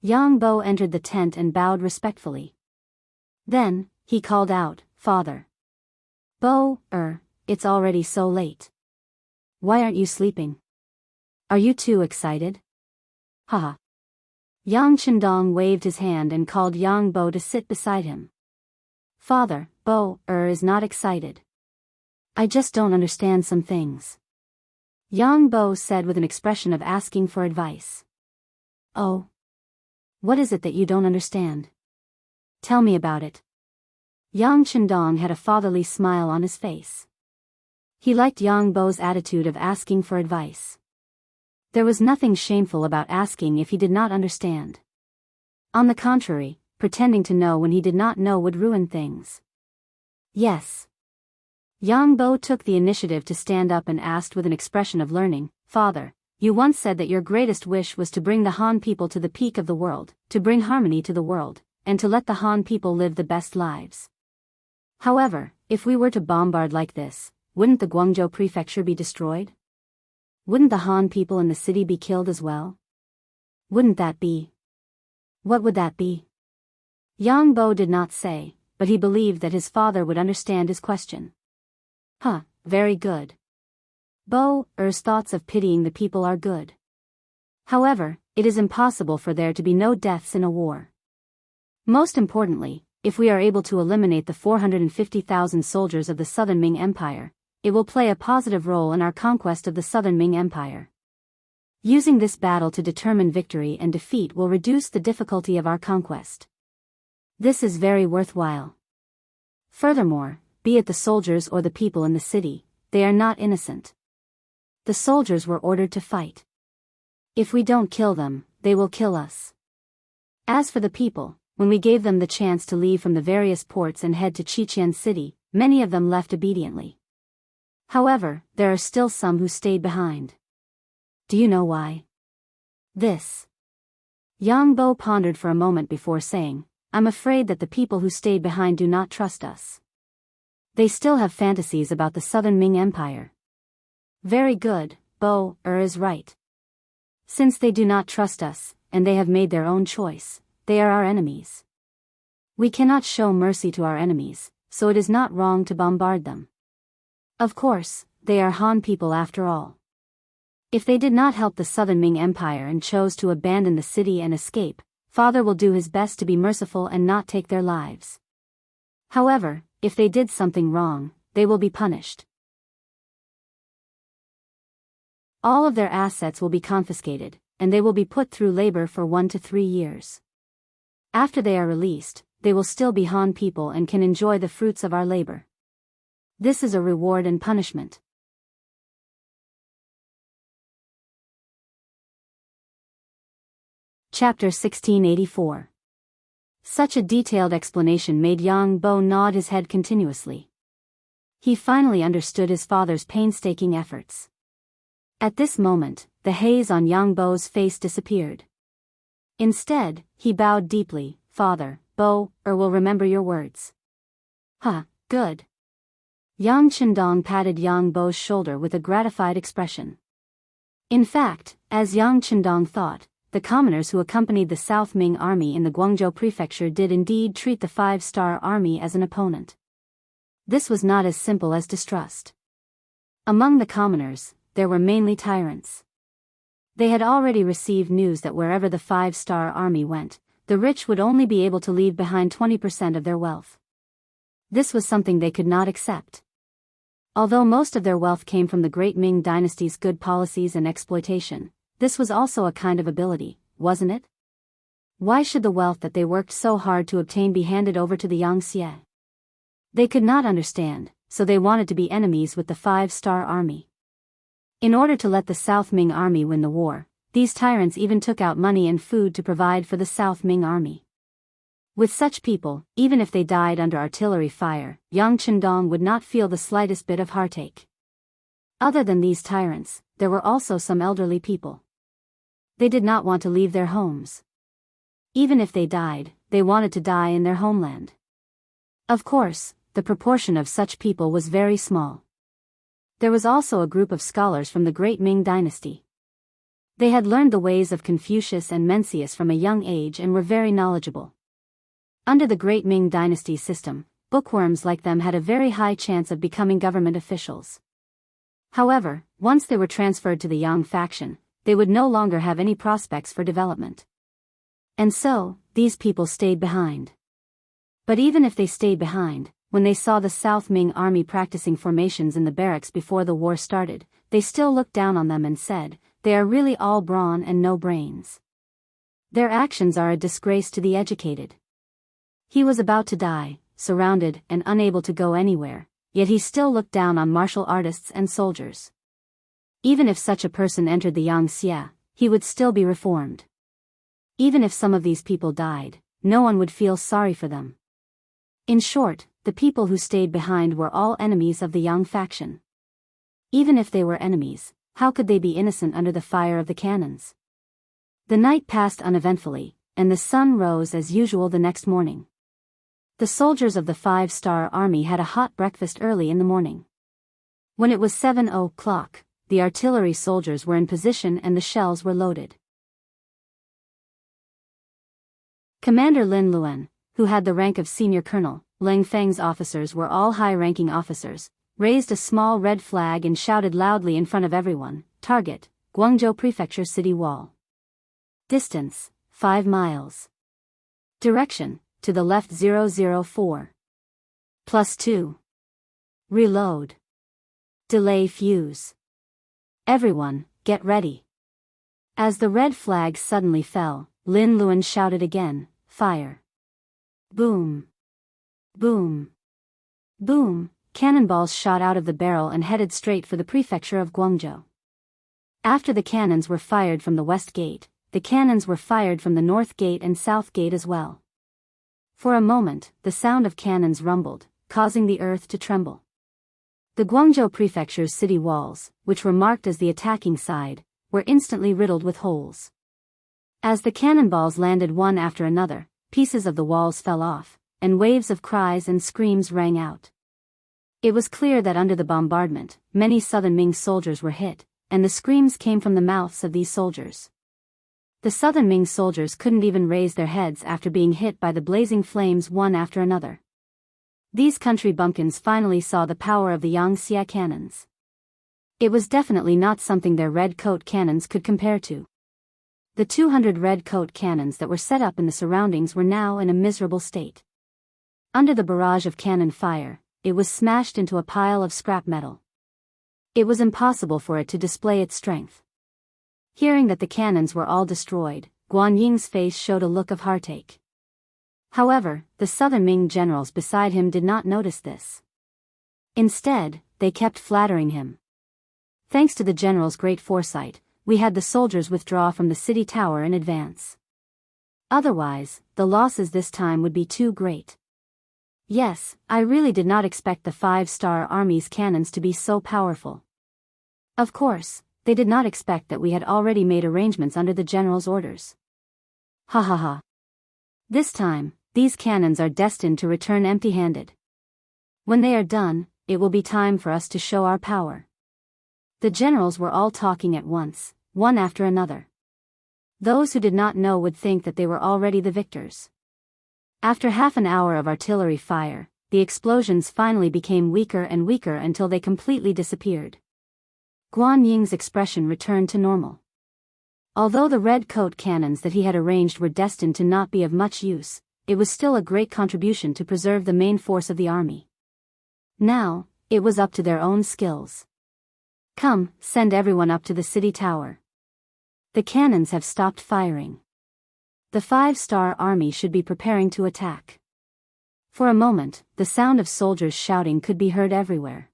Yang Bo entered the tent and bowed respectfully. Then, he called out, "Father." "Bo, it's already so late. Why aren't you sleeping? Are you too excited?" Haha. Yang Chendong waved his hand and called Yang Bo to sit beside him. "Father, Bo, is not excited. I just don't understand some things." Yang Bo said with an expression of asking for advice. "Oh? What is it that you don't understand? Tell me about it." Yang Chendong had a fatherly smile on his face. He liked Yang Bo's attitude of asking for advice. There was nothing shameful about asking if he did not understand. On the contrary, pretending to know when he did not know would ruin things. "Yes." Yang Bo took the initiative to stand up and asked with an expression of learning, "Father, You once said that your greatest wish was to bring the Han people to the peak of the world, to bring harmony to the world, and to let the Han people live the best lives. However, if we were to bombard like this, wouldn't the Guangzhou prefecture be destroyed? Wouldn't the Han people in the city be killed as well? Wouldn't that be? What would that be? Yang Bo did not say, but he believed that his father would understand his question. Very good. Bo-er's thoughts of pitying the people are good. However, it is impossible for there to be no deaths in a war. Most importantly, if we are able to eliminate the 450,000 soldiers of the Southern Ming Empire, it will play a positive role in our conquest of the Southern Ming Empire. Using this battle to determine victory and defeat will reduce the difficulty of our conquest. This is very worthwhile. Furthermore, be it the soldiers or the people in the city, they are not innocent. The soldiers were ordered to fight. If we don't kill them, they will kill us. As for the people, when we gave them the chance to leave from the various ports and head to Qiqian City, many of them left obediently. However, there are still some who stayed behind. Do you know why? This. Yang Bo pondered for a moment before saying, I'm afraid that the people who stayed behind do not trust us. They still have fantasies about the Southern Ming Empire. Very good, Bo-er is right. Since they do not trust us, and they have made their own choice, they are our enemies. We cannot show mercy to our enemies, so it is not wrong to bombard them. Of course, they are Han people after all. If they did not help the Southern Ming Empire and chose to abandon the city and escape, Father will do his best to be merciful and not take their lives. However, if they did something wrong, they will be punished. All of their assets will be confiscated, and they will be put through labor for 1 to 3 years. After they are released, they will still be Han people and can enjoy the fruits of our labor. This is a reward and punishment. Chapter 1684. Such a detailed explanation made Yang Bo nod his head continuously. He finally understood his father's painstaking efforts. At this moment, the haze on Yang Bo's face disappeared. Instead, he bowed deeply. Father, Bo-er will remember your words. Good. Yang Chendong patted Yang Bo's shoulder with a gratified expression. In fact, as Yang Chendong thought, the commoners who accompanied the South Ming army in the Guangzhou prefecture did indeed treat the 5-star army as an opponent. This was not as simple as distrust. Among the commoners, there were mainly tyrants. They had already received news that wherever the 5-star army went, the rich would only be able to leave behind 20% of their wealth. This was something they could not accept. Although most of their wealth came from the Great Ming dynasty's good policies and exploitation, this was also a kind of ability, wasn't it? Why should the wealth that they worked so hard to obtain be handed over to the Yangtze? They could not understand, so they wanted to be enemies with the 5-star army. In order to let the South Ming army win the war, these tyrants even took out money and food to provide for the South Ming army. With such people, even if they died under artillery fire, Yang Chendong would not feel the slightest bit of heartache. Other than these tyrants, there were also some elderly people. They did not want to leave their homes. Even if they died, they wanted to die in their homeland. Of course, the proportion of such people was very small. There was also a group of scholars from the Great Ming dynasty. They had learned the ways of Confucius and Mencius from a young age and were very knowledgeable. Under the Great Ming dynasty system, bookworms like them had a very high chance of becoming government officials. However, once they were transferred to the Yang faction, they would no longer have any prospects for development. And so, these people stayed behind. But even if they stayed behind, when they saw the South Ming army practicing formations in the barracks before the war started, they still looked down on them and said, they are really all brawn and no brains. Their actions are a disgrace to the educated. He was about to die, surrounded and unable to go anywhere, yet he still looked down on martial artists and soldiers. Even if such a person entered the Yangtze, he would still be reformed. Even if some of these people died, no one would feel sorry for them. In short, the people who stayed behind were all enemies of the Yang faction. Even if they were enemies, How could they be innocent under the fire of the cannons? The night passed uneventfully, and the sun rose as usual the next morning. The soldiers of the 5-star army had a hot breakfast early in the morning. When it was 7 o'clock, the artillery soldiers were in position and the shells were loaded. Commander Lin Luan, who had the rank of senior colonel, Leng Feng's officers were all high-ranking officers, raised a small red flag and shouted loudly in front of everyone, "Target, Guangzhou Prefecture City Wall. Distance, 5 miles. Direction, to the left 004. +2. Reload. Delay fuse. Everyone, get ready." As the red flag suddenly fell, Lin Luan shouted again, "Fire." Boom. Boom. Boom. Cannonballs shot out of the barrel and headed straight for the prefecture of Guangzhou. After the cannons were fired from the west gate, the cannons were fired from the north gate and south gate as well. For a moment, the sound of cannons rumbled, causing the earth to tremble. The Guangzhou prefecture's city walls, which were marked as the attacking side, were instantly riddled with holes. As the cannonballs landed one after another, pieces of the walls fell off, and waves of cries and screams rang out. It was clear that under the bombardment, many Southern Ming soldiers were hit, and the screams came from the mouths of these soldiers. The Southern Ming soldiers couldn't even raise their heads after being hit by the blazing flames one after another. These country bumpkins finally saw the power of the Yangtze cannons. It was definitely not something their red coat cannons could compare to. The 200 red coat cannons that were set up in the surroundings were now in a miserable state. Under the barrage of cannon fire, it was smashed into a pile of scrap metal. It was impossible for it to display its strength. Hearing that the cannons were all destroyed, Guan Ying's face showed a look of heartache. However, the Southern Ming generals beside him did not notice this. Instead, they kept flattering him. "Thanks to the general's great foresight, we had the soldiers withdraw from the city tower in advance. Otherwise, the losses this time would be too great. Yes, I really did not expect the 5-star army's cannons to be so powerful." Of course, they did not expect that we had already made arrangements under the general's orders. Ha ha ha. This time, these cannons are destined to return empty-handed. When they are done, it will be time for us to show our power. The generals were all talking at once, one after another. Those who did not know would think that they were already the victors. After half an hour of artillery fire, the explosions finally became weaker and weaker until they completely disappeared. Guan Ying's expression returned to normal. Although the red coat cannons that he had arranged were destined to not be of much use, it was still a great contribution to preserve the main force of the army. Now, it was up to their own skills. "Come, send everyone up to the city tower. The cannons have stopped firing. The 5-star army should be preparing to attack." For a moment, the sound of soldiers shouting could be heard everywhere.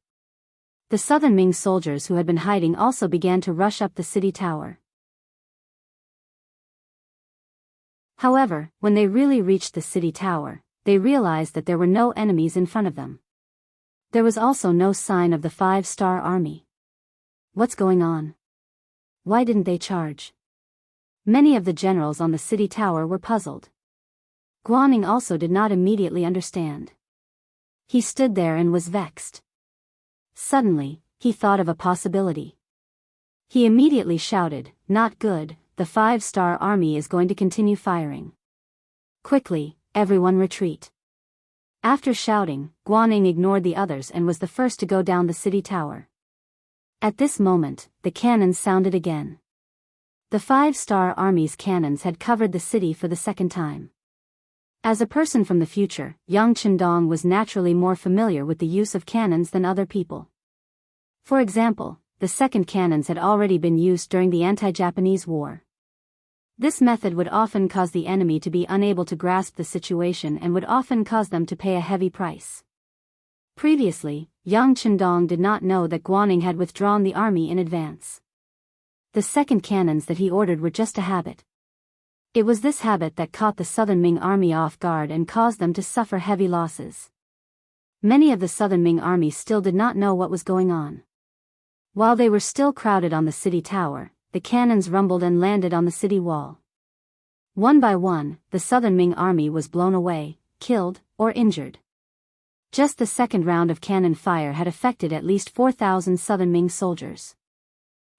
The Southern Ming soldiers who had been hiding also began to rush up the city tower. However, when they really reached the city tower, they realized that there were no enemies in front of them. There was also no sign of the 5-star army. What's going on? Why didn't they charge? Many of the generals on the city tower were puzzled. Guan also did not immediately understand. He stood there and was vexed. Suddenly, he thought of a possibility. He immediately shouted, "Not good, the 5-star army is going to continue firing. Quickly, everyone retreat." After shouting, Guan ignored the others and was the first to go down the city tower. At this moment, the cannons sounded again. The 5-star army's cannons had covered the city for the second time. As a person from the future, Yang Chendong was naturally more familiar with the use of cannons than other people. For example, the second cannons had already been used during the anti-Japanese war. This method would often cause the enemy to be unable to grasp the situation and would often cause them to pay a heavy price. Previously, Yang Chendong did not know that Guan had withdrawn the army in advance. The second cannons that he ordered were just a habit. It was this habit that caught the Southern Ming army off guard and caused them to suffer heavy losses. Many of the Southern Ming army still did not know what was going on. While they were still crowded on the city tower, the cannons rumbled and landed on the city wall. One by one, the Southern Ming army was blown away, killed, or injured. Just the second round of cannon fire had affected at least 4,000 Southern Ming soldiers.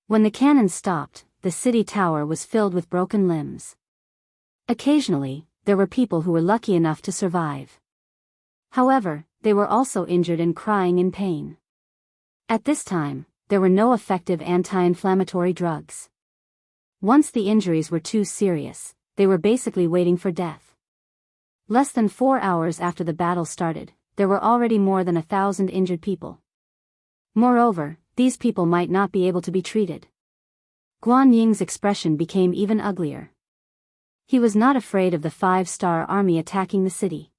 When the cannons stopped, the city tower was filled with broken limbs. Occasionally, there were people who were lucky enough to survive. However, they were also injured and crying in pain. At this time, there were no effective anti-inflammatory drugs. Once the injuries were too serious, they were basically waiting for death. Less than 4 hours after the battle started, there were already more than 1,000 injured people. Moreover, these people might not be able to be treated. Guan Ying's expression became even uglier. He was not afraid of the 5-star army attacking the city.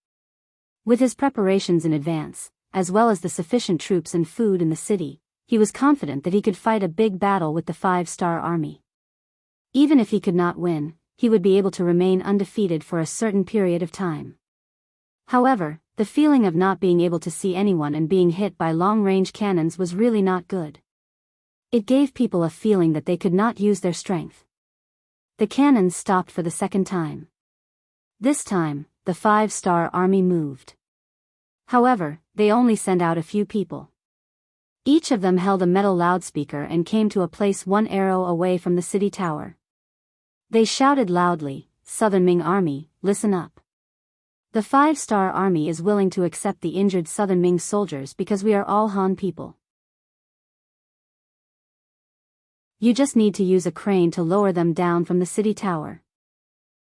With his preparations in advance, as well as the sufficient troops and food in the city, he was confident that he could fight a big battle with the 5-star army. Even if he could not win, he would be able to remain undefeated for a certain period of time. However, the feeling of not being able to see anyone and being hit by long-range cannons was really not good. It gave people a feeling that they could not use their strength. The cannons stopped for the second time. This time, the 5-star army moved. However, they only sent out a few people. Each of them held a metal loudspeaker and came to a place 1 arrow away from the city tower. They shouted loudly, "Southern Ming Army, listen up. The 5-star army is willing to accept the injured Southern Ming soldiers because we are all Han people. You just need to use a crane to lower them down from the city tower.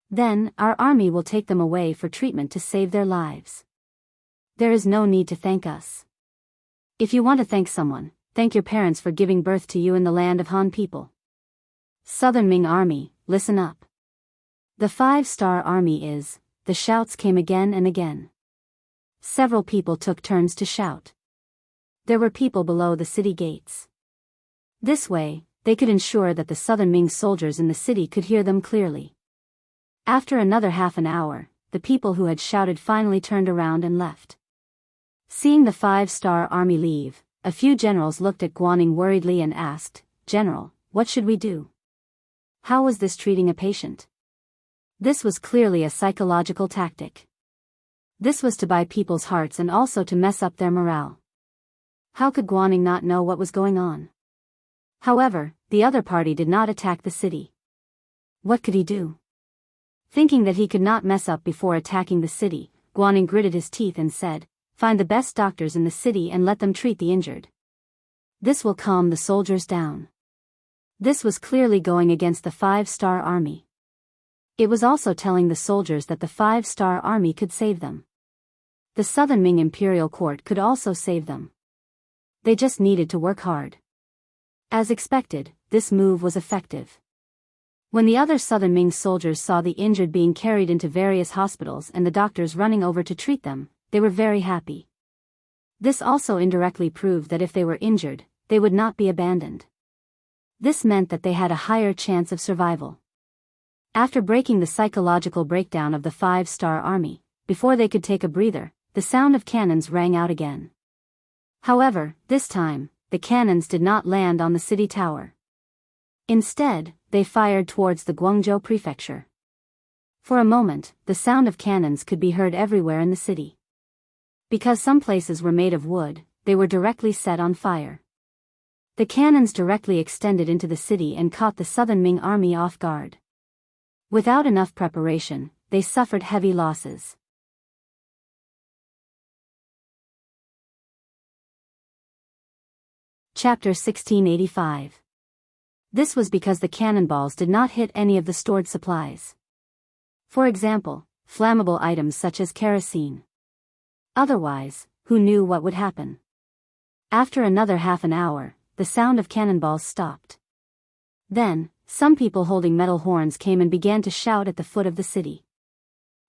Then, our army will take them away for treatment to save their lives. There is no need to thank us. If you want to thank someone, thank your parents for giving birth to you in the land of Han people. Southern Ming Army, listen up. The 5-star army is," the shouts came again and again. Several people took turns to shout. There were people below the city gates. This way, they could ensure that the Southern Ming soldiers in the city could hear them clearly. After another half an hour, the people who had shouted finally turned around and left. Seeing the 5-star army leave, a few generals looked at Guaning worriedly and asked, "General, what should we do? How was this treating a patient?" This was clearly a psychological tactic. This was to buy people's hearts and also to mess up their morale. How could Guaning not know what was going on? However, the other party did not attack the city. What could he do? Thinking that he could not mess up before attacking the city, Guaning gritted his teeth and said, "Find the best doctors in the city and let them treat the injured. This will calm the soldiers down." This was clearly going against the 5-star army. It was also telling the soldiers that the 5-star army could save them. The Southern Ming Imperial Court could also save them. They just needed to work hard. As expected, this move was effective. When the other Southern Ming soldiers saw the injured being carried into various hospitals and the doctors running over to treat them, they were very happy. This also indirectly proved that if they were injured, they would not be abandoned. This meant that they had a higher chance of survival. After breaking the psychological breakdown of the 5-star army, before they could take a breather, the sound of cannons rang out again. However, this time, the cannons did not land on the city tower. Instead, they fired towards the Guangzhou prefecture. For a moment, the sound of cannons could be heard everywhere in the city. Because some places were made of wood, they were directly set on fire. The cannons directly extended into the city and caught the Southern Ming army off guard. Without enough preparation, they suffered heavy losses. Chapter 1685. This was because the cannonballs did not hit any of the stored supplies. For example, flammable items such as kerosene. Otherwise, who knew what would happen? After another half an hour, the sound of cannonballs stopped. Then, some people holding metal horns came and began to shout at the foot of the city.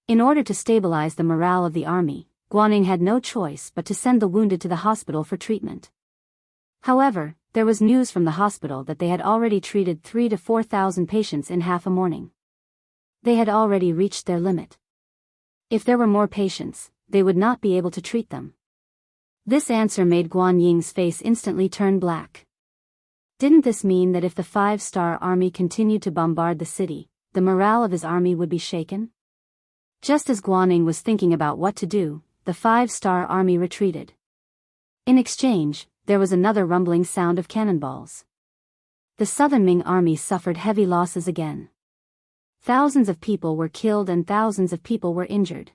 In order to stabilize the morale of the army, Guaning had no choice but to send the wounded to the hospital for treatment. However, there was news from the hospital that they had already treated 3,000 to 4,000 patients in half a morning. They had already reached their limit. If there were more patients, they would not be able to treat them. This answer made Guan Ying's face instantly turn black. Didn't this mean that if the five-star army continued to bombard the city, the morale of his army would be shaken? Just as Guaning was thinking about what to do, the five-star army retreated. In exchange, there was another rumbling sound of cannonballs. The Southern Ming army suffered heavy losses again. Thousands of people were killed and thousands of people were injured.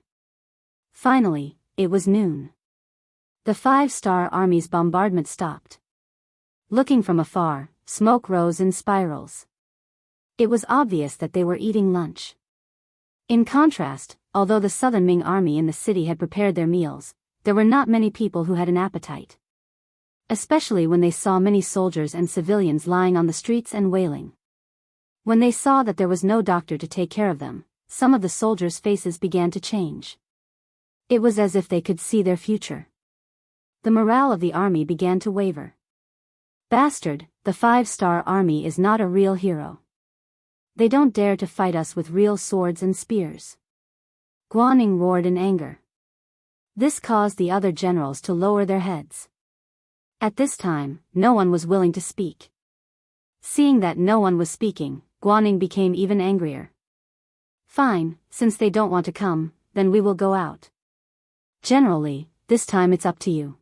Finally, it was noon. The five-star army's bombardment stopped. Looking from afar, smoke rose in spirals. It was obvious that they were eating lunch. In contrast, although the Southern Ming army in the city had prepared their meals, there were not many people who had an appetite. Especially when they saw many soldiers and civilians lying on the streets and wailing. When they saw that there was no doctor to take care of them, some of the soldiers' faces began to change. It was as if they could see their future. The morale of the army began to waver. Bastard, the five-star army is not a real hero. They don't dare to fight us with real swords and spears. Guaning roared in anger. This caused the other generals to lower their heads. At this time, no one was willing to speak. Seeing that no one was speaking, Guaning became even angrier. Fine, since they don't want to come, then we will go out. General Li, this time it's up to you.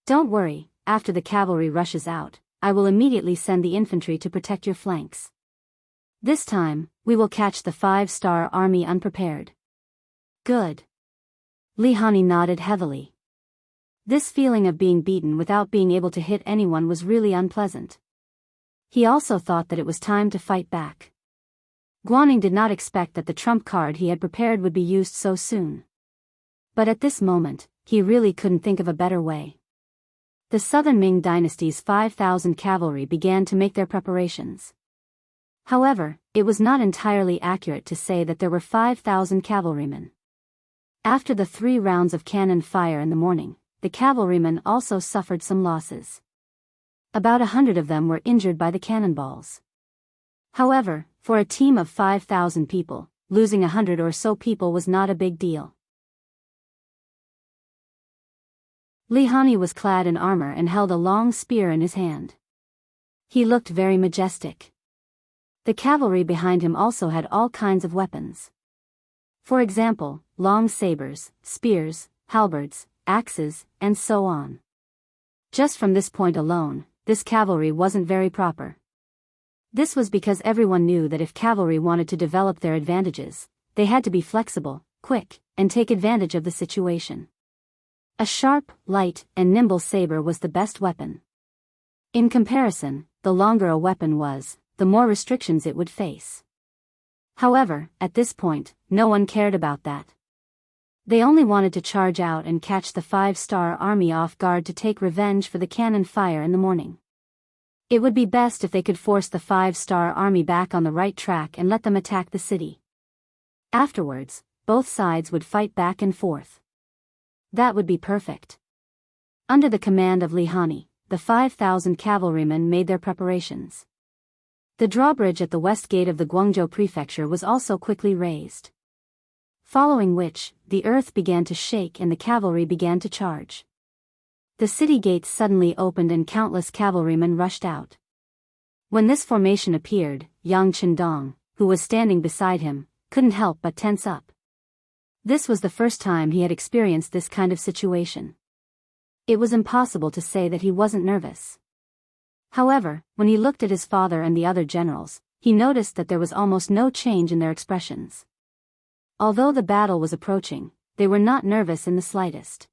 Don't worry, after the cavalry rushes out, I will immediately send the infantry to protect your flanks. This time, we will catch the five-star army unprepared. Good. Li Hani nodded heavily. This feeling of being beaten without being able to hit anyone was really unpleasant. He also thought that it was time to fight back. Guaning did not expect that the trump card he had prepared would be used so soon. But at this moment, he really couldn't think of a better way. The Southern Ming dynasty's 5,000 cavalry began to make their preparations. However, it was not entirely accurate to say that there were 5,000 cavalrymen. After the 3 rounds of cannon fire in the morning, the cavalrymen also suffered some losses. About 100 of them were injured by the cannonballs. However, for a team of 5,000 people, losing 100 or so people was not a big deal. Li Hani was clad in armor and held a long spear in his hand. He looked very majestic. The cavalry behind him also had all kinds of weapons. For example, long sabers, spears, halberds, axes, and so on. Just from this point alone, this cavalry wasn't very proper. This was because everyone knew that if cavalry wanted to develop their advantages, they had to be flexible, quick, and take advantage of the situation. A sharp, light, and nimble saber was the best weapon. In comparison, the longer a weapon was, the more restrictions it would face. However, at this point, no one cared about that. They only wanted to charge out and catch the five-star army off guard to take revenge for the cannon fire in the morning. It would be best if they could force the five-star army back on the right track and let them attack the city. Afterwards, both sides would fight back and forth. That would be perfect. Under the command of Li Hani, the 5,000 cavalrymen made their preparations. The drawbridge at the west gate of the Guangzhou prefecture was also quickly raised. Following which, the earth began to shake and the cavalry began to charge. The city gates suddenly opened and countless cavalrymen rushed out. When this formation appeared, Yang Chendong, who was standing beside him, couldn't help but tense up. This was the first time he had experienced this kind of situation. It was impossible to say that he wasn't nervous. However, when he looked at his father and the other generals, he noticed that there was almost no change in their expressions. Although the battle was approaching, they were not nervous in the slightest.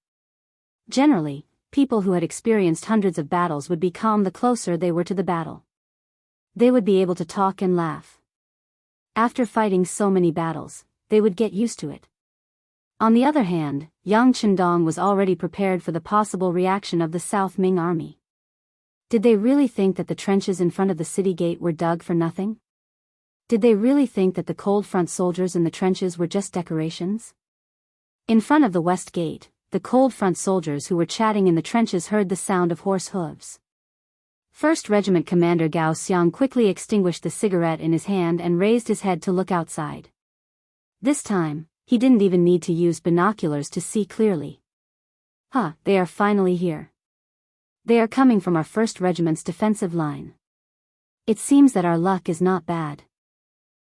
Generally, people who had experienced hundreds of battles would be calm the closer they were to the battle. They would be able to talk and laugh. After fighting so many battles, they would get used to it. On the other hand, Yang Chendong was already prepared for the possible reaction of the South Ming army. Did they really think that the trenches in front of the city gate were dug for nothing? Did they really think that the cold front soldiers in the trenches were just decorations? In front of the west gate, the cold front soldiers who were chatting in the trenches heard the sound of horse hooves. 1st Regiment Commander Gao Xiang quickly extinguished the cigarette in his hand and raised his head to look outside. This time, he didn't even need to use binoculars to see clearly. They are finally here. They are coming from our 1st Regiment's defensive line. It seems that our luck is not bad.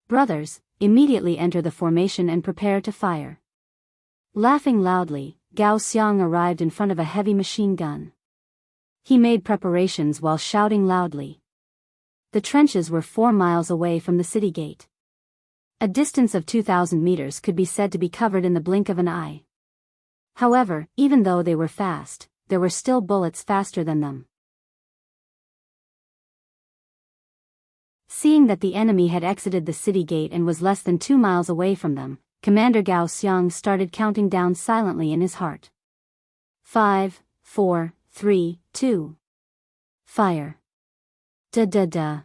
Brothers, immediately enter the formation and prepare to fire. Laughing loudly, Gao Xiang arrived in front of a heavy machine gun. He made preparations while shouting loudly. The trenches were 4 miles away from the city gate. A distance of 2,000 meters could be said to be covered in the blink of an eye. However, even though they were fast, there were still bullets faster than them. Seeing that the enemy had exited the city gate and was less than 2 miles away from them, Commander Gao Xiang started counting down silently in his heart. 5, 4, 3, 2. Fire. Da-da-da.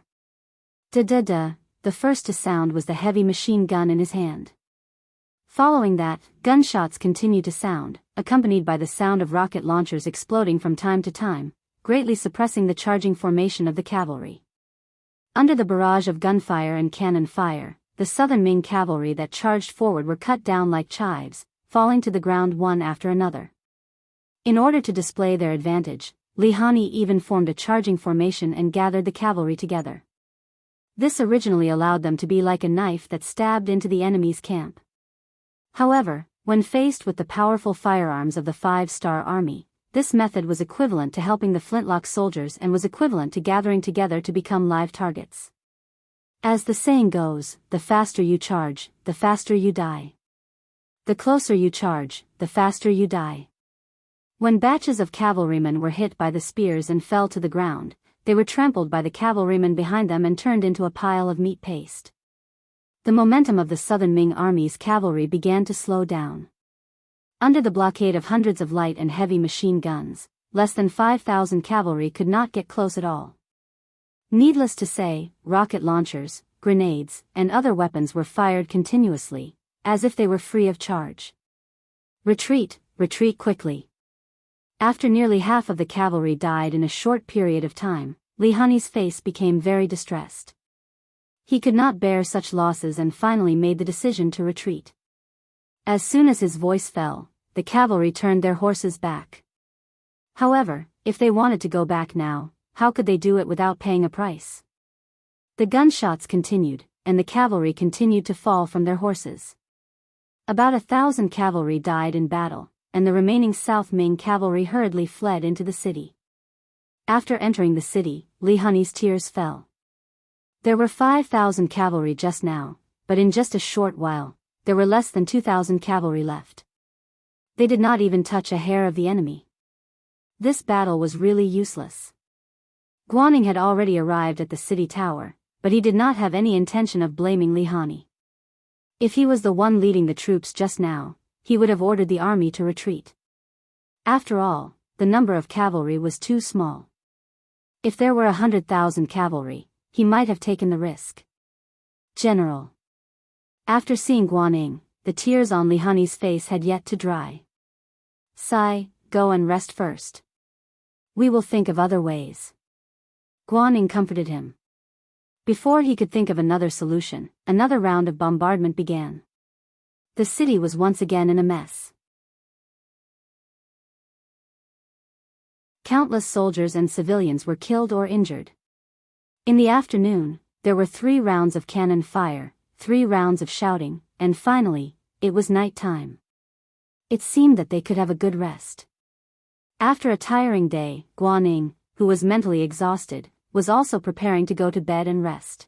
Da-da-da. The first to sound was the heavy machine gun in his hand. Following that, gunshots continued to sound, accompanied by the sound of rocket launchers exploding from time to time, greatly suppressing the charging formation of the cavalry. Under the barrage of gunfire and cannon fire, the southern Ming cavalry that charged forward were cut down like chives, falling to the ground one after another. In order to display their advantage, Li Hani even formed a charging formation and gathered the cavalry together. This originally allowed them to be like a knife that stabbed into the enemy's camp. However, when faced with the powerful firearms of the 5-star army, this method was equivalent to helping the flintlock soldiers and was equivalent to gathering together to become live targets. As the saying goes, the faster you charge, the faster you die. The closer you charge, the faster you die. When batches of cavalrymen were hit by the spears and fell to the ground, they were trampled by the cavalrymen behind them and turned into a pile of meat paste. The momentum of the southern Ming army's cavalry began to slow down. Under the blockade of hundreds of light and heavy machine guns, less than 5,000 cavalry could not get close at all. Needless to say, rocket launchers, grenades, and other weapons were fired continuously, as if they were free of charge. Retreat, retreat quickly. After nearly half of the cavalry died in a short period of time, Li Hani's face became very distressed. He could not bear such losses and finally made the decision to retreat. As soon as his voice fell, the cavalry turned their horses back. However, if they wanted to go back now, how could they do it without paying a price? The gunshots continued, and the cavalry continued to fall from their horses. About 1,000 cavalry died in battle, and the remaining South Ming cavalry hurriedly fled into the city. After entering the city, Li Hani's tears fell. There were 5,000 cavalry just now, but in just a short while, there were less than 2,000 cavalry left. They did not even touch a hair of the enemy. This battle was really useless. Guaning had already arrived at the city tower, but he did not have any intention of blaming Li Hani. If he was the one leading the troops just now, he would have ordered the army to retreat. After all, the number of cavalry was too small. If there were 100,000 cavalry, he might have taken the risk. General. After seeing Guaning, the tears on Li Hani's face had yet to dry. Sigh, go and rest first. We will think of other ways. Guaning comforted him. Before he could think of another solution, another round of bombardment began. The city was once again in a mess. Countless soldiers and civilians were killed or injured. In the afternoon, there were 3 rounds of cannon fire, 3 rounds of shouting, and finally, it was night time. It seemed that they could have a good rest. After a tiring day, Guaning, who was mentally exhausted, was also preparing to go to bed and rest.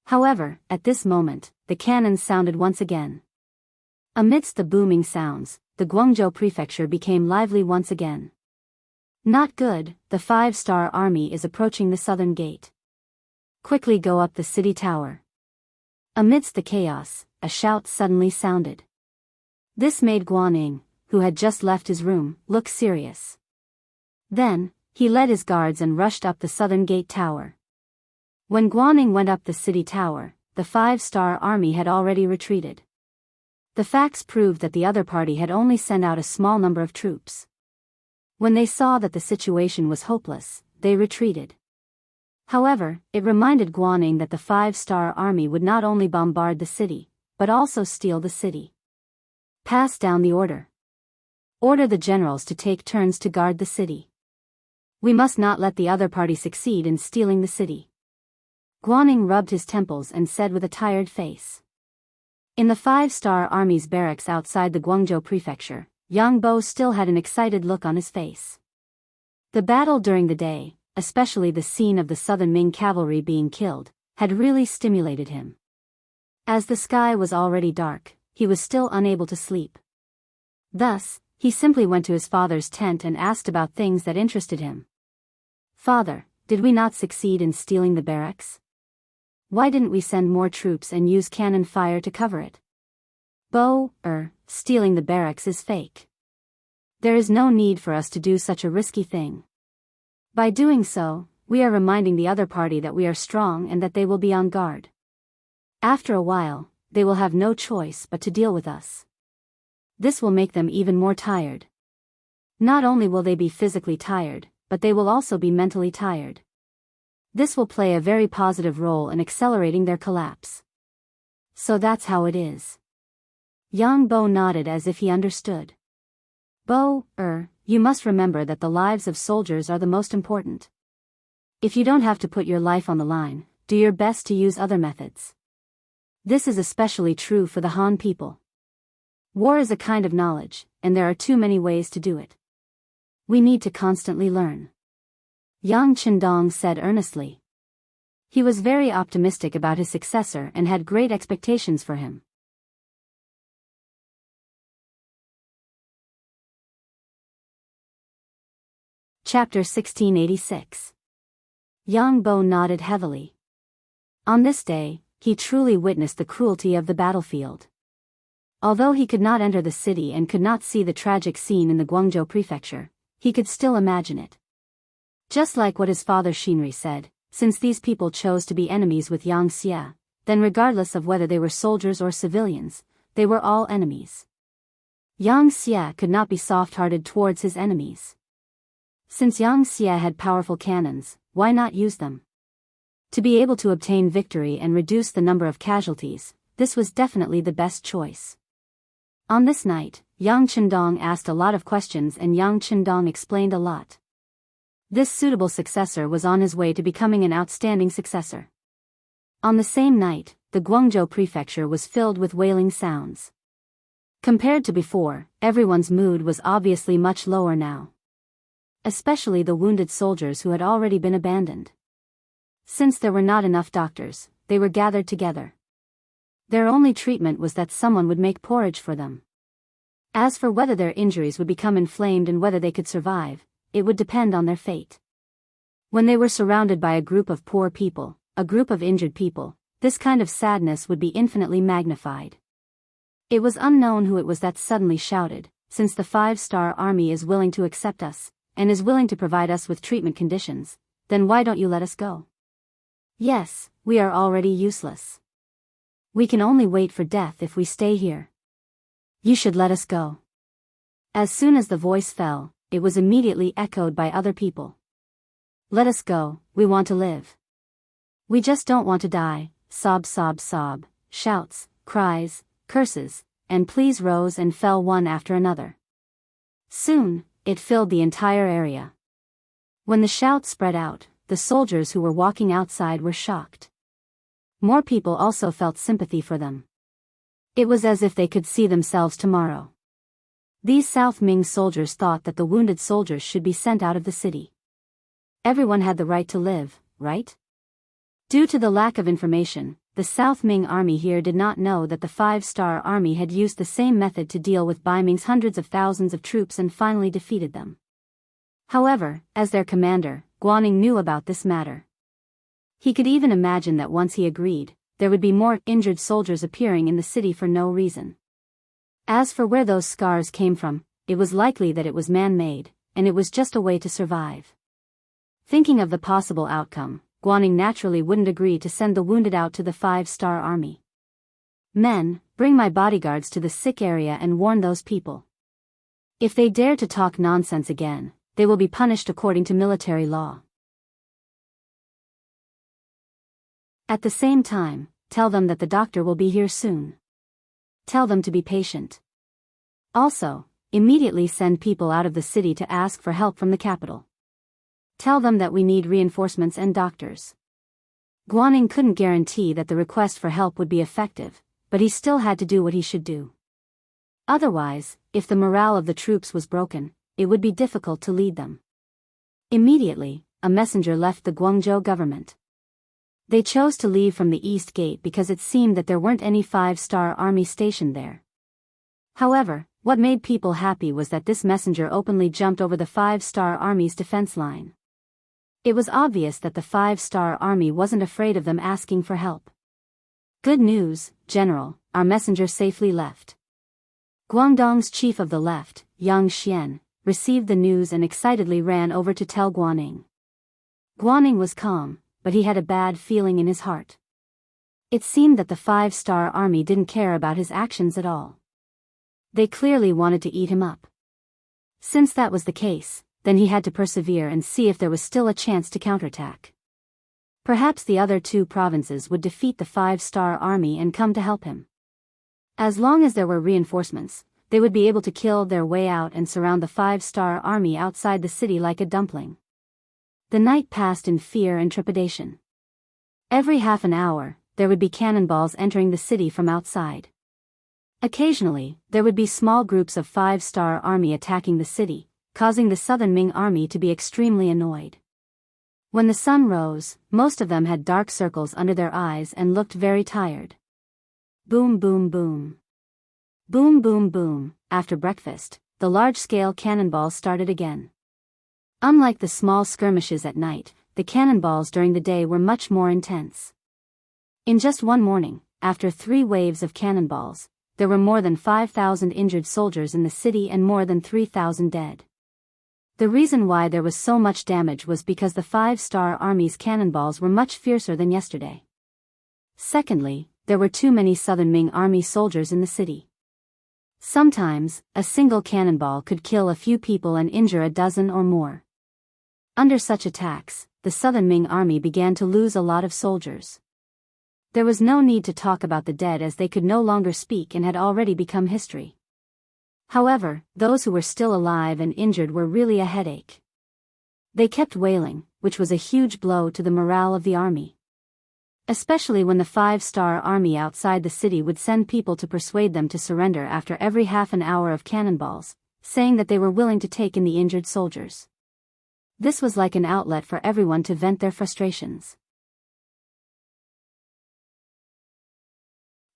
However, at this moment, the cannons sounded once again. Amidst the booming sounds, the Guangzhou prefecture became lively once again. Not good, the 5-star army is approaching the southern gate. Quickly go up the city tower. Amidst the chaos, a shout suddenly sounded. This made Guaning, who had just left his room, look serious. Then, he led his guards and rushed up the southern gate tower. When Guaning went up the city tower, the 5-star army had already retreated. The facts proved that the other party had only sent out a small number of troops. When they saw that the situation was hopeless, they retreated. However, it reminded Guaning that the 5-star army would not only bombard the city, but also steal the city. Pass down the order. Order the generals to take turns to guard the city. We must not let the other party succeed in stealing the city. Guaning rubbed his temples and said with a tired face. In the 5-star Army's barracks outside the Guangzhou prefecture, Yang Bo still had an excited look on his face. The battle during the day, especially the scene of the Southern Ming cavalry being killed, had really stimulated him. As the sky was already dark, he was still unable to sleep. Thus, he simply went to his father's tent and asked about things that interested him. "Father, did we not succeed in stealing the barracks? Why didn't we send more troops and use cannon fire to cover it?" Stealing the barracks is fake. There is no need for us to do such a risky thing. By doing so, we are reminding the other party that we are strong and that they will be on guard. After a while, they will have no choice but to deal with us. This will make them even more tired. Not only will they be physically tired, but they will also be mentally tired. This will play a very positive role in accelerating their collapse. So that's how it is. Yang Bo nodded as if he understood. You must remember that the lives of soldiers are the most important. If you don't have to put your life on the line, do your best to use other methods. This is especially true for the Han people. War is a kind of knowledge, and there are too many ways to do it. We need to constantly learn. Yang Qindong said earnestly. He was very optimistic about his successor and had great expectations for him. Chapter 1686. Yang Bo nodded heavily. On this day, he truly witnessed the cruelty of the battlefield. Although he could not enter the city and could not see the tragic scene in the Guangzhou prefecture, he could still imagine it. Just like what his father Xinri said, since these people chose to be enemies with Yang Xie, then regardless of whether they were soldiers or civilians, they were all enemies. Yang Xie could not be soft-hearted towards his enemies. Since Yang Xie had powerful cannons, why not use them? To be able to obtain victory and reduce the number of casualties, this was definitely the best choice. On this night, Yang Qindong asked a lot of questions and Yang Qindong explained a lot. This suitable successor was on his way to becoming an outstanding successor. On the same night, the Guangzhou prefecture was filled with wailing sounds. Compared to before, everyone's mood was obviously much lower now. Especially the wounded soldiers who had already been abandoned. Since there were not enough doctors, they were gathered together. Their only treatment was that someone would make porridge for them. As for whether their injuries would become inflamed and whether they could survive, it would depend on their fate. When they were surrounded by a group of poor people, a group of injured people, this kind of sadness would be infinitely magnified. It was unknown who it was that suddenly shouted, "Since the 5-star Army is willing to accept us, and is willing to provide us with treatment conditions, then why don't you let us go? Yes, we are already useless. We can only wait for death if we stay here. You should let us go." As soon as the voice fell, it was immediately echoed by other people. "Let us go, we want to live. We just don't want to die," sob sob sob, shouts, cries, curses, and pleas rose and fell one after another. Soon, it filled the entire area. When the shout spread out, the soldiers who were walking outside were shocked. More people also felt sympathy for them. It was as if they could see themselves tomorrow. These South Ming soldiers thought that the wounded soldiers should be sent out of the city. Everyone had the right to live, right? Due to the lack of information, the South Ming army here did not know that the 5-star Army had used the same method to deal with Bai Ming's hundreds of thousands of troops and finally defeated them. However, as their commander, Guaning knew about this matter. He could even imagine that once he agreed, there would be more injured soldiers appearing in the city for no reason. As for where those scars came from, it was likely that it was man-made, and it was just a way to survive. Thinking of the possible outcome, Guaning naturally wouldn't agree to send the wounded out to the 5-star Army. "Men, bring my bodyguards to the sick area and warn those people. If they dare to talk nonsense again, they will be punished according to military law. At the same time, tell them that the doctor will be here soon. Tell them to be patient. Also, immediately send people out of the city to ask for help from the capital. Tell them that we need reinforcements and doctors." Guanning couldn't guarantee that the request for help would be effective, but he still had to do what he should do. Otherwise, if the morale of the troops was broken, it would be difficult to lead them. Immediately, a messenger left the Guangzhou government. They chose to leave from the East Gate because it seemed that there weren't any 5-star army stationed there. However, what made people happy was that this messenger openly jumped over the 5-star army's defense line. It was obvious that the 5-star army wasn't afraid of them asking for help. "Good news, General, our messenger safely left." Guangdong's chief of the left, Yang Xian, received the news and excitedly ran over to tell Guanning. Guanning was calm, but he had a bad feeling in his heart. It seemed that the 5-star army didn't care about his actions at all. They clearly wanted to eat him up. Since that was the case, then he had to persevere and see if there was still a chance to counterattack. Perhaps the other 2 provinces would defeat the 5-star army and come to help him. As long as there were reinforcements, they would be able to kill their way out and surround the 5-star army outside the city like a dumpling. The night passed in fear and trepidation. Every half an hour, there would be cannonballs entering the city from outside. Occasionally, there would be small groups of 5-star army attacking the city, causing the Southern Ming army to be extremely annoyed. When the sun rose, most of them had dark circles under their eyes and looked very tired. Boom boom boom. Boom boom boom. After breakfast, the large-scale cannonballs started again. Unlike the small skirmishes at night, the cannonballs during the day were much more intense. In just one morning, after 3 waves of cannonballs, there were more than 5,000 injured soldiers in the city and more than 3,000 dead. The reason why there was so much damage was because the 5-star army's cannonballs were much fiercer than yesterday. Secondly, there were too many Southern Ming army soldiers in the city. Sometimes, a single cannonball could kill a few people and injure a dozen or more. Under such attacks, the Southern Ming army began to lose a lot of soldiers. There was no need to talk about the dead as they could no longer speak and had already become history. However, those who were still alive and injured were really a headache. They kept wailing, which was a huge blow to the morale of the army. Especially when the 5-star army outside the city would send people to persuade them to surrender after every half an hour of cannonballs, saying that they were willing to take in the injured soldiers. This was like an outlet for everyone to vent their frustrations.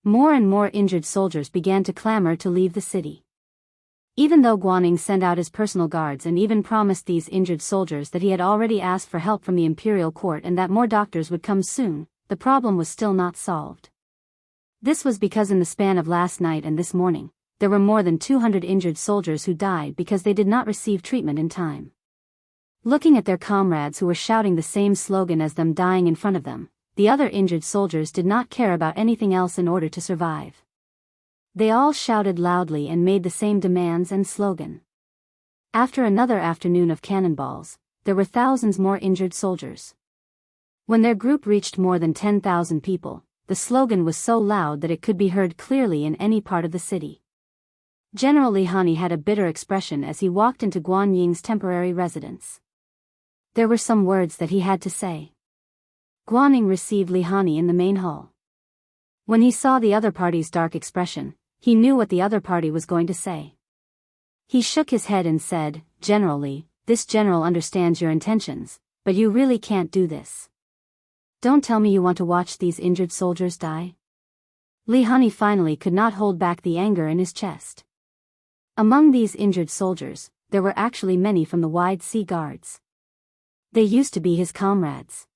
More and more injured soldiers began to clamor to leave the city. Even though Guanning sent out his personal guards and even promised these injured soldiers that he had already asked for help from the imperial court and that more doctors would come soon, the problem was still not solved. This was because in the span of last night and this morning, there were more than 200 injured soldiers who died because they did not receive treatment in time. Looking at their comrades who were shouting the same slogan as them dying in front of them, the other injured soldiers did not care about anything else in order to survive. They all shouted loudly and made the same demands and slogan. After another afternoon of cannonballs, there were thousands more injured soldiers. When their group reached more than 10,000 people, the slogan was so loud that it could be heard clearly in any part of the city. General Li Hani had a bitter expression as he walked into Guan Ying's temporary residence. There were some words that he had to say. Guanning received Li Hani in the main hall. When he saw the other party's dark expression, he knew what the other party was going to say. He shook his head and said, "General Li, this general understands your intentions, but you really can't do this. Don't tell me you want to watch these injured soldiers die." Li Hani finally could not hold back the anger in his chest. Among these injured soldiers, there were actually many from the Wide Sea Guards. They used to be his comrades.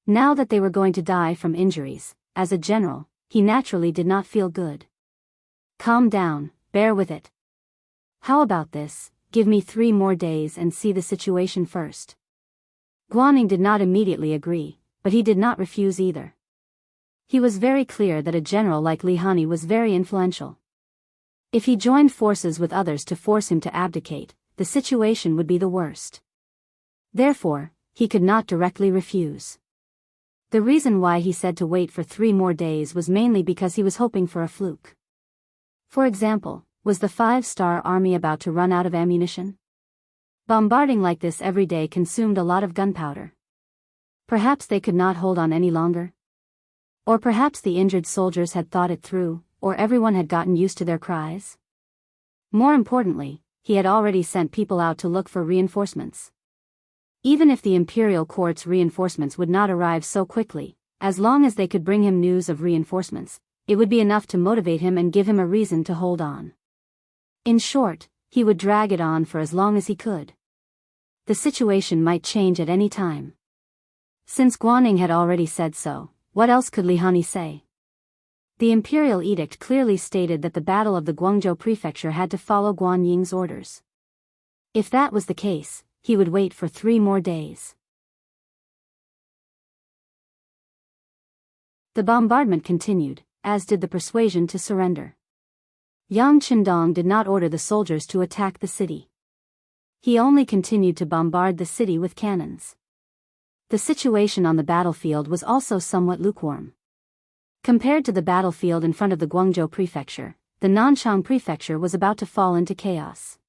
Now that they were going to die from injuries, as a general, he naturally did not feel good. "Calm down, bear with it. How about this, give me 3 more days and see the situation first." Guanning did not immediately agree, but he did not refuse either. He was very clear that a general like Li Hani was very influential. If he joined forces with others to force him to abdicate, the situation would be the worst. Therefore, he could not directly refuse. The reason why he said to wait for 3 more days was mainly because he was hoping for a fluke. For example, was the 5-star army about to run out of ammunition? Bombarding like this every day consumed a lot of gunpowder. Perhaps they could not hold on any longer? Or perhaps the injured soldiers had thought it through, or everyone had gotten used to their cries? More importantly, he had already sent people out to look for reinforcements. Even if the imperial court's reinforcements would not arrive so quickly, as long as they could bring him news of reinforcements, it would be enough to motivate him and give him a reason to hold on. In short, he would drag it on for as long as he could. The situation might change at any time. Since Guanning had already said so, what else could Li Hani say? The imperial edict clearly stated that the Battle of the Guangzhou Prefecture had to follow Guan Ying's orders. If that was the case, he would wait for 3 more days. The bombardment continued, as did the persuasion to surrender. Yang Qindong did not order the soldiers to attack the city. He only continued to bombard the city with cannons. The situation on the battlefield was also somewhat lukewarm. Compared to the battlefield in front of the Guangzhou Prefecture, the Nanchang Prefecture was about to fall into chaos.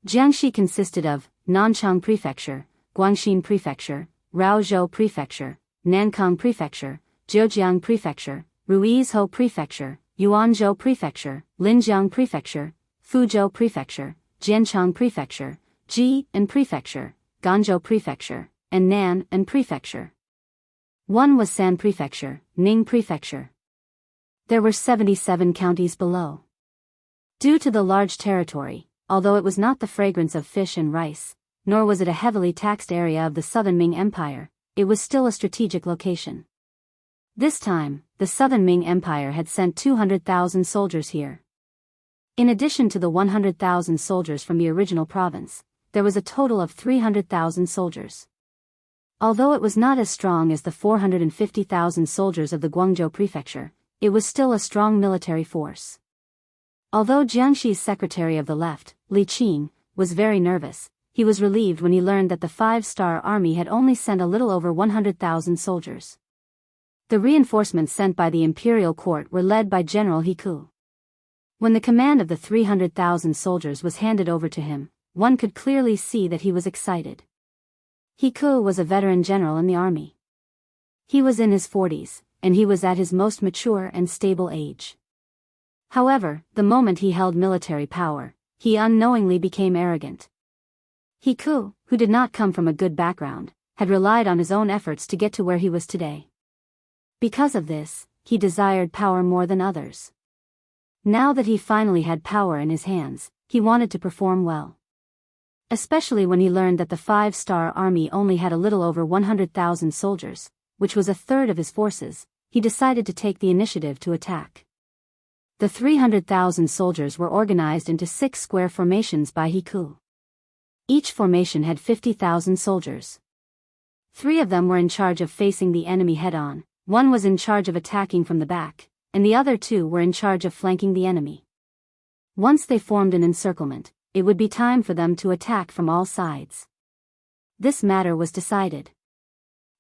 Jiangxi consisted of Nanchang Prefecture, Guangxin Prefecture, Raozhou Prefecture, Nankang Prefecture, Zhejiang Prefecture, Ruizhou Prefecture, Yuanzhou Prefecture, Linjiang Prefecture, Fuzhou Prefecture, Jianchang Prefecture, Jian Prefecture, Ganzhou Prefecture, and Nan Prefecture. One was San Prefecture, Ning Prefecture. There were 77 counties below. Due to the large territory, although it was not the fragrance of fish and rice, nor was it a heavily taxed area of the Southern Ming Empire, it was still a strategic location. This time, the Southern Ming Empire had sent 200,000 soldiers here. In addition to the 100,000 soldiers from the original province, there was a total of 300,000 soldiers. Although it was not as strong as the 450,000 soldiers of the Guangzhou Prefecture, it was still a strong military force. Although Jiangxi's secretary of the left, Li Qin, was very nervous, he was relieved when he learned that the 5-star army had only sent a little over 100,000 soldiers. The reinforcements sent by the imperial court were led by General Hiku. When the command of the 300,000 soldiers was handed over to him, one could clearly see that he was excited. Hiku was a veteran general in the army. He was in his 40s, and he was at his most mature and stable age. However, the moment he held military power, he unknowingly became arrogant. Hiku, who did not come from a good background, had relied on his own efforts to get to where he was today. Because of this, he desired power more than others. Now that he finally had power in his hands, he wanted to perform well. Especially when he learned that the 5-star army only had a little over 100,000 soldiers, which was a third of his forces, he decided to take the initiative to attack. The 300,000 soldiers were organized into 6 square formations by Hiku. Each formation had 50,000 soldiers. 3 of them were in charge of facing the enemy head-on, 1 was in charge of attacking from the back, and the other 2 were in charge of flanking the enemy. Once they formed an encirclement, it would be time for them to attack from all sides. This matter was decided.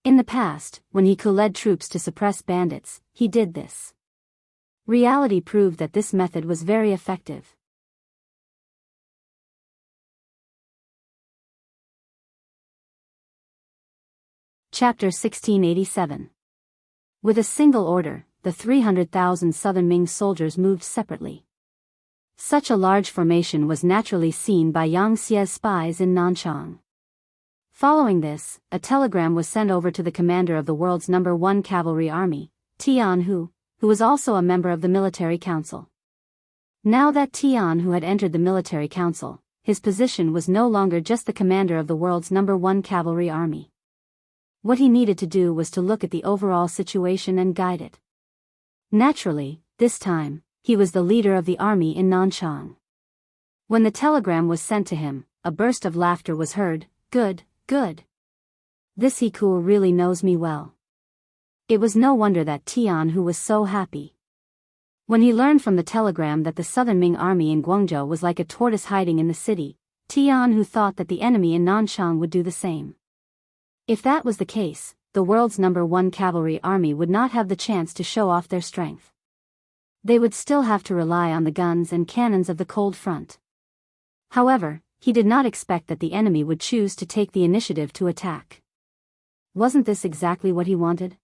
In the past, when Hiku led troops to suppress bandits, he did this. Reality proved that this method was very effective. Chapter 1687. With a single order, the 300,000 Southern Ming soldiers moved separately. Such a large formation was naturally seen by Yang Xie's spies in Nanchang. Following this, a telegram was sent over to the commander of the world's No. 1 cavalry army, Tianhu, who was also a member of the military council. Now that Tianhu had entered the military council, his position was no longer just the commander of the world's No. 1 cavalry army. What he needed to do was to look at the overall situation and guide it. Naturally, this time, he was the leader of the army in Nanchang. When the telegram was sent to him, a burst of laughter was heard. Good, good. This Hiku really knows me well. It was no wonder that Tianhu was so happy. When he learned from the telegram that the Southern Ming army in Guangzhou was like a tortoise hiding in the city, Tianhu thought that the enemy in Nanchang would do the same. If that was the case, the world's No. 1 cavalry army would not have the chance to show off their strength. They would still have to rely on the guns and cannons of the cold front. However, he did not expect that the enemy would choose to take the initiative to attack. Wasn't this exactly what he wanted?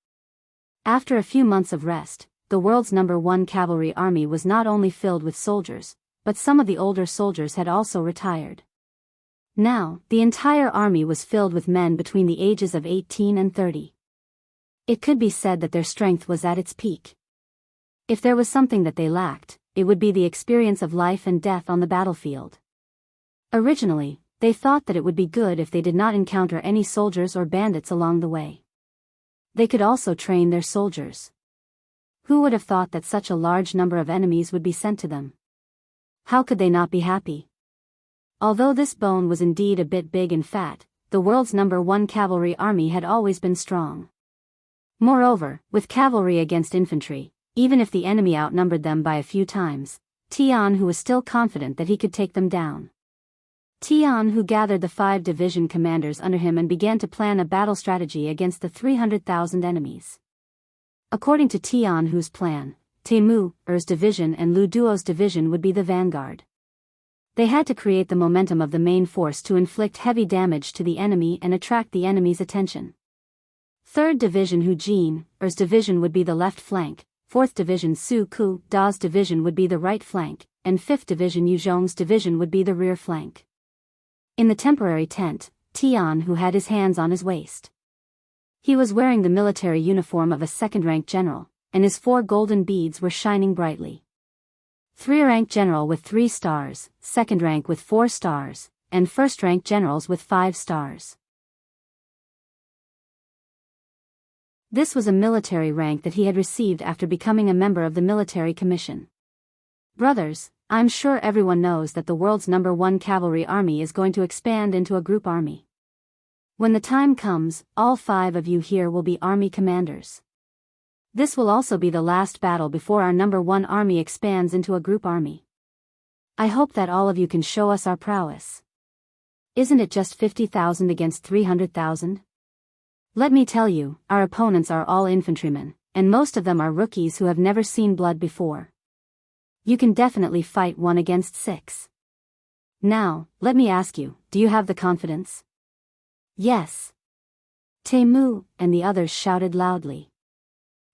After a few months of rest, the world's #1 cavalry army was not only filled with soldiers, but some of the older soldiers had also retired. Now, the entire army was filled with men between the ages of 18 and 30. It could be said that their strength was at its peak. If there was something that they lacked, it would be the experience of life and death on the battlefield. Originally, they thought that it would be good if they did not encounter any soldiers or bandits along the way. They could also train their soldiers. Who would have thought that such a large number of enemies would be sent to them? How could they not be happy? Although this bone was indeed a bit big and fat, the world's #1 cavalry army had always been strong. Moreover, with cavalry against infantry, even if the enemy outnumbered them by a few times, Tianhu was still confident that he could take them down. Tianhu gathered the 5 division commanders under him and began to plan a battle strategy against the 300,000 enemies. According to Tianhu's plan, Teimu's division and Lu Duo's division would be the vanguard. They had to create the momentum of the main force to inflict heavy damage to the enemy and attract the enemy's attention. 3rd Division Hu Jin's division would be the left flank, 4th Division Su Ku Da's division would be the right flank, and 5th Division Yu Zhong's division would be the rear flank. In the temporary tent, Tianhu had his hands on his waist. He was wearing the military uniform of a second-rank general, and his 4 golden beads were shining brightly. 3rd-rank general with 3 stars, 2nd rank with 4 stars, and 1st-rank generals with 5 stars. This was a military rank that he had received after becoming a member of the military commission. Brothers, I'm sure everyone knows that the world's #1 cavalry army is going to expand into a group army. When the time comes, all 5 of you here will be army commanders. This will also be the last battle before our #1 army expands into a group army. I hope that all of you can show us our prowess. Isn't it just 50,000 against 300,000? Let me tell you, our opponents are all infantrymen, and most of them are rookies who have never seen blood before. You can definitely fight 1 against 6. Now, let me ask you, do you have the confidence? Yes. Teimu and the others shouted loudly.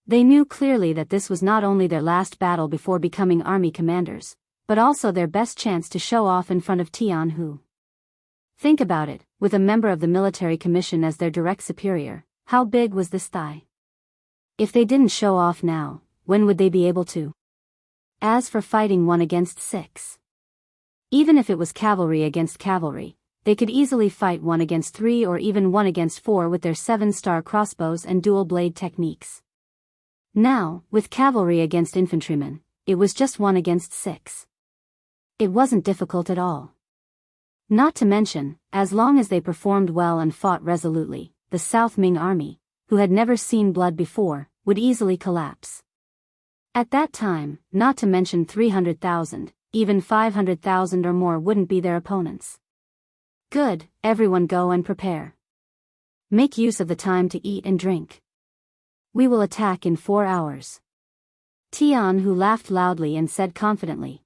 They knew clearly that this was not only their last battle before becoming army commanders, but also their best chance to show off in front of Tianhu. Think about it, with a member of the military commission as their direct superior, how big was this thigh? If they didn't show off now, when would they be able to? As for fighting 1 against 6. Even if it was cavalry against cavalry, they could easily fight 1 against 3 or even 1 against 4 with their 7-star crossbows and dual-blade techniques. Now, with cavalry against infantrymen, it was just 1 against 6. It wasn't difficult at all. Not to mention, as long as they performed well and fought resolutely, the South Ming army, who had never seen blood before, would easily collapse. At that time, not to mention 300,000, even 500,000 or more wouldn't be their opponents. Good, everyone go and prepare. Make use of the time to eat and drink. We will attack in 4 hours. Tianhu laughed loudly and said confidently.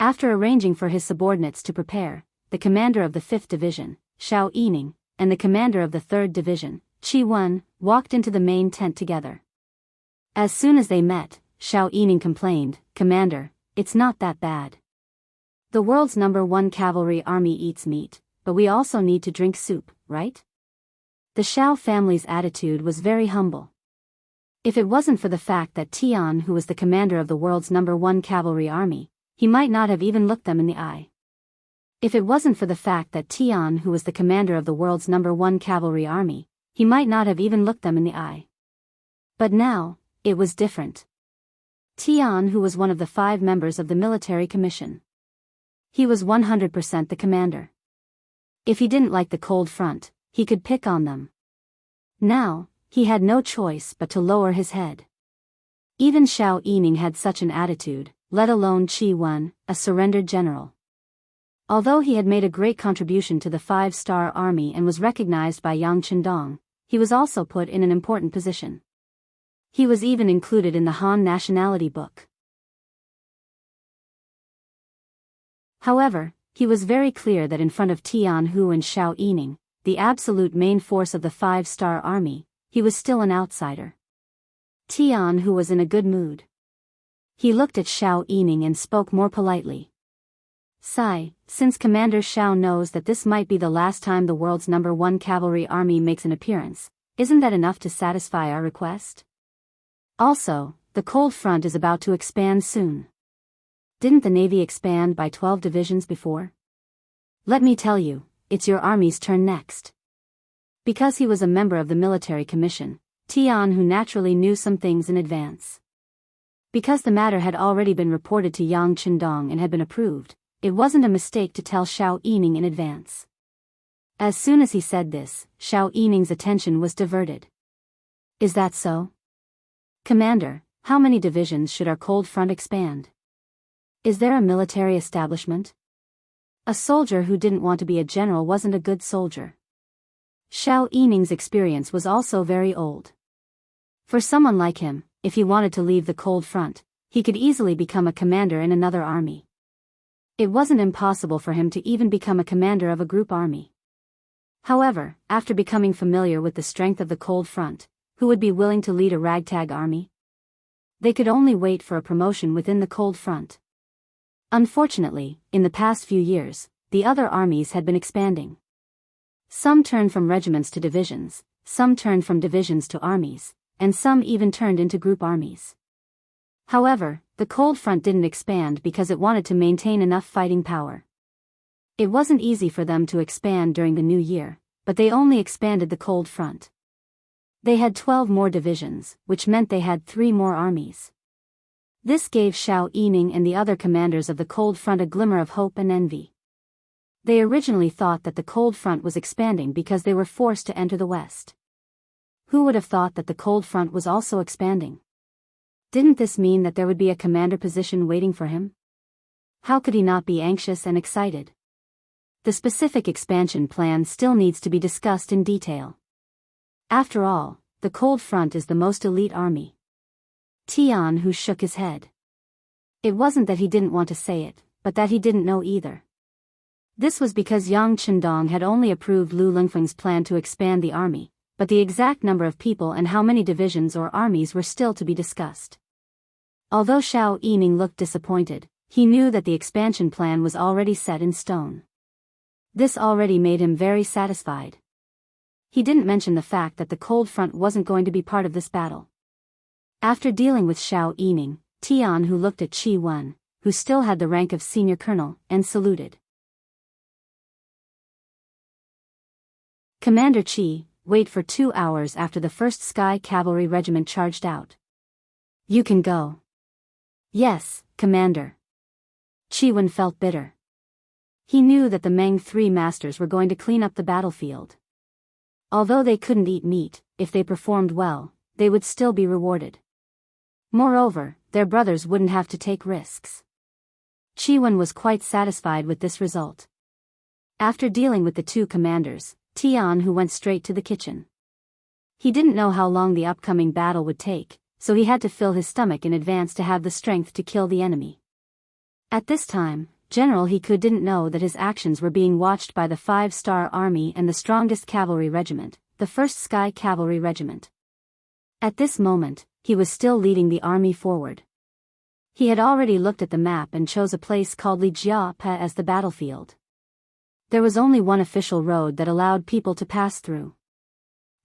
After arranging for his subordinates to prepare, the commander of the 5th Division, Xiao Yining, and the commander of the 3rd Division, Qi Wen, walked into the main tent together. As soon as they met, Xiao Yining complained, "Commander, it's not that bad. The world's #1 cavalry army eats meat, but we also need to drink soup, right?" The Xiao family's attitude was very humble. If it wasn't for the fact that Tianhu was the commander of the world's #1 cavalry army, he might not have even looked them in the eye. If it wasn't for the fact that Tianhu was the commander of the world's #1 cavalry army, he might not have even looked them in the eye. But now, it was different. Tianhu was one of the 5 members of the military commission. He was 100% the commander. If he didn't like the cold front, he could pick on them. Now, he had no choice but to lower his head. Even Xiao Yining had such an attitude, let alone Qi Wen, a surrendered general. Although he had made a great contribution to the 5-star army and was recognized by Yang Chendong, he was also put in an important position. He was even included in the Han nationality book. However, he was very clear that in front of Tianhu and Xiao Yining, the absolute main force of the 5-star army, he was still an outsider. Tian, who was in a good mood. He looked at Xiao Yining and spoke more politely. Sai, since Commander Xiao knows that this might be the last time the world's #1 cavalry army makes an appearance, isn't that enough to satisfy our request? Also, the cold front is about to expand soon. Didn't the Navy expand by 12 divisions before? Let me tell you, it's your army's turn next. Because he was a member of the military commission, Tian, who naturally knew some things in advance. Because the matter had already been reported to Yang Qindong and had been approved, it wasn't a mistake to tell Xiao Yining in advance. As soon as he said this, Xiao Yining's attention was diverted. Is that so? Commander, how many divisions should our cold front expand? Is there a military establishment? A soldier who didn't want to be a general wasn't a good soldier. Xiao Yining's experience was also very old. For someone like him, if he wanted to leave the cold front, he could easily become a commander in another army. It wasn't impossible for him to even become a commander of a group army. However, after becoming familiar with the strength of the cold front, who would be willing to lead a ragtag army? They could only wait for a promotion within the cold front. Unfortunately, in the past few years, the other armies had been expanding. Some turned from regiments to divisions, some turned from divisions to armies, and some even turned into group armies. However, the cold front didn't expand because it wanted to maintain enough fighting power. It wasn't easy for them to expand during the new year, but they only expanded the cold front. They had 12 more divisions, which meant they had 3 more armies. This gave Xiao Yining and the other commanders of the cold front a glimmer of hope and envy. They originally thought that the cold front was expanding because they were forced to enter the west. Who would have thought that the cold front was also expanding? Didn't this mean that there would be a commander position waiting for him? How could he not be anxious and excited? The specific expansion plan still needs to be discussed in detail. After all, the cold front is the most elite army. Tian, who shook his head. It wasn't that he didn't want to say it, but that he didn't know either. This was because Yang Qindong had only approved Lu Lingfeng's plan to expand the army, but the exact number of people and how many divisions or armies were still to be discussed. Although Xiao Yining looked disappointed, he knew that the expansion plan was already set in stone. This already made him very satisfied. He didn't mention the fact that the cold front wasn't going to be part of this battle. After dealing with Xiao Yining, Tian, who looked at Qi Wen, who still had the rank of senior colonel, and saluted. Commander Qi, wait for 2 hours after the 1st Sky Cavalry Regiment charged out. You can go. Yes, Commander. Qi Wen felt bitter. He knew that the Meng 3 masters were going to clean up the battlefield. Although they couldn't eat meat, if they performed well, they would still be rewarded. Moreover, their brothers wouldn't have to take risks. Qi Wen was quite satisfied with this result. After dealing with the 2 commanders, Tian, who went straight to the kitchen. He didn't know how long the upcoming battle would take, so he had to fill his stomach in advance to have the strength to kill the enemy. At this time, General He Ku didn't know that his actions were being watched by the 5-star army and the strongest cavalry regiment, the 1st Sky Cavalry Regiment. At this moment, he was still leading the army forward. He had already looked at the map and chose a place called Lijiape as the battlefield. There was only one official road that allowed people to pass through.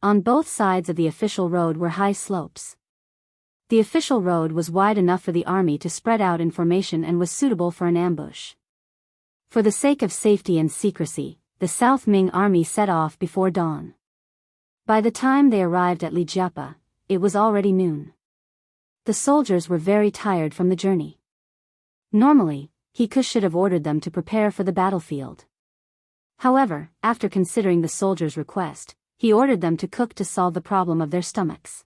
On both sides of the official road were high slopes. The official road was wide enough for the army to spread out in formation and was suitable for an ambush. For the sake of safety and secrecy, the South Ming army set off before dawn. By the time they arrived at Lijiape, it was already noon. The soldiers were very tired from the journey. Normally, He Ku should have ordered them to prepare for the battlefield. However, after considering the soldiers' request, he ordered them to cook to solve the problem of their stomachs.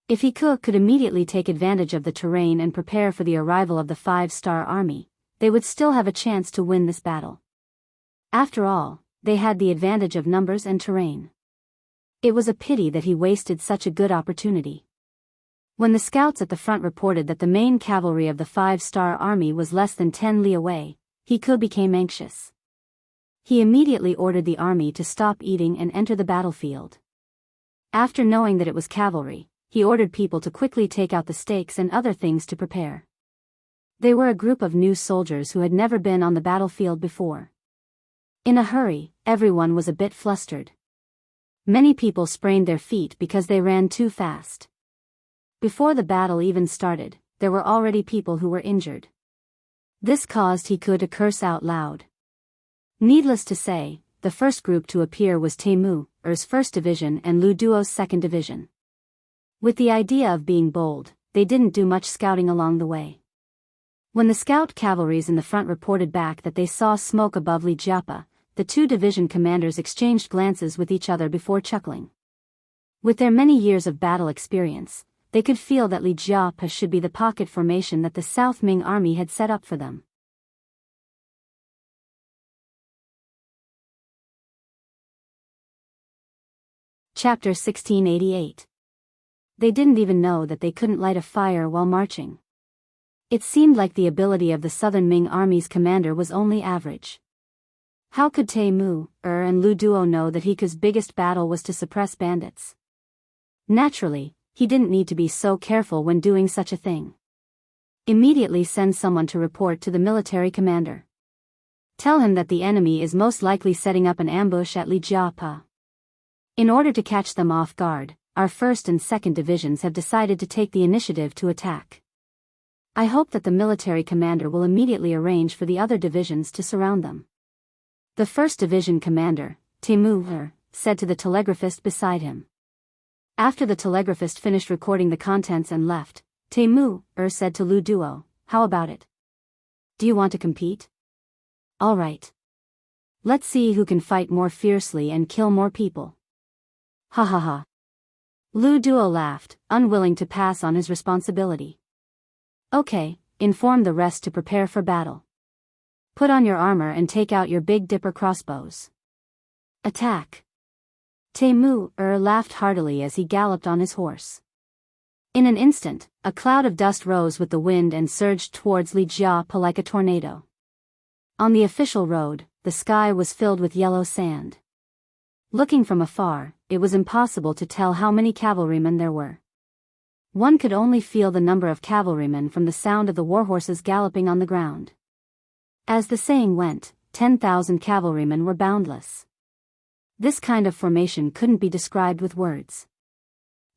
If He Ku could immediately take advantage of the terrain and prepare for the arrival of the 5-star army, they would still have a chance to win this battle. After all, they had the advantage of numbers and terrain. It was a pity that he wasted such a good opportunity. When the scouts at the front reported that the main cavalry of the 5-star army was less than 10 li away, He Ku became anxious. He immediately ordered the army to stop eating and enter the battlefield. After knowing that it was cavalry, he ordered people to quickly take out the stakes and other things to prepare. They were a group of new soldiers who had never been on the battlefield before. In a hurry, everyone was a bit flustered. Many people sprained their feet because they ran too fast. Before the battle even started, there were already people who were injured. This caused He to curse out loud. Needless to say, the first group to appear was Teimu's 1st Division and Lu Duo's 2nd Division. With the idea of being bold, they didn't do much scouting along the way. When the scout cavalries in the front reported back that they saw smoke above Li Jiapa, the two division commanders exchanged glances with each other before chuckling. With their many years of battle experience, they could feel that Li Jiapa should be the pocket formation that the South Ming army had set up for them. Chapter 1688. They didn't even know that they couldn't light a fire while marching. It seemed like the ability of the Southern Ming Army's commander was only average. How could Teimu and Lu Duo know that Hiku's biggest battle was to suppress bandits? Naturally, he didn't need to be so careful when doing such a thing. Immediately send someone to report to the military commander. Tell him that the enemy is most likely setting up an ambush at Li Jiapa. In order to catch them off guard, our 1st and 2nd Divisions have decided to take the initiative to attack. I hope that the military commander will immediately arrange for the other divisions to surround them. The 1st Division commander, Teimu, said to the telegraphist beside him. After the telegraphist finished recording the contents and left, Teimu said to Lu Duo, "How about it? Do you want to compete? All right. Let's see who can fight more fiercely and kill more people." Ha ha ha. Lu Duo laughed, unwilling to pass on his responsibility. "Okay, inform the rest to prepare for battle. Put on your armor and take out your Big Dipper crossbows. Attack." Teimu laughed heartily as he galloped on his horse. In an instant, a cloud of dust rose with the wind and surged towards Li Jiapa like a tornado. On the official road, the sky was filled with yellow sand. Looking from afar, it was impossible to tell how many cavalrymen there were. One could only feel the number of cavalrymen from the sound of the warhorses galloping on the ground. As the saying went, 10,000 cavalrymen were boundless. This kind of formation couldn't be described with words.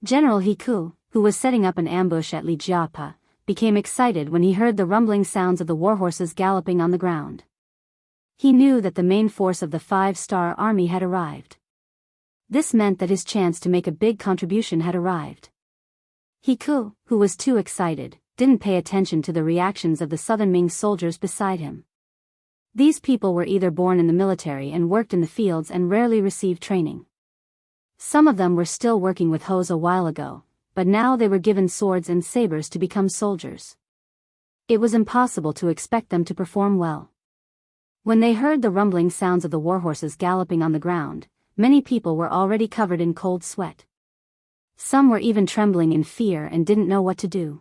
General Hiku, who was setting up an ambush at Li Jiapa, became excited when he heard the rumbling sounds of the warhorses galloping on the ground. He knew that the main force of the 5-star army had arrived. This meant that his chance to make a big contribution had arrived. Hiku, who was too excited, didn't pay attention to the reactions of the Southern Ming soldiers beside him. These people were either born in the military and worked in the fields and rarely received training. Some of them were still working with hoes a while ago, but now they were given swords and sabers to become soldiers. It was impossible to expect them to perform well. When they heard the rumbling sounds of the warhorses galloping on the ground, many people were already covered in cold sweat. Some were even trembling in fear and didn't know what to do.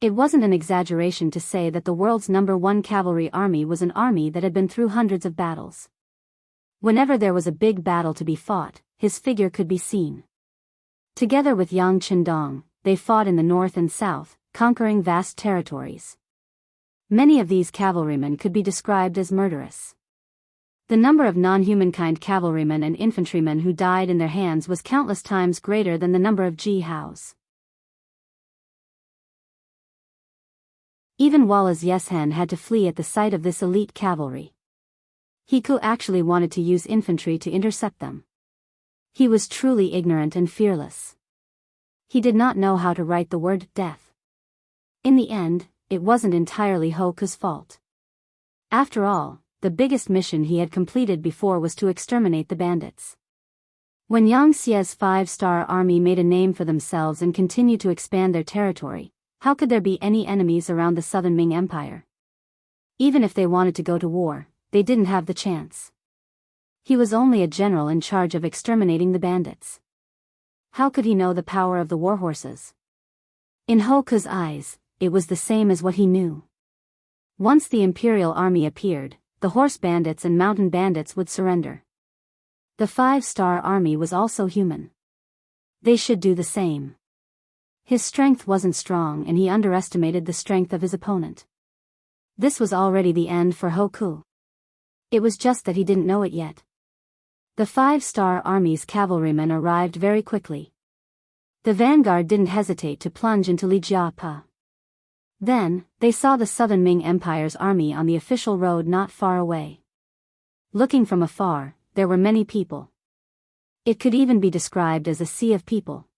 It wasn't an exaggeration to say that the world's #1 cavalry army was an army that had been through hundreds of battles. Whenever there was a big battle to be fought, his figure could be seen. Together with Yang Chendong, they fought in the north and south, conquering vast territories. Many of these cavalrymen could be described as murderous. The number of non-humankind cavalrymen and infantrymen who died in their hands was countless times greater than the number of Jihaos. Even Wallace Yeshen had to flee at the sight of this elite cavalry. Hiku actually wanted to use infantry to intercept them. He was truly ignorant and fearless. He did not know how to write the word death. In the end, it wasn't entirely Hoku's fault. After all, the biggest mission he had completed before was to exterminate the bandits. When Yang Xie's 5-star army made a name for themselves and continued to expand their territory, how could there be any enemies around the Southern Ming Empire? Even if they wanted to go to war, they didn't have the chance. He was only a general in charge of exterminating the bandits. How could he know the power of the warhorses? In Hoku's eyes, it was the same as what he knew. Once the Imperial Army appeared, the horse bandits and mountain bandits would surrender. The 5-star army was also human. They should do the same. His strength wasn't strong and he underestimated the strength of his opponent. This was already the end for Hoku. It was just that he didn't know it yet. The 5-star army's cavalrymen arrived very quickly. The vanguard didn't hesitate to plunge into Lijiapa. Then, they saw the Southern Ming Empire's army on the official road not far away. Looking from afar, there were many people. It could even be described as a sea of people.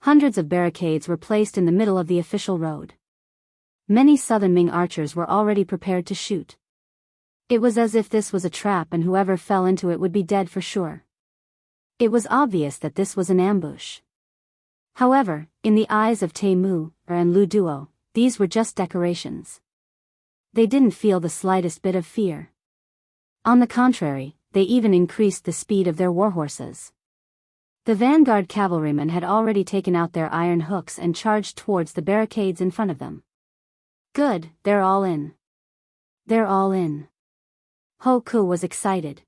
Hundreds of barricades were placed in the middle of the official road. Many Southern Ming archers were already prepared to shoot. It was as if this was a trap and whoever fell into it would be dead for sure. It was obvious that this was an ambush. However, in the eyes of Temu and Lu Duo, these were just decorations. They didn't feel the slightest bit of fear. On the contrary, they even increased the speed of their warhorses. The vanguard cavalrymen had already taken out their iron hooks and charged towards the barricades in front of them. Good, they're all in. They're all in. Hoku was excited.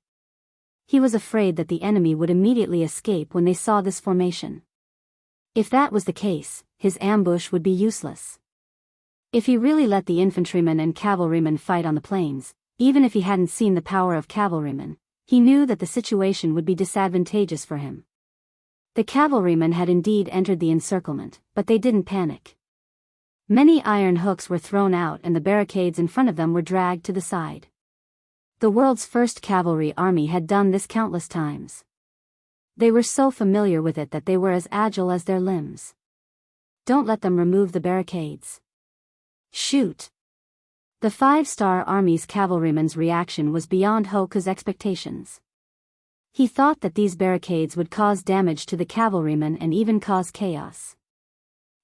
He was afraid that the enemy would immediately escape when they saw this formation. If that was the case, his ambush would be useless. If he really let the infantrymen and cavalrymen fight on the plains, even if he hadn't seen the power of cavalrymen, he knew that the situation would be disadvantageous for him. The cavalrymen had indeed entered the encirclement, but they didn't panic. Many iron hooks were thrown out and the barricades in front of them were dragged to the side. The world's first cavalry army had done this countless times. They were so familiar with it that they were as agile as their limbs. Don't let them remove the barricades. Shoot! The 5-star army's cavalryman's reaction was beyond Hoku's expectations. He thought that these barricades would cause damage to the cavalrymen and even cause chaos.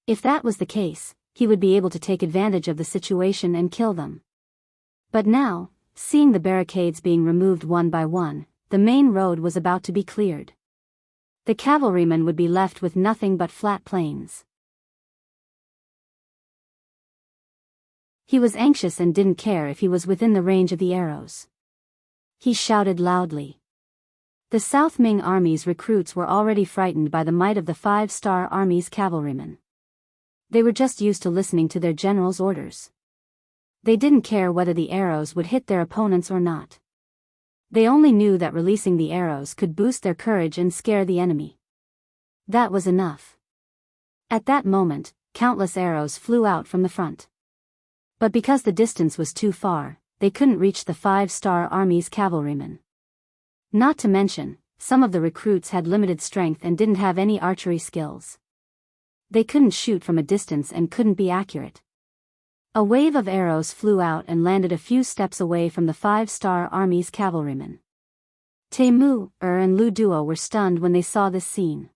If that was the case, he would be able to take advantage of the situation and kill them. But now, seeing the barricades being removed one by one, the main road was about to be cleared. The cavalrymen would be left with nothing but flat plains. He was anxious and didn't care if he was within the range of the arrows. He shouted loudly. The South Ming Army's recruits were already frightened by the might of the 5-star Army's cavalrymen. They were just used to listening to their general's orders. They didn't care whether the arrows would hit their opponents or not. They only knew that releasing the arrows could boost their courage and scare the enemy. That was enough. At that moment, countless arrows flew out from the front. But because the distance was too far, they couldn't reach the 5-star Army's cavalrymen. Not to mention, some of the recruits had limited strength and didn't have any archery skills. They couldn't shoot from a distance and couldn't be accurate. A wave of arrows flew out and landed a few steps away from the 5-star Army's cavalrymen. Temu, and Lu Duo were stunned when they saw this scene.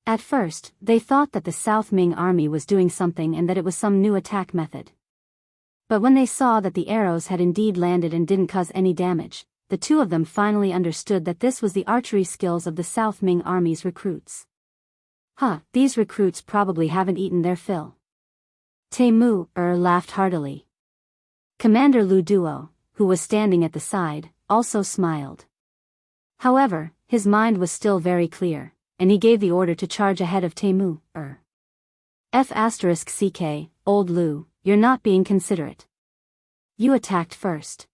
At first, they thought that the South Ming Army was doing something and that it was some new attack method. But when they saw that the arrows had indeed landed and didn't cause any damage, the two of them finally understood that this was the archery skills of the South Ming Army's recruits. These recruits probably haven't eaten their fill. Temu, laughed heartily. Commander Lu Duo, who was standing at the side, also smiled. However, his mind was still very clear, and he gave the order to charge ahead of Temu, F***CK, old Lu, you're not being considerate. You attacked first.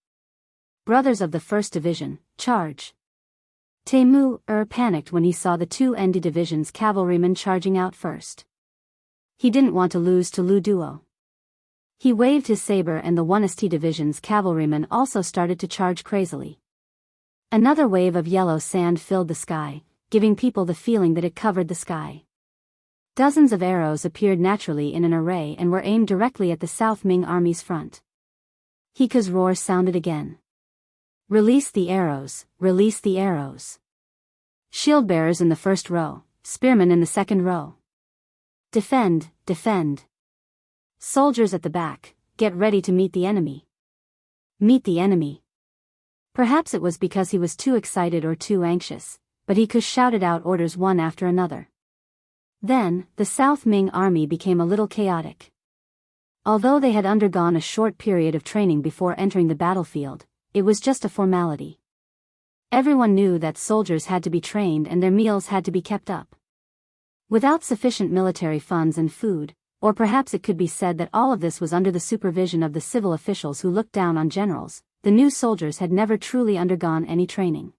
Brothers of the 1st Division, charge. Temu, panicked when he saw the two ND Division's cavalrymen charging out first. He didn't want to lose to Lu Duo. He waved his saber and the 1st Division's cavalrymen also started to charge crazily. Another wave of yellow sand filled the sky, giving people the feeling that it covered the sky. Dozens of arrows appeared naturally in an array and were aimed directly at the South Ming Army's front. Hika's roar sounded again. Release the arrows, release the arrows. Shield bearers in the first row, spearmen in the second row. Defend, defend. Soldiers at the back, get ready to meet the enemy. Meet the enemy. Perhaps it was because he was too excited or too anxious, but Hika shouted out orders one after another. Then, the South Ming Army became a little chaotic. Although they had undergone a short period of training before entering the battlefield, it was just a formality. Everyone knew that soldiers had to be trained and their meals had to be kept up. Without sufficient military funds and food, or perhaps it could be said that all of this was under the supervision of the civil officials who looked down on generals, the new soldiers had never truly undergone any training.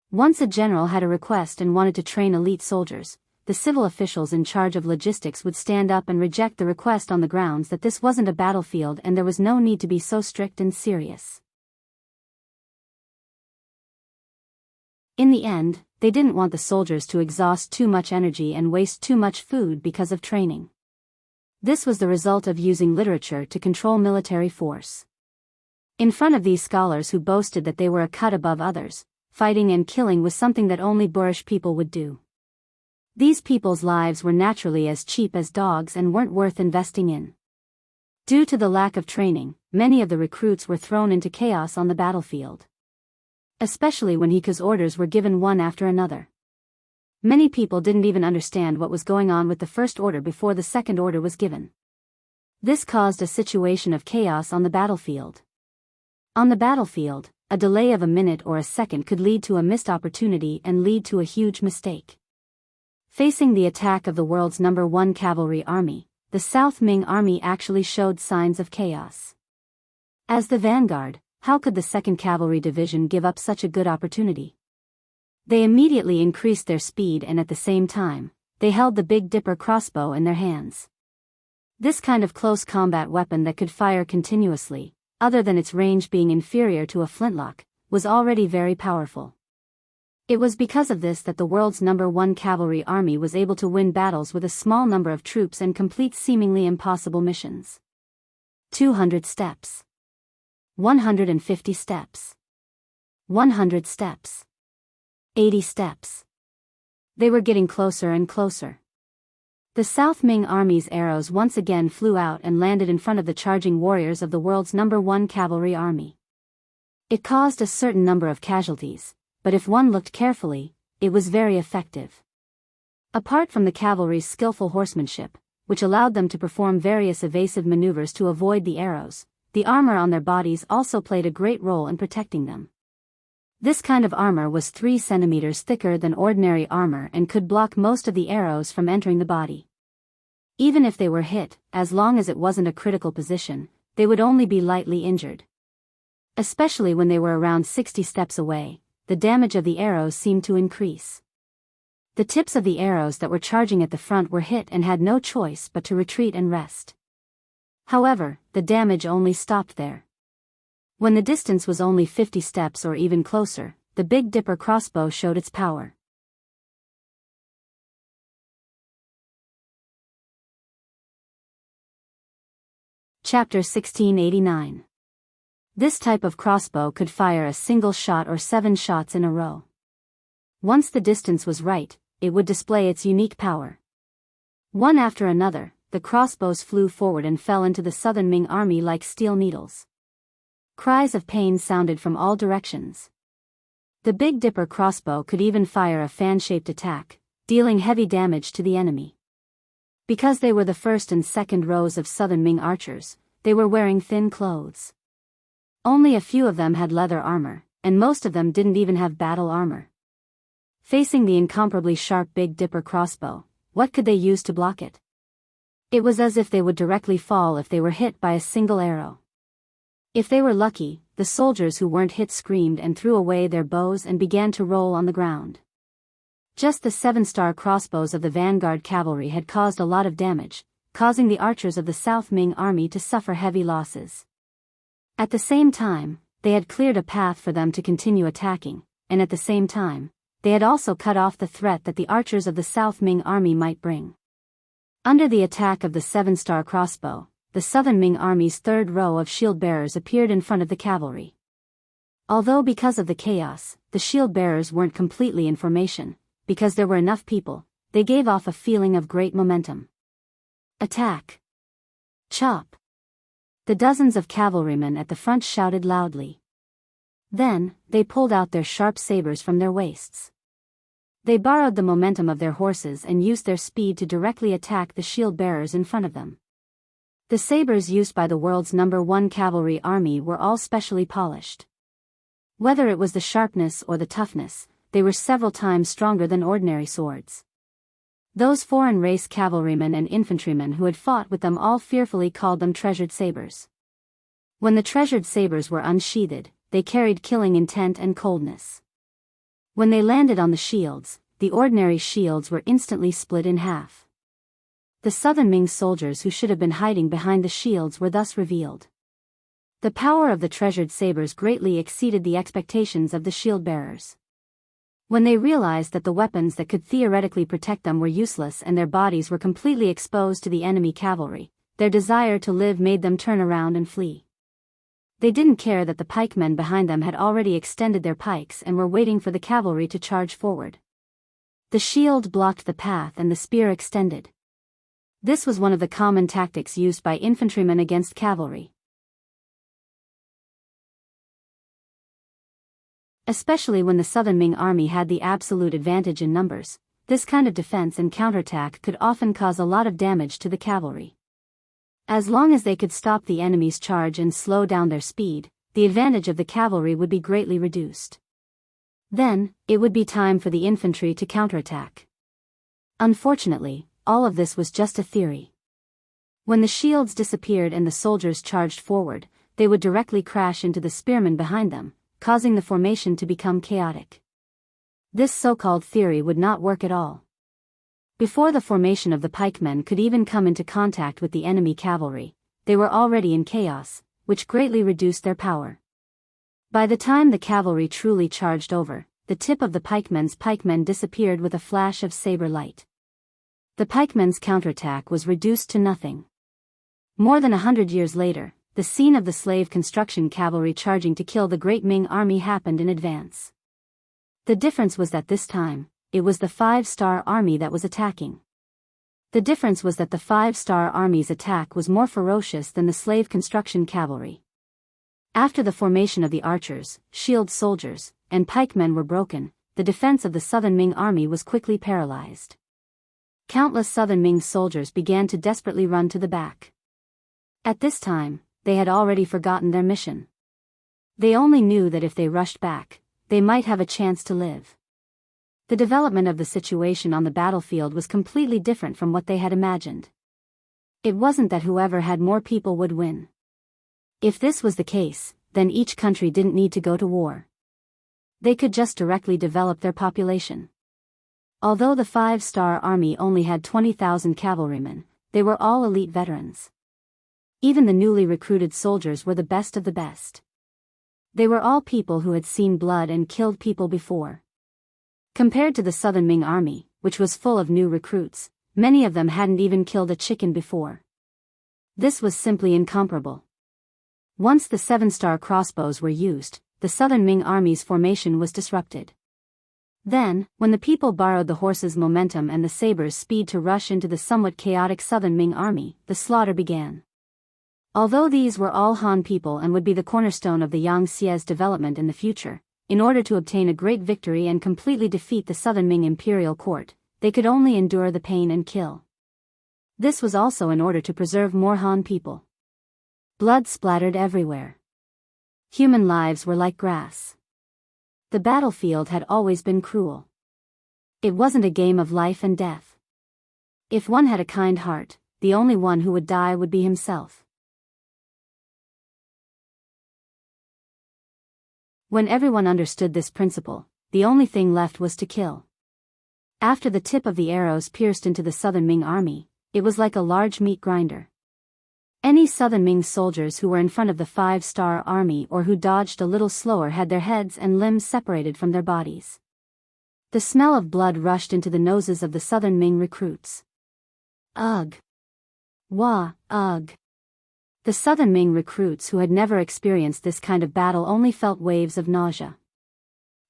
Once a general had a request and wanted to train elite soldiers, the civil officials in charge of logistics would stand up and reject the request on the grounds that this wasn't a battlefield and there was no need to be so strict and serious. In the end, they didn't want the soldiers to exhaust too much energy and waste too much food because of training. This was the result of using literature to control military force. In front of these scholars who boasted that they were a cut above others, fighting and killing was something that only boorish people would do. These people's lives were naturally as cheap as dogs and weren't worth investing in. Due to the lack of training, many of the recruits were thrown into chaos on the battlefield. Especially when Hika's orders were given one after another. Many people didn't even understand what was going on with the first order before the second order was given. This caused a situation of chaos on the battlefield. On the battlefield, a delay of a minute or a second could lead to a missed opportunity and lead to a huge mistake. Facing the attack of the world's #1 cavalry army, the South Ming army actually showed signs of chaos. As the vanguard, how could the 2nd Cavalry Division give up such a good opportunity? They immediately increased their speed and at the same time, they held the Big Dipper crossbow in their hands. This kind of close combat weapon that could fire continuously, other than its range being inferior to a flintlock, was already very powerful. It was because of this that the world's #1 cavalry army was able to win battles with a small number of troops and complete seemingly impossible missions. 200 steps. 150 steps. 100 steps. 80 steps. They were getting closer and closer. The South Ming army's arrows once again flew out and landed in front of the charging warriors of the world's #1 cavalry army. It caused a certain number of casualties, but if one looked carefully, it was very effective. Apart from the cavalry's skillful horsemanship, which allowed them to perform various evasive maneuvers to avoid the arrows, the armor on their bodies also played a great role in protecting them. This kind of armor was 3 centimeters thicker than ordinary armor and could block most of the arrows from entering the body. Even if they were hit, as long as it wasn't a critical position, they would only be lightly injured. Especially when they were around 60 steps away, the damage of the arrows seemed to increase. The tips of the arrows that were charging at the front were hit and had no choice but to retreat and rest. However, the damage only stopped there. When the distance was only 50 steps or even closer, the Big Dipper crossbow showed its power. Chapter 1689. This type of crossbow could fire a single shot or 7 shots in a row. Once the distance was right, it would display its unique power. One after another, the crossbows flew forward and fell into the Southern Ming army like steel needles. Cries of pain sounded from all directions. The Big Dipper crossbow could even fire a fan-shaped attack, dealing heavy damage to the enemy. Because they were the first and second rows of Southern Ming archers, they were wearing thin clothes. Only a few of them had leather armor, and most of them didn't even have battle armor. Facing the incomparably sharp Big Dipper crossbow, what could they use to block it? It was as if they would directly fall if they were hit by a single arrow. If they were lucky, the soldiers who weren't hit screamed and threw away their bows and began to roll on the ground. Just the 7-star crossbows of the vanguard cavalry had caused a lot of damage, causing the archers of the South Ming army to suffer heavy losses. At the same time, they had cleared a path for them to continue attacking, and at the same time, they had also cut off the threat that the archers of the South Ming army might bring. Under the attack of the 7-star crossbow, the Southern Ming army's third row of shield-bearers appeared in front of the cavalry. Although because of the chaos, the shield-bearers weren't completely in formation, because there were enough people, they gave off a feeling of great momentum. Attack! Chop! The dozens of cavalrymen at the front shouted loudly. Then, they pulled out their sharp sabers from their waists. They borrowed the momentum of their horses and used their speed to directly attack the shield-bearers in front of them. The sabers used by the world's #1 cavalry army were all specially polished. Whether it was the sharpness or the toughness, they were several times stronger than ordinary swords. Those foreign race cavalrymen and infantrymen who had fought with them all fearfully called them treasured sabers. When the treasured sabers were unsheathed, they carried killing intent and coldness. When they landed on the shields, the ordinary shields were instantly split in half. The southern Ming soldiers who should have been hiding behind the shields were thus revealed. The power of the treasured sabers greatly exceeded the expectations of the shield-bearers. When they realized that the weapons that could theoretically protect them were useless and their bodies were completely exposed to the enemy cavalry, their desire to live made them turn around and flee. They didn't care that the pikemen behind them had already extended their pikes and were waiting for the cavalry to charge forward. The shield blocked the path and the spear extended. This was one of the common tactics used by infantrymen against cavalry. Especially when the southern Ming army had the absolute advantage in numbers, this kind of defense and counterattack could often cause a lot of damage to the cavalry. As long as they could stop the enemy's charge and slow down their speed, the advantage of the cavalry would be greatly reduced. Then, it would be time for the infantry to counterattack. Unfortunately, all of this was just a theory. When the shields disappeared and the soldiers charged forward, they would directly crash into the spearmen behind them, causing the formation to become chaotic. This so-called theory would not work at all. Before the formation of the pikemen could even come into contact with the enemy cavalry, they were already in chaos, which greatly reduced their power. By the time the cavalry truly charged over, the tip of the pikemen disappeared with a flash of saber light. The pikemen's counterattack was reduced to nothing. More than 100 years later, the scene of the slave construction cavalry charging to kill the great Ming army happened in advance. The difference was that this time, it was the five-star army that was attacking. The difference was that the five-star army's attack was more ferocious than the slave construction cavalry. After the formation of the archers, shield soldiers, and pikemen were broken, the defense of the southern Ming army was quickly paralyzed. Countless southern Ming soldiers began to desperately run to the back. At this time, they had already forgotten their mission. They only knew that if they rushed back, they might have a chance to live. The development of the situation on the battlefield was completely different from what they had imagined. It wasn't that whoever had more people would win. If this was the case, then each country didn't need to go to war. They could just directly develop their population. Although the five-star army only had 20,000 cavalrymen, they were all elite veterans. Even the newly recruited soldiers were the best of the best. They were all people who had seen blood and killed people before. Compared to the southern Ming army, which was full of new recruits, many of them hadn't even killed a chicken before. This was simply incomparable. Once the 7-star crossbows were used, the southern Ming army's formation was disrupted. Then, when the people borrowed the horses' momentum and the sabers' speed to rush into the somewhat chaotic southern Ming army, the slaughter began. Although these were all Han people and would be the cornerstone of the Yangtze's development in the future, in order to obtain a great victory and completely defeat the southern Ming imperial court, they could only endure the pain and kill. This was also in order to preserve more Han people. Blood splattered everywhere. Human lives were like grass. The battlefield had always been cruel. It wasn't a game of life and death. If one had a kind heart, the only one who would die would be himself. When everyone understood this principle, the only thing left was to kill. After the tip of the arrows pierced into the southern Ming army, it was like a large meat grinder. Any southern Ming soldiers who were in front of the 5-star army or who dodged a little slower had their heads and limbs separated from their bodies. The smell of blood rushed into the noses of the southern Ming recruits. Ugh! Wah, ugh! The southern Ming recruits who had never experienced this kind of battle only felt waves of nausea.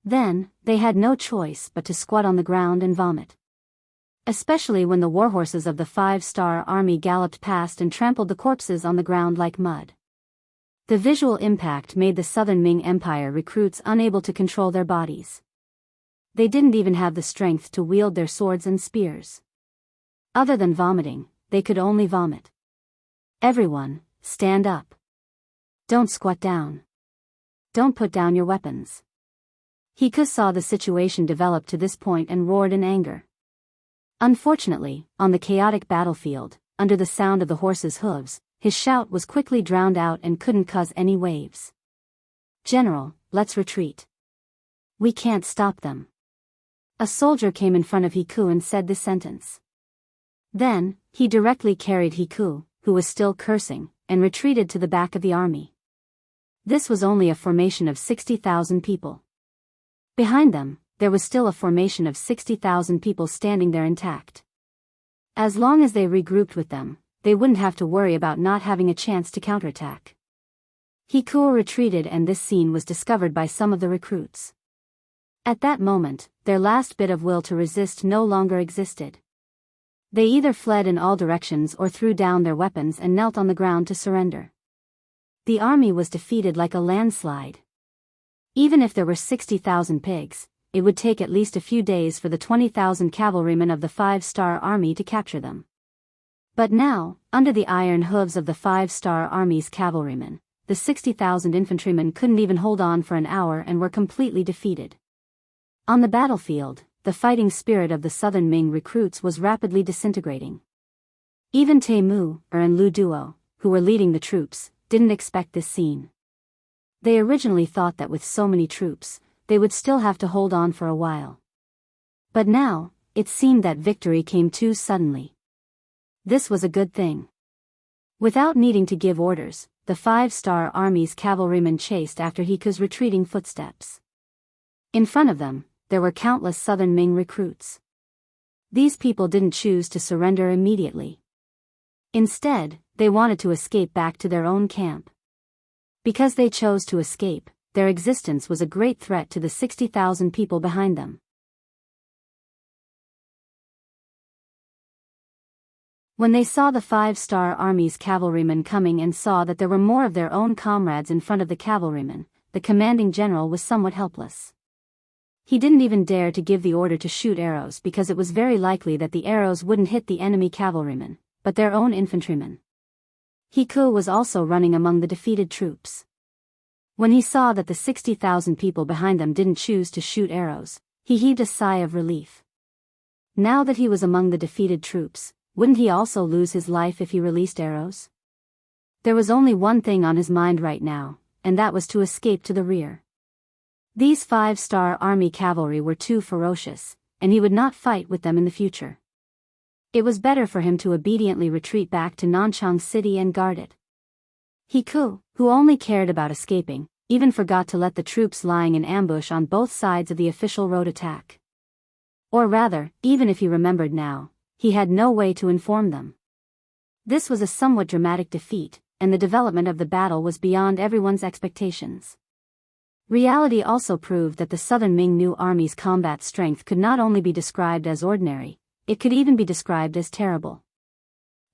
Then, they had no choice but to squat on the ground and vomit. Especially when the warhorses of the 5-star army galloped past and trampled the corpses on the ground like mud. The visual impact made the southern Ming Empire recruits unable to control their bodies. They didn't even have the strength to wield their swords and spears. Other than vomiting, they could only vomit. Everyone, stand up. Don't squat down. Don't put down your weapons. He saw the situation develop to this point and roared in anger. Unfortunately, on the chaotic battlefield, under the sound of the horse's hooves, his shout was quickly drowned out and couldn't cause any waves. General, let's retreat. We can't stop them. A soldier came in front of Hiku and said this sentence. Then, he directly carried Hiku, who was still cursing, and retreated to the back of the army. This was only a formation of 60,000 people. Behind them, there was still a formation of 60,000 people standing there intact. As long as they regrouped with them, they wouldn't have to worry about not having a chance to counterattack. Hiku retreated and this scene was discovered by some of the recruits. At that moment, their last bit of will to resist no longer existed. They either fled in all directions or threw down their weapons and knelt on the ground to surrender. The army was defeated like a landslide. Even if there were 60,000 pigs, it would take at least a few days for the 20,000 cavalrymen of the 5-star army to capture them. But now, under the iron hooves of the 5-star army's cavalrymen, the 60,000 infantrymen couldn't even hold on for an hour and were completely defeated. On the battlefield, the fighting spirit of the southern Ming recruits was rapidly disintegrating. Even Temu, and Lu Duo, who were leading the troops, didn't expect this scene. They originally thought that with so many troops, they would still have to hold on for a while. But now, it seemed that victory came too suddenly. This was a good thing. Without needing to give orders, the 5-star army's cavalrymen chased after Hiku's retreating footsteps. In front of them, there were countless southern Ming recruits. These people didn't choose to surrender immediately. Instead, they wanted to escape back to their own camp. Because they chose to escape, their existence was a great threat to the 60,000 people behind them. When they saw the 5-star army's cavalrymen coming and saw that there were more of their own comrades in front of the cavalrymen, the commanding general was somewhat helpless. He didn't even dare to give the order to shoot arrows because it was very likely that the arrows wouldn't hit the enemy cavalrymen, but their own infantrymen. Hiku was also running among the defeated troops. When he saw that the 60,000 people behind them didn't choose to shoot arrows, he heaved a sigh of relief. Now that he was among the defeated troops, wouldn't he also lose his life if he released arrows? There was only one thing on his mind right now, and that was to escape to the rear. These 5-star army cavalry were too ferocious, and he would not fight with them in the future. It was better for him to obediently retreat back to Nanchang City and guard it. Hiku, who only cared about escaping, even forgot to let the troops lying in ambush on both sides of the official road attack. Or rather, even if he remembered now, he had no way to inform them. This was a somewhat dramatic defeat, and the development of the battle was beyond everyone's expectations. Reality also proved that the southern Ming New Army's combat strength could not only be described as ordinary, it could even be described as terrible.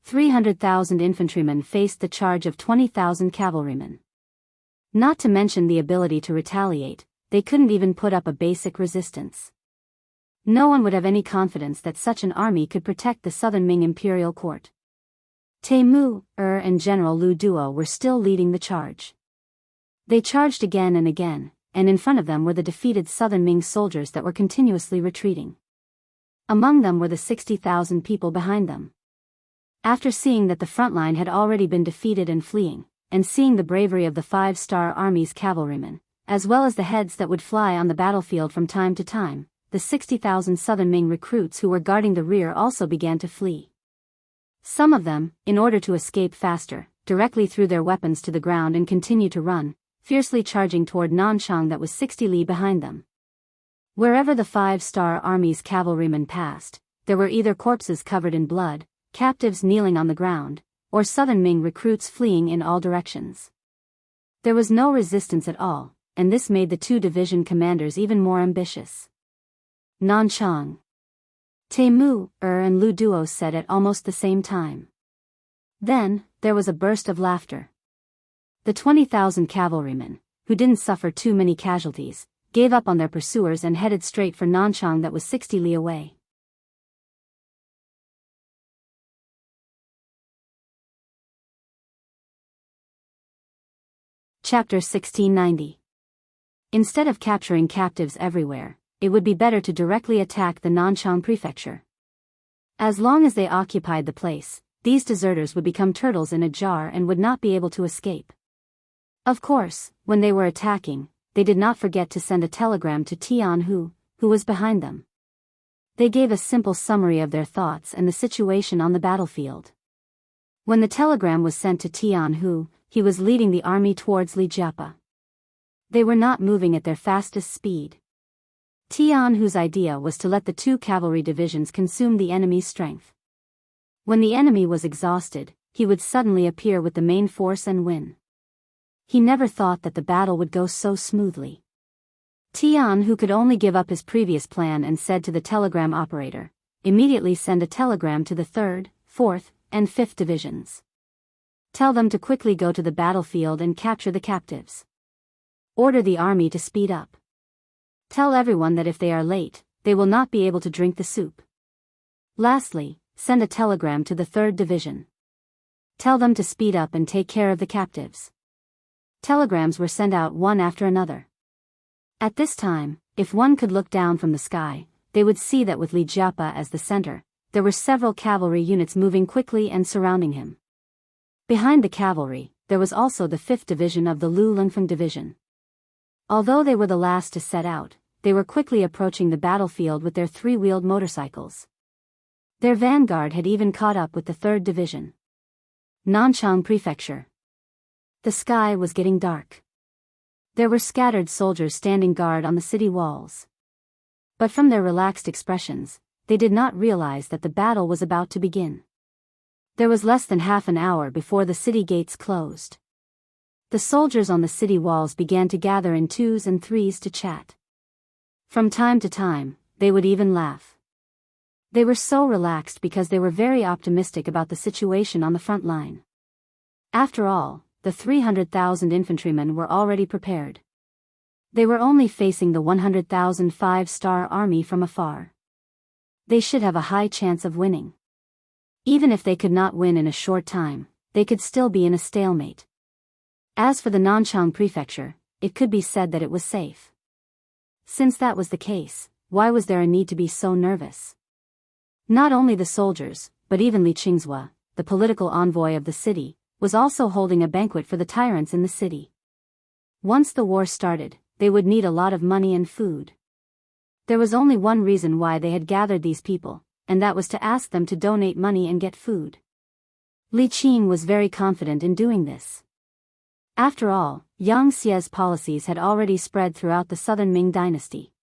300,000 infantrymen faced the charge of 20,000 cavalrymen. Not to mention the ability to retaliate, they couldn't even put up a basic resistance. No one would have any confidence that such an army could protect the southern Ming imperial court. Temu, and General Lu Duo were still leading the charge. They charged again and again, and in front of them were the defeated southern Ming soldiers that were continuously retreating. Among them were the 60,000 people behind them. After seeing that the front line had already been defeated and fleeing, and seeing the bravery of the 5-star army's cavalrymen, as well as the heads that would fly on the battlefield from time to time, the 60,000 southern Ming recruits who were guarding the rear also began to flee. Some of them, in order to escape faster, directly threw their weapons to the ground and continued to run, fiercely charging toward Nanchang that was 60 li behind them. Wherever the 5-star army's cavalrymen passed, there were either corpses covered in blood, captives kneeling on the ground, or southern Ming recruits fleeing in all directions. There was no resistance at all, and this made the two division commanders even more ambitious. Nanchang. Temu, and Lu Duo said at almost the same time. Then, there was a burst of laughter. The 20,000 cavalrymen, who didn't suffer too many casualties, gave up on their pursuers and headed straight for Nanchang that was 60 li away. Chapter 1690. Instead of capturing captives everywhere, it would be better to directly attack the Nanchang prefecture. As long as they occupied the place, these deserters would become turtles in a jar and would not be able to escape. Of course, when they were attacking, they did not forget to send a telegram to Tianhu, who was behind them. They gave a simple summary of their thoughts and the situation on the battlefield. When the telegram was sent to Tianhu, he was leading the army towards Lijiapa. They were not moving at their fastest speed. Tianhu's idea was to let the 2 cavalry divisions consume the enemy's strength. When the enemy was exhausted, he would suddenly appear with the main force and win. He never thought that the battle would go so smoothly. Tianhu could only give up his previous plan and said to the telegram operator, "Immediately send a telegram to the 3rd, 4th, and 5th divisions. Tell them to quickly go to the battlefield and capture the captives. Order the army to speed up. Tell everyone that if they are late, they will not be able to drink the soup. Lastly, send a telegram to the 3rd division. Tell them to speed up and take care of the captives." Telegrams were sent out one after another. At this time, if one could look down from the sky, they would see that with Lijiapa as the center, there were several cavalry units moving quickly and surrounding him. Behind the cavalry, there was also the 5th division of the Lu Lungfeng division. Although they were the last to set out, they were quickly approaching the battlefield with their 3-wheeled motorcycles. Their vanguard had even caught up with the 3rd division. Nanchang Prefecture. The sky was getting dark. There were scattered soldiers standing guard on the city walls. But from their relaxed expressions, they did not realize that the battle was about to begin. There was less than half an hour before the city gates closed. The soldiers on the city walls began to gather in 2s and 3s to chat. From time to time, they would even laugh. They were so relaxed because they were very optimistic about the situation on the front line. After all, the 300,000 infantrymen were already prepared. They were only facing the 100,000 5-star army from afar. They should have a high chance of winning. Even if they could not win in a short time, they could still be in a stalemate. As for the Nanchang prefecture, it could be said that it was safe. Since that was the case, why was there a need to be so nervous? Not only the soldiers, but even Li Qingzhua, the political envoy of the city, was also holding a banquet for the tyrants in the city. Once the war started, they would need a lot of money and food. There was only one reason why they had gathered these people, and that was to ask them to donate money and get food. Li Qing was very confident in doing this. After all, Yang Xie's policies had already spread throughout the southern Ming dynasty.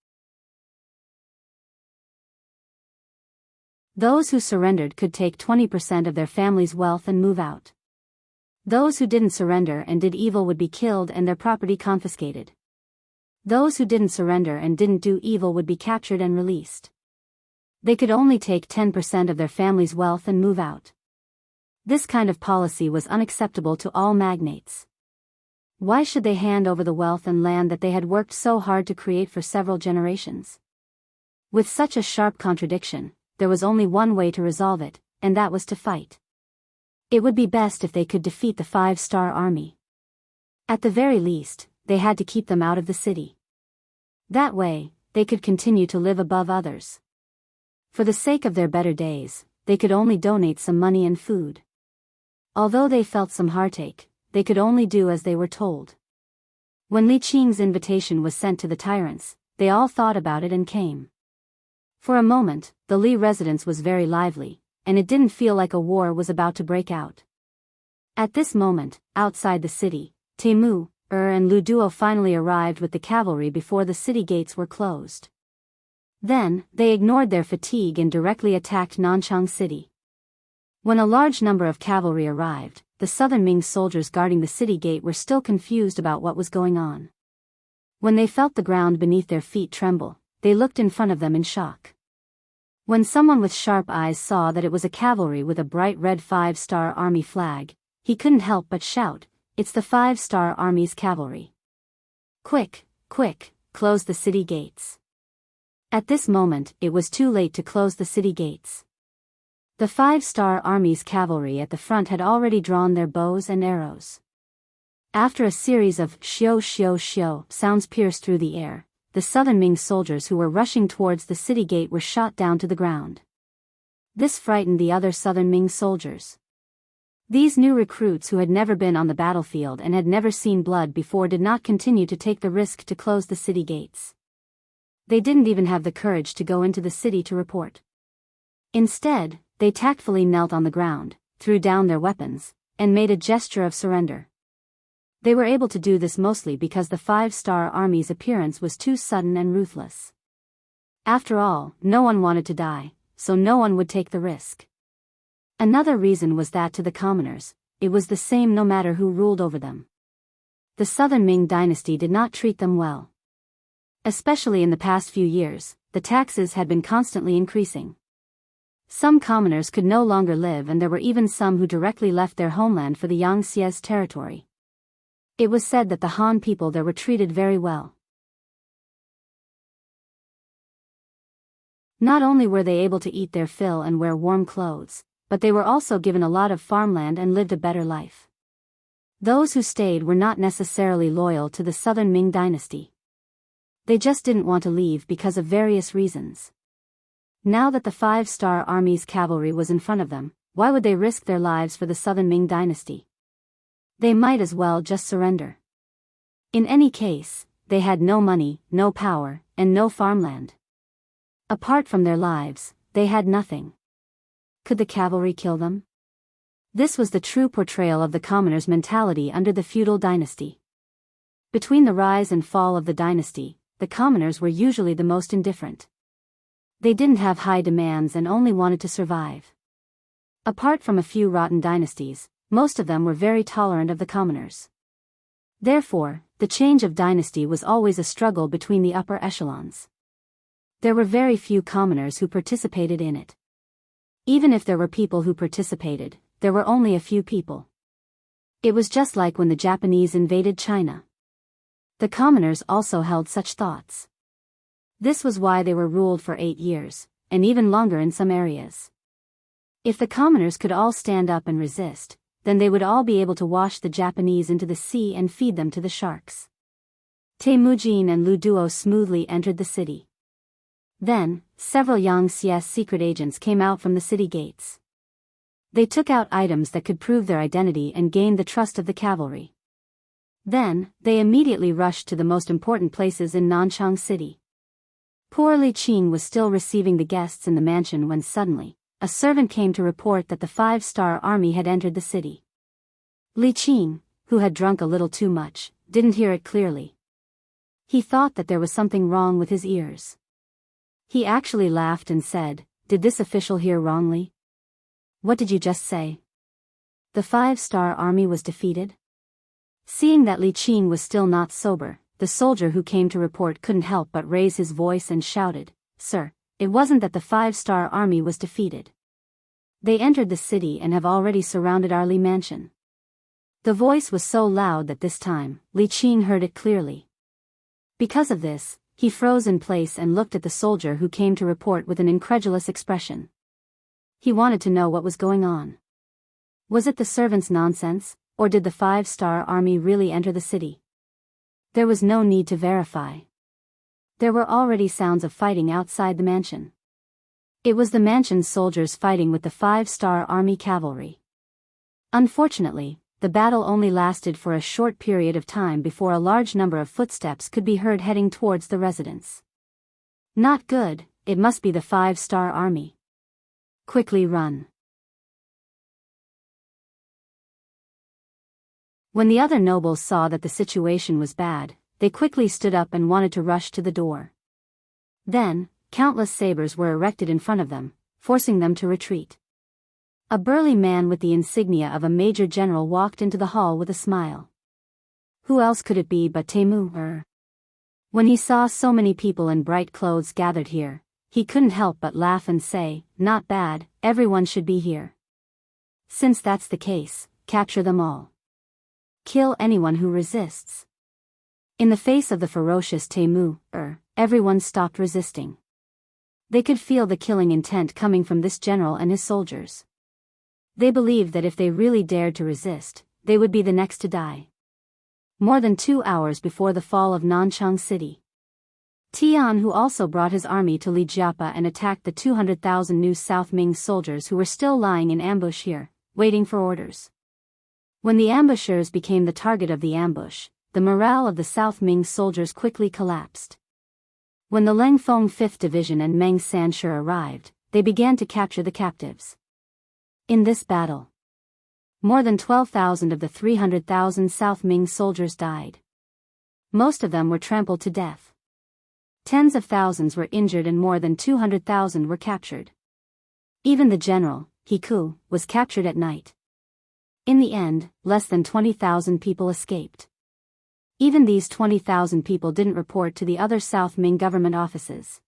Those who surrendered could take 20% of their family's wealth and move out. Those who didn't surrender and did evil would be killed and their property confiscated. Those who didn't surrender and didn't do evil would be captured and released. They could only take 10% of their family's wealth and move out. This kind of policy was unacceptable to all magnates. Why should they hand over the wealth and land that they had worked so hard to create for several generations? With such a sharp contradiction, there was only one way to resolve it, and that was to fight. It would be best if they could defeat the 5-star army. At the very least, they had to keep them out of the city. That way, they could continue to live above others. For the sake of their better days, they could only donate some money and food. Although they felt some heartache, they could only do as they were told. When Li Qing's invitation was sent to the tyrants, they all thought about it and came. For a moment, the Li residence was very lively, and it didn't feel like a war was about to break out. At this moment, outside the city, Temu, and Lu Duo finally arrived with the cavalry before the city gates were closed. Then, they ignored their fatigue and directly attacked Nanchang City. When a large number of cavalry arrived, the southern Ming soldiers guarding the city gate were still confused about what was going on. When they felt the ground beneath their feet tremble, they looked in front of them in shock. When someone with sharp eyes saw that it was a cavalry with a bright red 5-star army flag, he couldn't help but shout, "It's the 5-star army's cavalry. Quick, quick, close the city gates." At this moment, it was too late to close the city gates. The 5-star army's cavalry at the front had already drawn their bows and arrows. After a series of shio shio shio sounds pierced through the air, the southern Ming soldiers who were rushing towards the city gate were shot down to the ground. This frightened the other southern Ming soldiers. These new recruits who had never been on the battlefield and had never seen blood before did not continue to take the risk to close the city gates. They didn't even have the courage to go into the city to report. Instead, they tactfully knelt on the ground, threw down their weapons, and made a gesture of surrender. They were able to do this mostly because the five-star army's appearance was too sudden and ruthless. After all, no one wanted to die, so no one would take the risk. Another reason was that to the commoners, it was the same no matter who ruled over them. The southern Ming dynasty did not treat them well. Especially in the past few years, the taxes had been constantly increasing. Some commoners could no longer live, and there were even some who directly left their homeland for the Yangtze's territory. It was said that the Han people there were treated very well. Not only were they able to eat their fill and wear warm clothes, but they were also given a lot of farmland and lived a better life. Those who stayed were not necessarily loyal to the southern Ming dynasty. They just didn't want to leave because of various reasons. Now that the five-star army's cavalry was in front of them, why would they risk their lives for the southern Ming dynasty? They might as well just surrender. In any case, they had no money, no power, and no farmland. Apart from their lives, they had nothing. Could the cavalry kill them? This was the true portrayal of the commoner's mentality under the feudal dynasty. Between the rise and fall of the dynasty, the commoners were usually the most indifferent. They didn't have high demands and only wanted to survive. Apart from a few rotten dynasties, most of them were very tolerant of the commoners. Therefore, the change of dynasty was always a struggle between the upper echelons. There were very few commoners who participated in it. Even if there were people who participated, there were only a few people. It was just like when the Japanese invaded China. The commoners also held such thoughts. This was why they were ruled for 8 years, and even longer in some areas. If the commoners could all stand up and resist, then they would all be able to wash the Japanese into the sea and feed them to the sharks. Temujin and Lu Duo smoothly entered the city. Then, several Yangtze's secret agents came out from the city gates. They took out items that could prove their identity and gained the trust of the cavalry. Then, they immediately rushed to the most important places in Nanchang City. Poor Li Qing was still receiving the guests in the mansion when suddenly, a servant came to report that the five-star army had entered the city. Li Qing, who had drunk a little too much, didn't hear it clearly. He thought that there was something wrong with his ears. He actually laughed and said, "Did this official hear wrongly? What did you just say? The five-star army was defeated?" Seeing that Li Qing was still not sober, the soldier who came to report couldn't help but raise his voice and shouted, "Sir, it wasn't that the five-star army was defeated. They entered the city and have already surrounded our Li mansion." The voice was so loud that this time, Li Qing heard it clearly. Because of this, he froze in place and looked at the soldier who came to report with an incredulous expression. He wanted to know what was going on. Was it the servant's nonsense, or did the five-star army really enter the city? There was no need to verify. There were already sounds of fighting outside the mansion. It was the mansion's soldiers fighting with the five-star army cavalry. Unfortunately, the battle only lasted for a short period of time before a large number of footsteps could be heard heading towards the residence. Not good, it must be the five-star army. Quickly run. When the other nobles saw that the situation was bad, they quickly stood up and wanted to rush to the door. Then, countless sabers were erected in front of them, forcing them to retreat. A burly man with the insignia of a major general walked into the hall with a smile. Who else could it be but Temu? When he saw so many people in bright clothes gathered here, he couldn't help but laugh and say, "Not bad, everyone should be here. Since that's the case, capture them all. Kill anyone who resists." In the face of the ferocious Temu, everyone stopped resisting. They could feel the killing intent coming from this general and his soldiers. They believed that if they really dared to resist, they would be the next to die. more than 2 hours before the fall of Nanchang City. Tian, who also brought his army to Lijiapa and attacked the 200,000 new South Ming soldiers who were still lying in ambush here, waiting for orders. When the ambushers became the target of the ambush, the morale of the South Ming soldiers quickly collapsed. When the Lengfeng 5th Division and Meng Sanshi arrived, they began to capture the captives. In this battle, more than 12,000 of the 300,000 South Ming soldiers died. Most of them were trampled to death. Tens of thousands were injured and more than 200,000 were captured. Even the general, He Ku, was captured at night. In the end, less than 20,000 people escaped. Even these 20,000 people didn't report to the other South Ming government offices.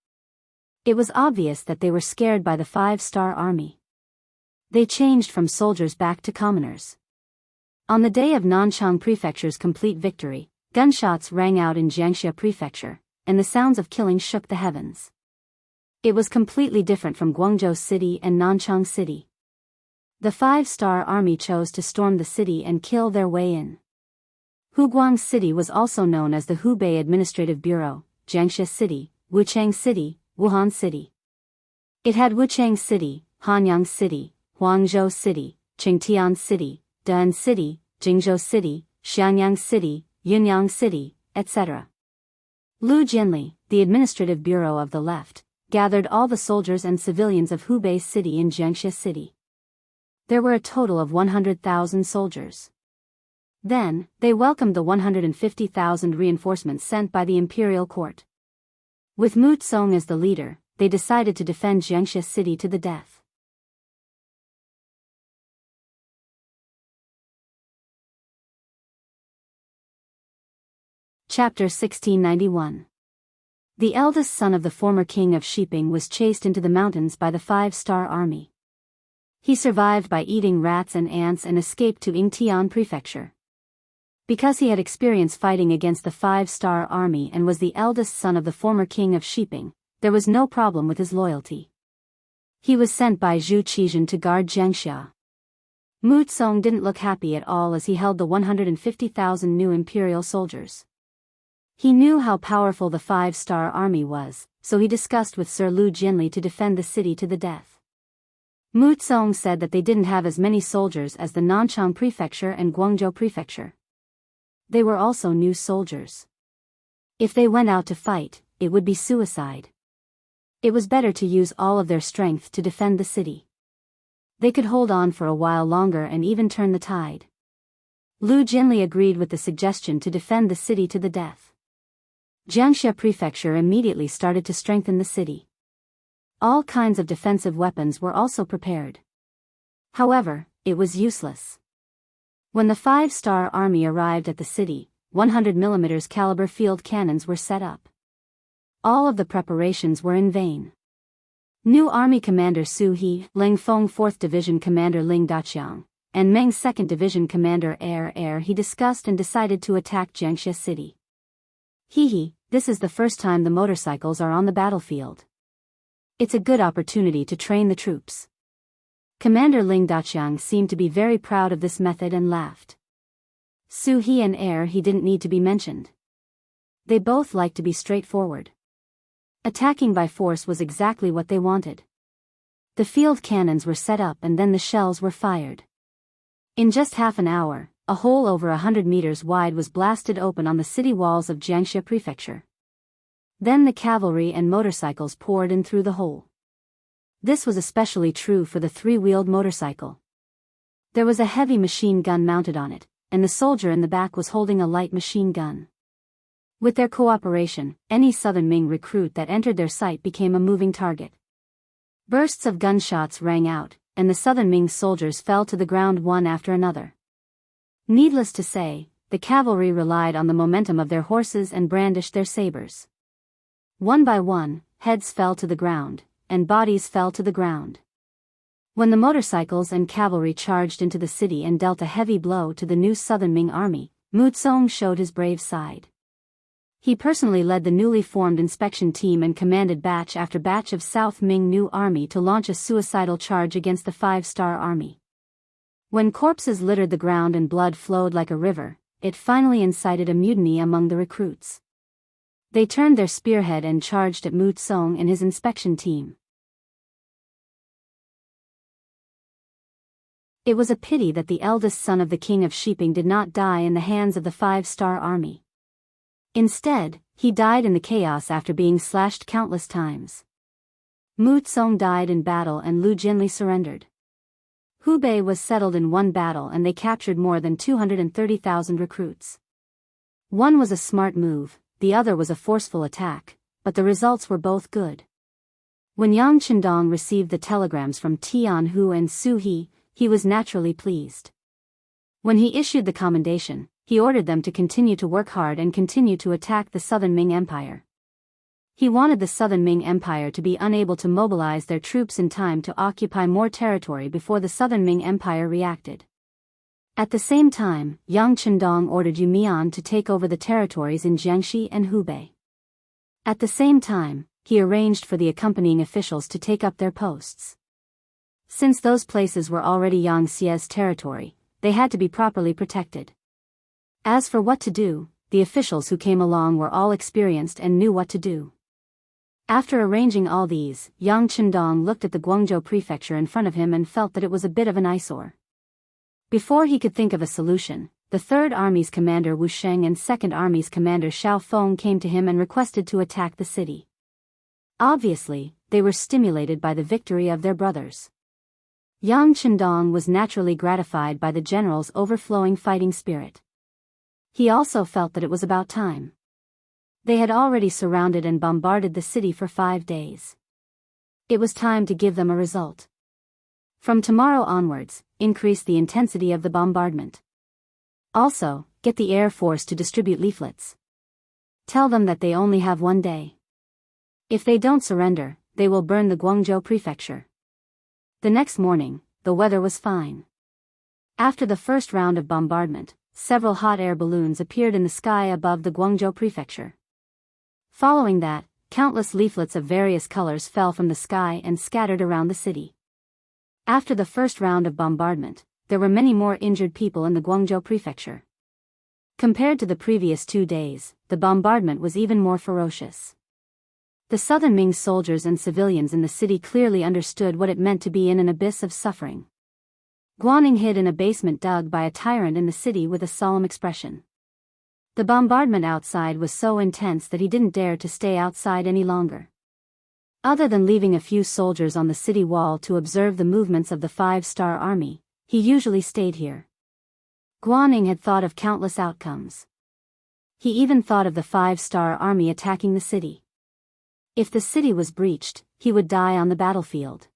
It was obvious that they were scared by the 5-star army. They changed from soldiers back to commoners. On the day of Nanchang Prefecture's complete victory, gunshots rang out in Jianghu Prefecture, and the sounds of killing shook the heavens. It was completely different from Guangzhou City and Nanchang City. The 5-star army chose to storm the city and kill their way in. Huguang City was also known as the Hubei Administrative Bureau, Jianghu City, Wuchang City, Wuhan City. It had Wuchang City, Hanyang City, Huangzhou City, Qingtian City, Dan City, Jingzhou City, Xianyang City, Yunyang City, etc. Lu Jinli, the administrative bureau of the left, gathered all the soldiers and civilians of Hubei City in Jianghu City. There were a total of 100,000 soldiers. Then, they welcomed the 150,000 reinforcements sent by the imperial court. With Mu Tsong as the leader, they decided to defend Jianghu City to the death. Chapter 1691. The eldest son of the former king of Shiping was chased into the mountains by the 5-star army. He survived by eating rats and ants and escaped to Yingtian Prefecture. Because he had experience fighting against the 5-star army and was the eldest son of the former king of Shiping, there was no problem with his loyalty. He was sent by Zhu Qizhen to guard Jiangxia. Mu Tsong didn't look happy at all as he held the 150,000 new imperial soldiers. He knew how powerful the 5-star army was, so he discussed with Sir Lu Jinli to defend the city to the death. Mu Tsong said that they didn't have as many soldiers as the Nanchang Prefecture and Guangzhou Prefecture. They were also new soldiers. If they went out to fight, it would be suicide. It was better to use all of their strength to defend the city. They could hold on for a while longer and even turn the tide. Lu Jinli agreed with the suggestion to defend the city to the death. Jiangxia Prefecture immediately started to strengthen the city. All kinds of defensive weapons were also prepared. However, it was useless. When the 5-star army arrived at the city, 100mm caliber field cannons were set up. All of the preparations were in vain. New Army Commander Su He, Lengfeng 4th Division Commander Ling Daqiang, and Meng 2nd Division Commander He discussed and decided to attack Jiangxia City. This is the first time the motorcycles are on the battlefield. It's a good opportunity to train the troops. Commander Ling Daqiang seemed to be very proud of this method and laughed. Su He and he didn't need to be mentioned. They both liked to be straightforward. Attacking by force was exactly what they wanted. The field cannons were set up and then the shells were fired. In just half an hour, a hole over 100 meters wide was blasted open on the city walls of Jiangxia Prefecture. Then the cavalry and motorcycles poured in through the hole. This was especially true for the 3-wheeled motorcycle. There was a heavy machine gun mounted on it, and the soldier in the back was holding a light machine gun. With their cooperation, any Southern Ming recruit that entered their sight became a moving target. Bursts of gunshots rang out, and the Southern Ming soldiers fell to the ground one after another. Needless to say, the cavalry relied on the momentum of their horses and brandished their sabers. One by one, heads fell to the ground, and bodies fell to the ground. When the motorcycles and cavalry charged into the city and dealt a heavy blow to the new Southern Ming army, Mu Tsong showed his brave side. He personally led the newly formed inspection team and commanded batch after batch of South Ming new army to launch a suicidal charge against the 5-star army. When corpses littered the ground and blood flowed like a river, it finally incited a mutiny among the recruits. They turned their spearhead and charged at Mu Tsong and his inspection team. It was a pity that the eldest son of the king of Shiping did not die in the hands of the 5-star army. Instead, he died in the chaos after being slashed countless times. Mu Tsong died in battle and Lu Jinli surrendered. Hubei was settled in one battle and they captured more than 230,000 recruits. One was a smart move, the other was a forceful attack, but the results were both good. When Yang Chendong received the telegrams from Tianhu and Su He, he was naturally pleased. When he issued the commendation, he ordered them to continue to work hard and continue to attack the Southern Ming Empire. He wanted the Southern Ming Empire to be unable to mobilize their troops in time to occupy more territory before the Southern Ming Empire reacted. At the same time, Yang Chendong ordered Yu Mian to take over the territories in Jiangxi and Hubei. At the same time, he arranged for the accompanying officials to take up their posts. Since those places were already Yang Xie's territory, they had to be properly protected. As for what to do, the officials who came along were all experienced and knew what to do. After arranging all these, Yang Chendong looked at the Guangzhou prefecture in front of him and felt that it was a bit of an eyesore. Before he could think of a solution, the 3rd Army's commander Wu Sheng and 2nd Army's commander Xiao Feng came to him and requested to attack the city. Obviously, they were stimulated by the victory of their brothers. Yang Chendong was naturally gratified by the general's overflowing fighting spirit. He also felt that it was about time. They had already surrounded and bombarded the city for 5 days. It was time to give them a result. From tomorrow onwards, increase the intensity of the bombardment. Also, get the Air Force to distribute leaflets. Tell them that they only have 1 day. If they don't surrender, they will burn the Guangzhou prefecture. The next morning, the weather was fine. After the first round of bombardment, several hot air balloons appeared in the sky above the Guangzhou prefecture. Following that, countless leaflets of various colors fell from the sky and scattered around the city. After the first round of bombardment, there were many more injured people in the Guangzhou prefecture. Compared to the previous 2 days, the bombardment was even more ferocious. The Southern Ming soldiers and civilians in the city clearly understood what it meant to be in an abyss of suffering. Guaning hid in a basement dug by a tyrant in the city with a solemn expression. The bombardment outside was so intense that he didn't dare to stay outside any longer. Other than leaving a few soldiers on the city wall to observe the movements of the 5-star army, he usually stayed here. Guaning had thought of countless outcomes. He even thought of the 5-star army attacking the city. If the city was breached, he would die on the battlefield.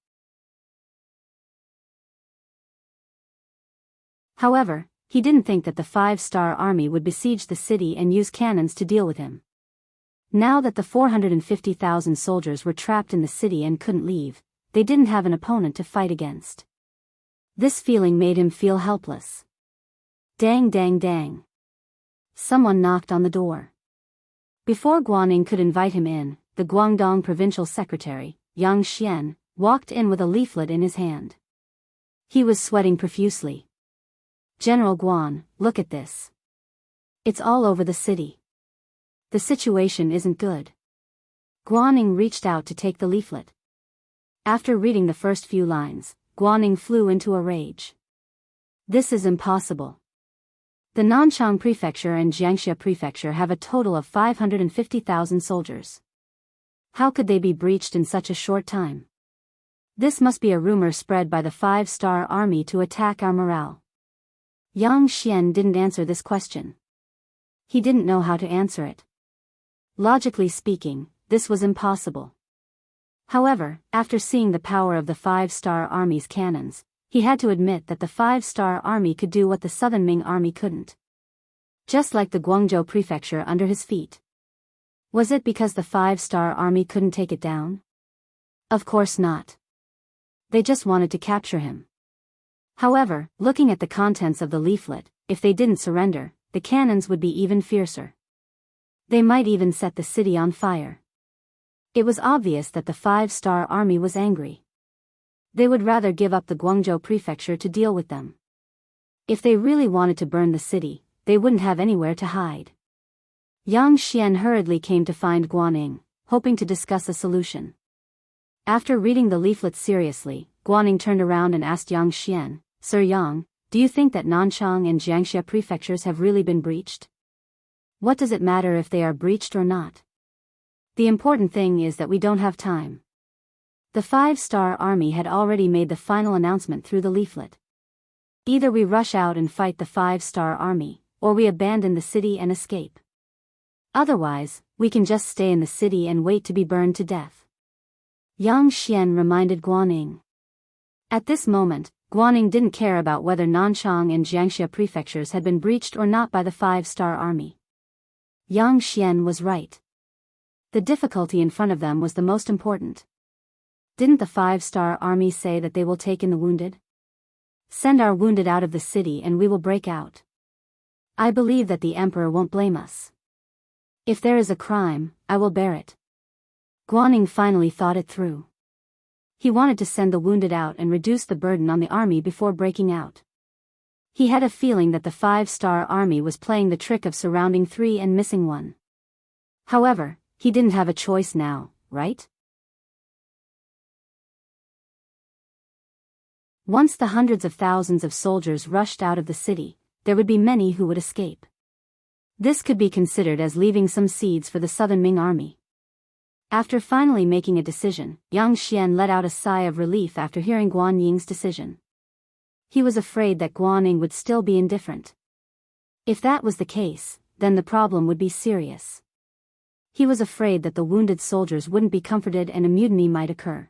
However, he didn't think that the 5-star army would besiege the city and use cannons to deal with him. Now that the 450,000 soldiers were trapped in the city and couldn't leave, they didn't have an opponent to fight against. This feeling made him feel helpless. Dang dang dang. Someone knocked on the door. Before Guaning could invite him in, the Guangdong provincial secretary, Yang Xian, walked in with a leaflet in his hand. He was sweating profusely. General Guan, look at this. It's all over the city. The situation isn't good. Guaning reached out to take the leaflet. After reading the first few lines, Guaning flew into a rage. This is impossible. The Nanchang Prefecture and Jiangxi Prefecture have a total of 550,000 soldiers. How could they be breached in such a short time? This must be a rumor spread by the 5-star army to attack our morale. Yang Xian didn't answer this question. He didn't know how to answer it. Logically speaking, this was impossible. However, after seeing the power of the 5-star army's cannons, he had to admit that the 5-star army could do what the Southern Ming army couldn't. Just like the Guangzhou prefecture under his feet. Was it because the 5-star army couldn't take it down? Of course not. They just wanted to capture him. However, looking at the contents of the leaflet, if they didn't surrender, the cannons would be even fiercer. They might even set the city on fire. It was obvious that the 5-star army was angry. They would rather give up the Guangzhou prefecture to deal with them. If they really wanted to burn the city, they wouldn't have anywhere to hide. Yang Xian hurriedly came to find Guaning, hoping to discuss a solution. After reading the leaflet seriously, Guaning turned around and asked Yang Xian, "Sir Yang, do you think that Nanchang and Jiangxia prefectures have really been breached? What does it matter if they are breached or not? The important thing is that we don't have time." The five-star army had already made the final announcement through the leaflet. Either we rush out and fight the five-star army, or we abandon the city and escape. Otherwise, we can just stay in the city and wait to be burned to death. Yang Xian reminded Guaning. At this moment, Guaning didn't care about whether Nanchang and Jiangxia prefectures had been breached or not by the five-star army. Yang Xian was right. The difficulty in front of them was the most important. Didn't the five-star army say that they will take in the wounded? Send our wounded out of the city and we will break out. I believe that the emperor won't blame us. If there is a crime, I will bear it. Guaning finally thought it through. He wanted to send the wounded out and reduce the burden on the army before breaking out. He had a feeling that the five-star army was playing the trick of surrounding 3 and missing 1. However, he didn't have a choice now, right? Once the hundreds of thousands of soldiers rushed out of the city, there would be many who would escape. This could be considered as leaving some seeds for the southern Ming army. After finally making a decision, Yang Xian let out a sigh of relief after hearing Guan Ying's decision. He was afraid that Guaning would still be indifferent. If that was the case, then the problem would be serious. He was afraid that the wounded soldiers wouldn't be comforted and a mutiny might occur.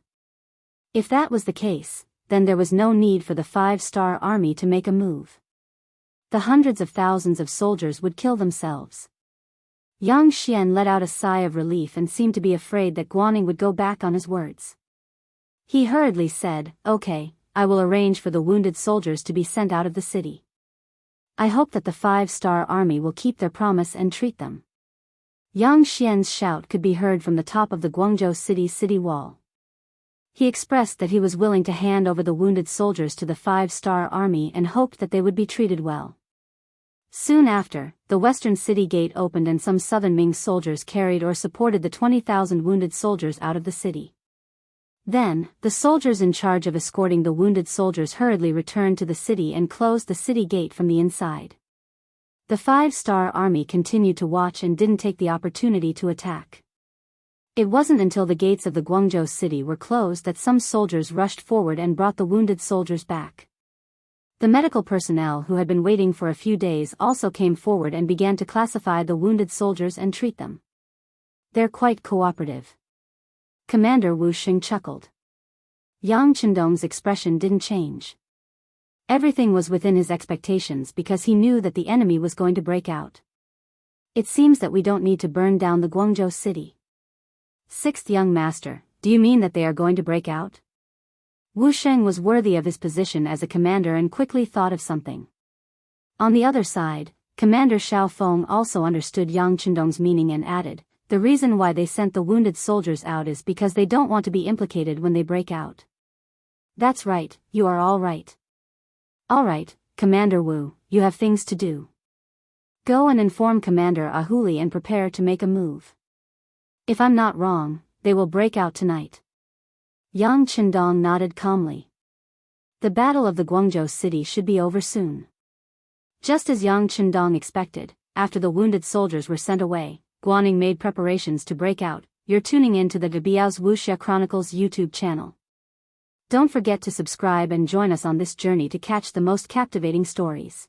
If that was the case, then there was no need for the five-star army to make a move. The hundreds of thousands of soldiers would kill themselves. Yang Xian let out a sigh of relief and seemed to be afraid that Guaning would go back on his words. He hurriedly said, "Okay, I will arrange for the wounded soldiers to be sent out of the city. I hope that the five-star army will keep their promise and treat them." Yang Xian's shout could be heard from the top of the Guangzhou city's city wall. He expressed that he was willing to hand over the wounded soldiers to the five-star army and hoped that they would be treated well. Soon after, the western city gate opened and some southern Ming soldiers carried or supported the 20,000 wounded soldiers out of the city. Then, the soldiers in charge of escorting the wounded soldiers hurriedly returned to the city and closed the city gate from the inside. The five-star army continued to watch and didn't take the opportunity to attack. It wasn't until the gates of the Guangzhou city were closed that some soldiers rushed forward and brought the wounded soldiers back. The medical personnel who had been waiting for a few days also came forward and began to classify the wounded soldiers and treat them. "They're quite cooperative." Commander Wu Xing chuckled. Yang Chendong's expression didn't change. Everything was within his expectations because he knew that the enemy was going to break out. "It seems that we don't need to burn down the Guangzhou city." "Sixth young master, do you mean that they are going to break out?" Wu Sheng was worthy of his position as a commander and quickly thought of something. On the other side, Commander Xiao Feng also understood Yang Chendong's meaning and added, "The reason why they sent the wounded soldiers out is because they don't want to be implicated when they break out." "That's right, you are all right." "All right, Commander Wu, you have things to do. Go and inform Commander Ahuli and prepare to make a move. If I'm not wrong, they will break out tonight." Yang Chendong nodded calmly. The battle of the Guangzhou city should be over soon. Just as Yang Chendong expected, after the wounded soldiers were sent away, Guaning made preparations to break out. You're tuning in to the Biyao's Wuxia Chronicles YouTube channel. Don't forget to subscribe and join us on this journey to catch the most captivating stories.